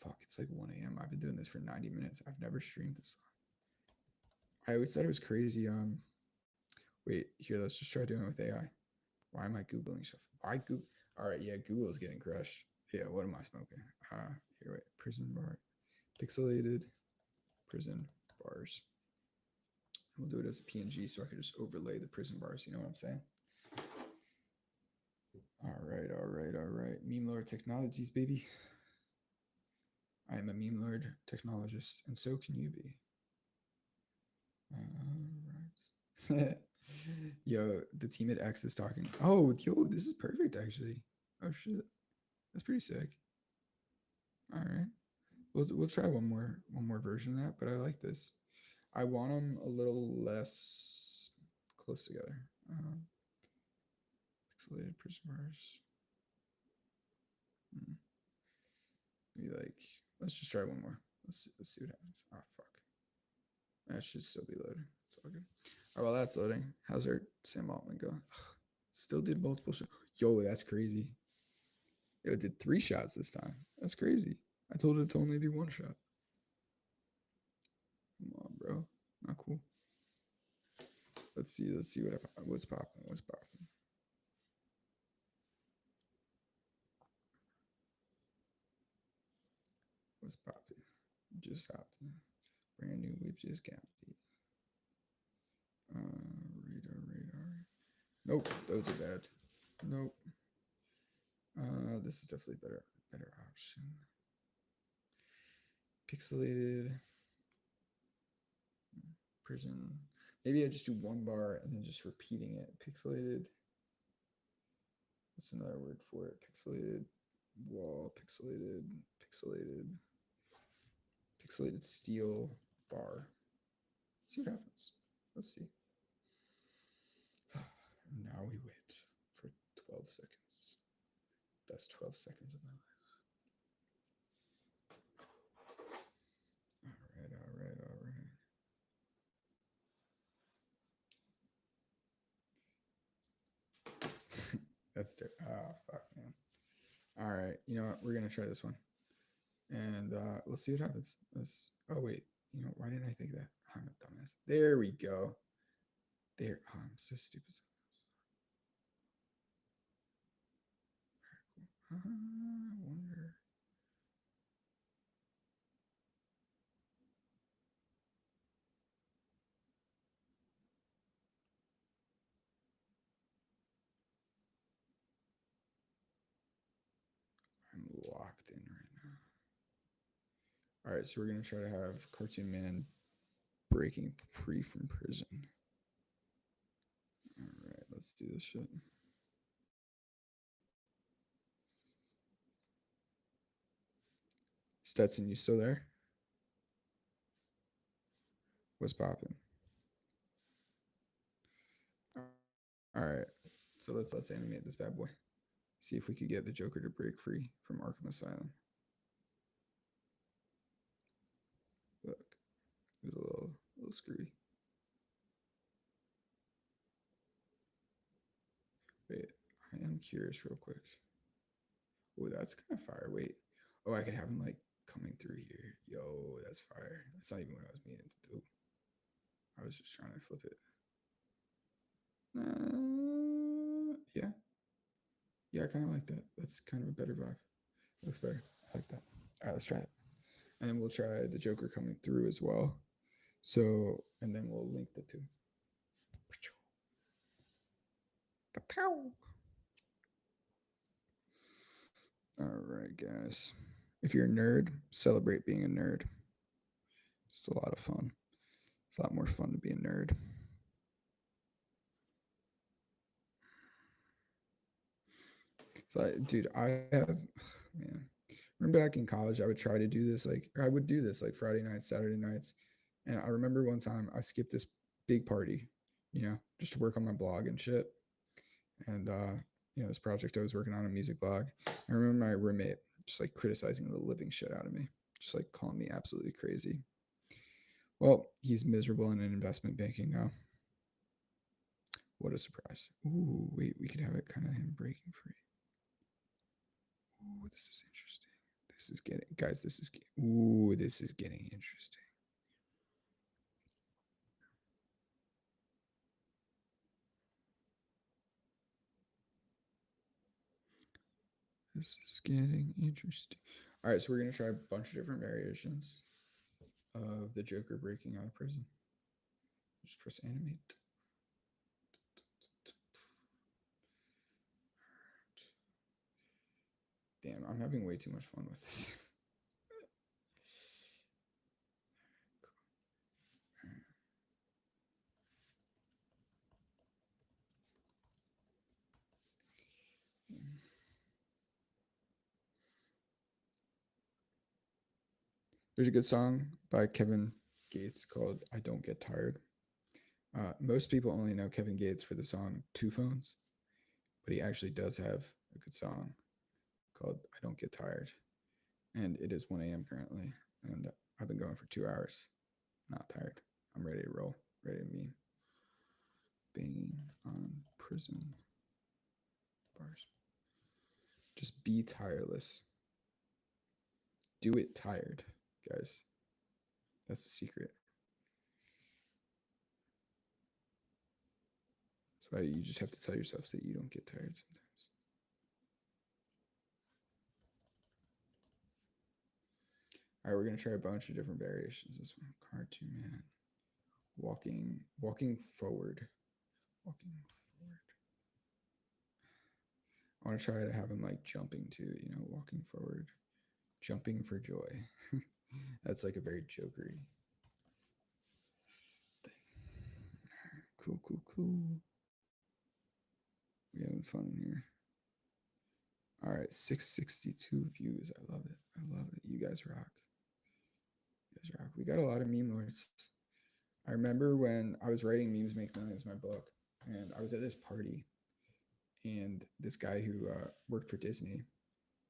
Fuck, it's like 1 a.m. I've been doing this for 90 minutes. I've never streamed this. I always thought it was crazy. Wait, here, let's just try doing it with AI. Why am I Googling stuff? Why Google? All right, yeah, Google's getting crushed. Yeah, what am I smoking? Here, wait, prison bar, pixelated prison bars. We'll do it as a PNG so I could just overlay the prison bars. You know what I'm saying? All right, all right, all right. Memelord Technologies, baby. I am a Memelord technologist, and so can you be. All right. Yo, the team at X is talking. Oh, yo, this is perfect actually. Oh shit, that's pretty sick. All right, we'll try one more version of that, but I like this. I want them a little less close together. Pixelated prisoners. Maybe like let's just try one more. Let's see what happens. Oh fuck, that should still be loading. It's all good. Oh well, that's loading. How's our Sam Altman going? Still did multiple shots. Yo, that's crazy. Yo, it did 3 shots this time. That's crazy. I told it to only do 1 shot. Come on, bro. Not cool. Let's see what's popping. What's popping? What's popping? Just out to brand new whip just got it. Radar. Nope, those are bad. Nope. This is definitely better option. Pixelated prison. Maybe I just do 1 bar and then just repeating it. Pixelated. What's another word for it? Pixelated wall. Pixelated steel. bar. See what happens. Let's see. Now we wait for 12 seconds. Best 12 seconds of my life. All right, all right, all right. That's oh fuck, man. All right, you know what? We're gonna try this one, and we'll see what happens. Oh wait, you know why didn't I think that? I'm a dumbass. There we go. There. Oh, I'm so stupid. I wonder. I'm locked in right now. All right, so we're gonna try to have Cartoon Man breaking free from prison. All right, let's do this shit. Stetson, you still there? What's popping? All right, so let's animate this bad boy. See if we could get the Joker to break free from Arkham Asylum. Look, it was a little screwy. Wait, I am curious real quick. Oh, that's kind of fire. Wait. Oh, I could have him like coming through here. Yo, that's fire. That's not even what I was meaning to do. I was just trying to flip it. Yeah. Yeah, I kind of like that. That's kind of a better vibe. Looks better. I like that. All right, let's try it. And then we'll try the Joker coming through as well. So, and then we'll link the two. All right, guys. If you're a nerd, celebrate being a nerd. It's a lot of fun. It's a lot more fun to be a nerd. So, dude, I have, man. Remember back in college, I would try to do this, like, or I would do this like Friday nights, Saturday nights. And I remember one time I skipped this big party, just to work on my blog and shit. And, this project I was working on, a music blog. I remember my roommate just like criticizing the living shit out of me, just like calling me absolutely crazy. Well, he's miserable in investment banking now. What a surprise. Ooh, wait, we could have it kind of him breaking free. Ooh, this is interesting. This is getting, guys, this is getting interesting. This is getting interesting. All right, so we're going to try a bunch of different variations of the Joker breaking out of prison. Just press animate. Damn, I'm having way too much fun with this. There's a good song by Kevin Gates called I Don't Get Tired. Most people only know Kevin Gates for the song Two Phones, but he actually does have a good song called I Don't Get Tired. And it is 1 a.m. currently, and I've been going for 2 hours. Not tired. I'm ready to roll, ready to meme. Banging on prison bars. Just be tireless. Do it tired, guys. That's the secret. That's why you just have to tell yourself that you don't get tired sometimes. All right, we're gonna try a bunch of different variations. This one, Cartoon Man, walking forward, walking forward. I want to try to have him like jumping too, walking forward, jumping for joy. That's like a very jokery thing. Cool, cool, cool. We having fun in here. All right, 662 views. I love it. I love it. You guys rock. You guys rock. We got a lot of meme lords. I remember when I was writing Memes Make Millions, my book, and I was at this party, and this guy who worked for Disney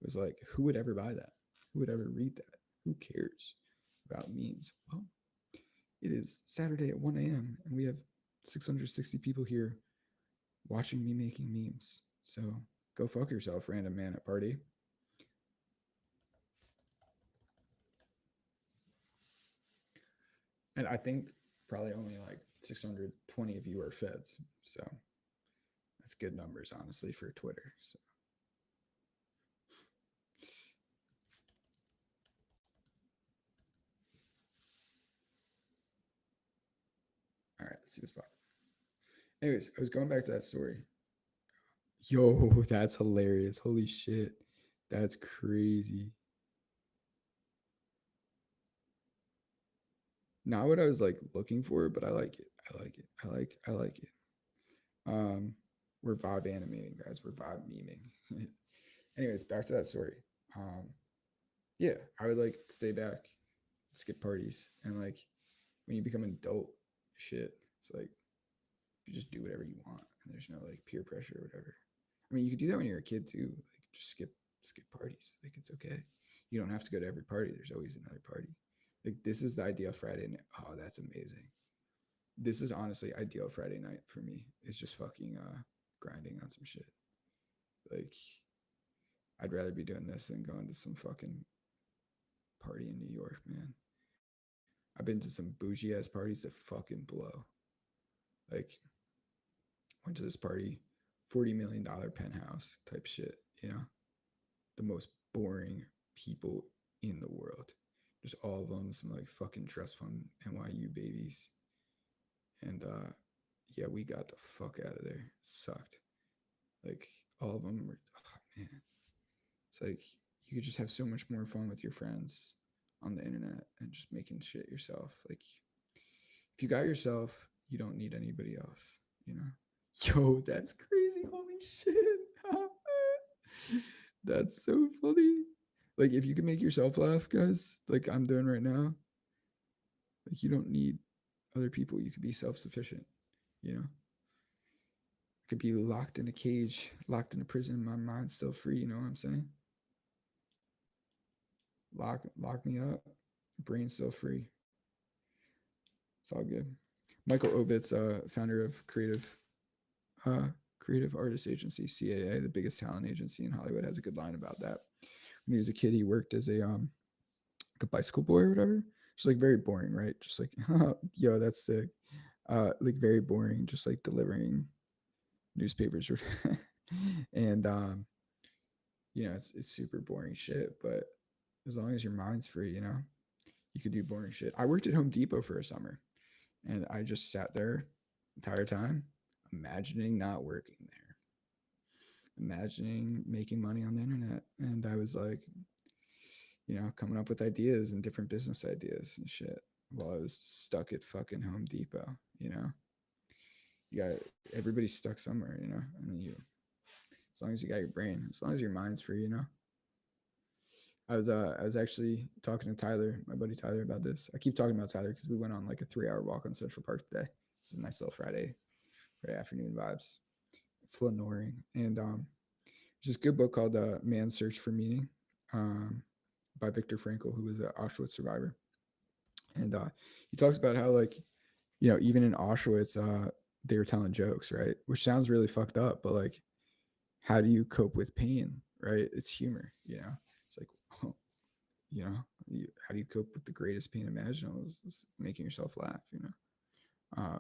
was like, "Who would ever buy that? Who would ever read that? Who cares about memes?" Well, it is Saturday at 1 a.m. and we have 660 people here watching me making memes. So go fuck yourself, random man at party. And I think probably only like 620 of you are feds. So that's good numbers, honestly, for Twitter. So all right, let's see what's popping. Anyways, I was going back to that story. Yo, that's hilarious. Holy shit. That's crazy. Not what I was like looking for, but I like it. I like it. I like it. Um, we're vibe animating, guys. We're vibe memeing. Anyways, back to that story. Um, yeah, I would like stay back, skip parties, and like when you become an adult, shit, it's like you just do whatever you want, and there's no like peer pressure or whatever. I mean, you could do that when you're a kid too. Like just skip parties. Like it's okay. You don't have to go to every party. There's always another party. Like this is the ideal Friday night. Oh, that's amazing. This is honestly ideal Friday night for me. It's just fucking grinding on some shit. Like I'd rather be doing this than going to some fucking party in New York, man. I've been to some bougie ass parties that fucking blow. Like went to this party, $40 million penthouse type shit, you know? The most boring people in the world. Just all of them, some like fucking trust fund NYU babies. And yeah, we got the fuck out of there. It sucked. Like all of them were, oh, man. It's like you could just have so much more fun with your friends on the internet and just making shit yourself. Like if you got yourself, you don't need anybody else, you know? Yo, that's crazy. Holy shit. That's so funny. Like if you can make yourself laugh, guys, like I'm doing right now, like you don't need other people. You could be self-sufficient, you know? I could be locked in a cage, locked in a prison, my mind's still free, you know what I'm saying? Lock me up, brain's still free. It's all good. Michael Ovitz, founder of uh, Creative Artist Agency, CAA, the biggest talent agency in Hollywood, has a good line about that. When he was a kid, he worked as like a bicycle boy or whatever. Just like very boring, right? Just like, yo, that's sick. Like very boring, just like delivering newspapers, and you know, it's super boring shit. But as long as your mind's free, you know, you could do boring shit. I worked at Home Depot for a summer, and I just sat there the entire time, imagining not working there, imagining making money on the internet, and I was like, you know, coming up with ideas and different business ideas and shit while I was stuck at fucking Home Depot, you know. You got everybody's stuck somewhere, you know, and then you, as long as you got your brain, as long as your mind's free, you know. I was actually talking to Tyler, my buddy Tyler, about this. I keep talking about Tyler because we went on like a 3 hour walk on Central Park today. This is a nice little Friday afternoon vibes, flanoring, and there's this good book called Man's Search for Meaning, by Viktor Frankl, who was an Auschwitz survivor, and he talks about how like, you know, even in Auschwitz, they were telling jokes, right? Which sounds really fucked up, but like, how do you cope with pain, right? It's humor, you know. It's like, oh, you know, how do you cope with the greatest pain imaginable? Is making yourself laugh, you know.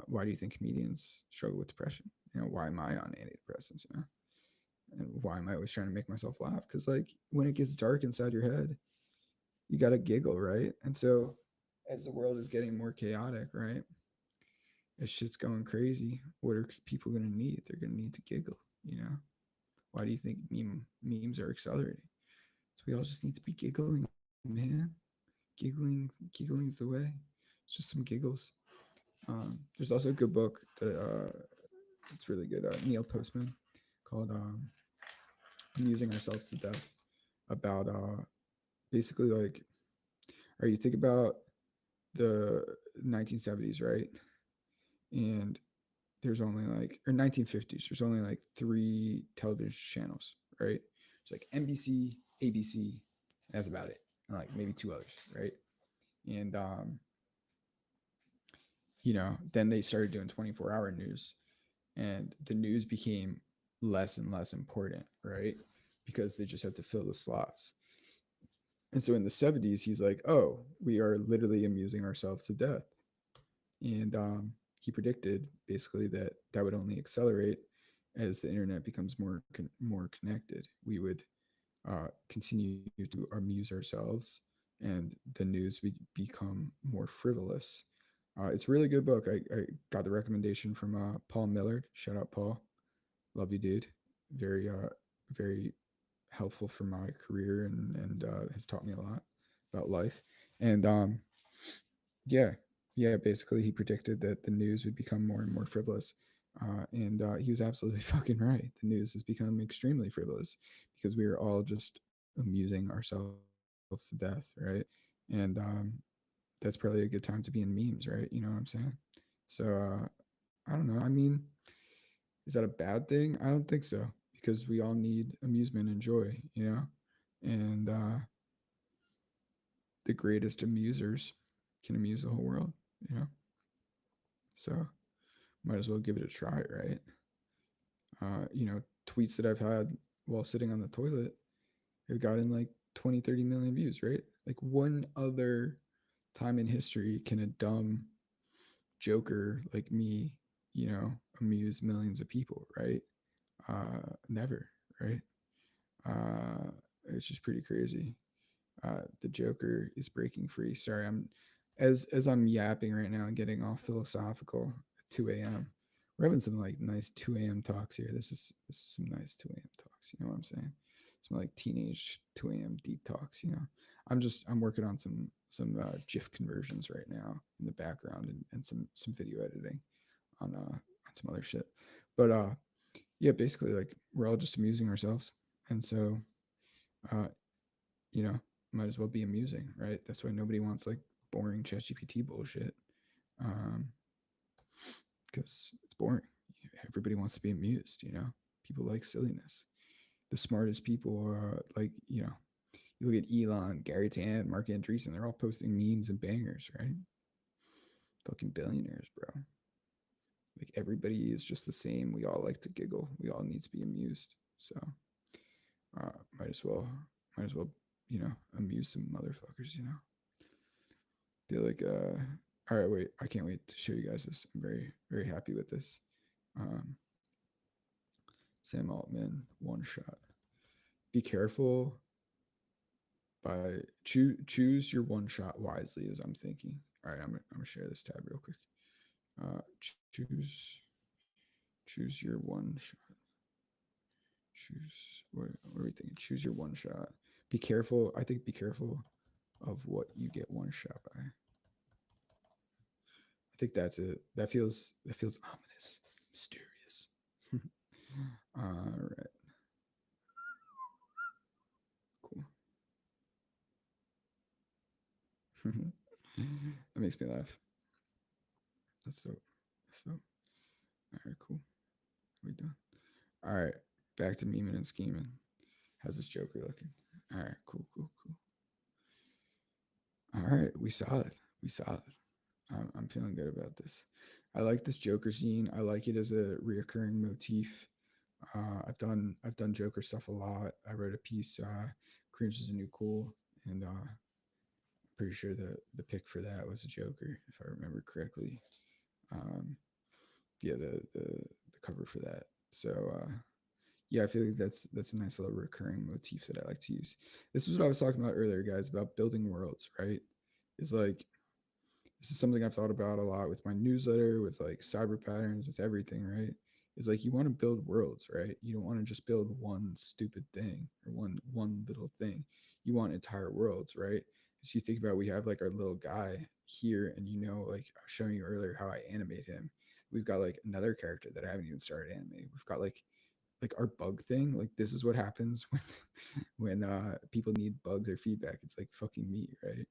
Why do you think comedians struggle with depression? You know, why am I on antidepressants? You know, and why am I always trying to make myself laugh? Because like when it gets dark inside your head, you got to giggle, right? And so as the world is getting more chaotic, right? As shit's going crazy, what are people going to need? They're going to need to giggle, you know? Why do you think memes are accelerating? So we all just need to be giggling, man. Giggling's the way. It's just some giggles. There's also a good book that it's really good. Neil Postman called "Amusing Ourselves to Death," about basically like, or you think about the 1970s, right? And there's only like, or 1950s, there's only like three television channels, right? It's like NBC, ABC, that's about it. And like maybe two others, right? And then they started doing 24-hour news, and the news became less and less important, right? Because they just had to fill the slots. And so in the 70s, he's like, oh, we are literally amusing ourselves to death. And he predicted basically that that would only accelerate as the internet becomes more connected. We would continue to amuse ourselves, and the news would become more frivolous. It's a really good book. I got the recommendation from Paul Millard. Shout out, Paul. Love you, dude. Very, very helpful for my career, and has taught me a lot about life. And yeah, yeah. Basically, he predicted that the news would become more and more frivolous, and he was absolutely fucking right. The news has become extremely frivolous because we are all just amusing ourselves to death, right? And that's probably a good time to be in memes, right? You know what I'm saying? So I don't know. I mean, is that a bad thing? I don't think so, because we all need amusement and joy, you know? And the greatest amusers can amuse the whole world, you know? So might as well give it a try, right? Tweets that I've had while sitting on the toilet have gotten like 20, 30 million views, right? Like, one other time in history can a dumb joker like me, amuse millions of people, right? Never, right? Uh, it's just pretty crazy. The Joker is breaking free. Sorry, as I'm yapping right now and getting all philosophical at 2 a.m. We're having some like nice 2 a.m. talks here. This is some nice 2 a.m. talks. You know what I'm saying? Some like teenage 2 a.m. deep talks. I'm working on some GIF conversions right now in the background, and some video editing on some other shit. But yeah, basically, like, we're all just amusing ourselves, and so uh, you know, might as well be amusing, right? That's why nobody wants like boring ChatGPT bullshit, um, because it's boring. Everybody wants to be amused, People like silliness. The smartest people are like, you look at Elon, Gary Tan, Mark Andreessen, they're all posting memes and bangers, right? Fucking billionaires, bro. Like, everybody is just the same. We all like to giggle. We all need to be amused. So uh, might as well, might as well, amuse some motherfuckers. Feel like all right, wait, I can't wait to show you guys this. I'm very, very happy with this. um Sam Altman one shot. Be careful by choose your one shot wisely, as I'm thinking. All right, I'm gonna share this tab real quick. Choose your one shot. What are we thinking? Choose your one shot. Be careful. I think be careful of what you get one shot by. I think that's it. That feels ominous, mysterious. All right, cool. That makes me laugh. That's dope. That's dope. All right, cool. We done. All right, back to memeing and scheming. How's this Joker looking? All right, cool, cool, cool. All right, we saw it. We saw it. I'm feeling good about this. I like this Joker scene. I like it as a reoccurring motif. I've done Joker stuff a lot. I wrote a piece, "Cringe is a New Cool," and pretty sure the pick for that was a Joker, if I remember correctly. Um, yeah, the cover for that. So yeah, I feel like that's a nice little recurring motif that I like to use. This is what I was talking about earlier, guys, about building worlds, right? Is like, this is something I've thought about a lot with my newsletter, with like cyber patterns, with everything, right? Is like, you want to build worlds, right? You don't want to just build one stupid thing or one little thing. You want entire worlds, right? So you think about, we have like our little guy here, and like I was showing you earlier how I animate him. We've got like another character that I haven't even started animating. We've got like our bug thing. Like, this is what happens when people need bugs or feedback. It's like fucking me, right?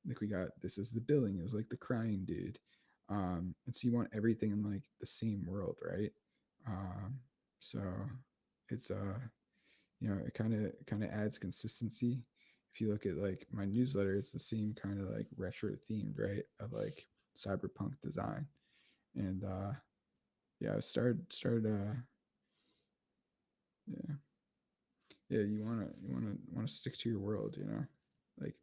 Like we got this is the billing. It was like the crying dude. And so you want everything in like the same world, right? Um, so it's it kind of adds consistency. If you look at like my newsletter, it's the same kind of like retro themed, right? Of like cyberpunk design. And yeah, started yeah. Yeah, you wanna stick to your world, Like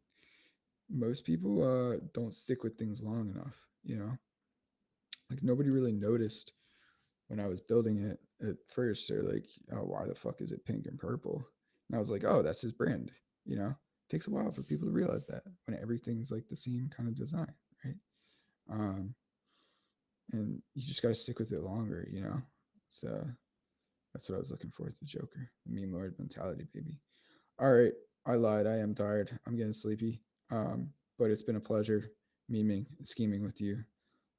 most people don't stick with things long enough. Like nobody really noticed when I was building it at first. They're like, oh, why the fuck is it pink and purple? And I was like, oh, that's his brand. It takes a while for people to realize that when everything's like the same kind of design, right? Um, and you just got to stick with it longer. So that's what I was looking for with the Joker, the meme lord mentality, baby. All right, I lied. I am tired. I'm getting sleepy. But it's been a pleasure memeing and scheming with you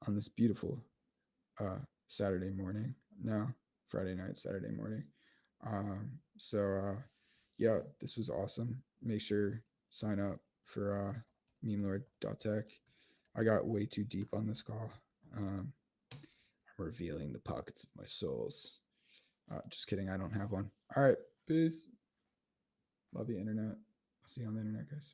on this beautiful uh, Saturday morning. No, Friday night, Saturday morning. So yeah, this was awesome. Make sure sign up for memelord.tech. I got way too deep on this call. I'm revealing the pockets of my souls. Just kidding. I don't have one. All right. Peace. Love you, internet. I'll see you on the internet, guys.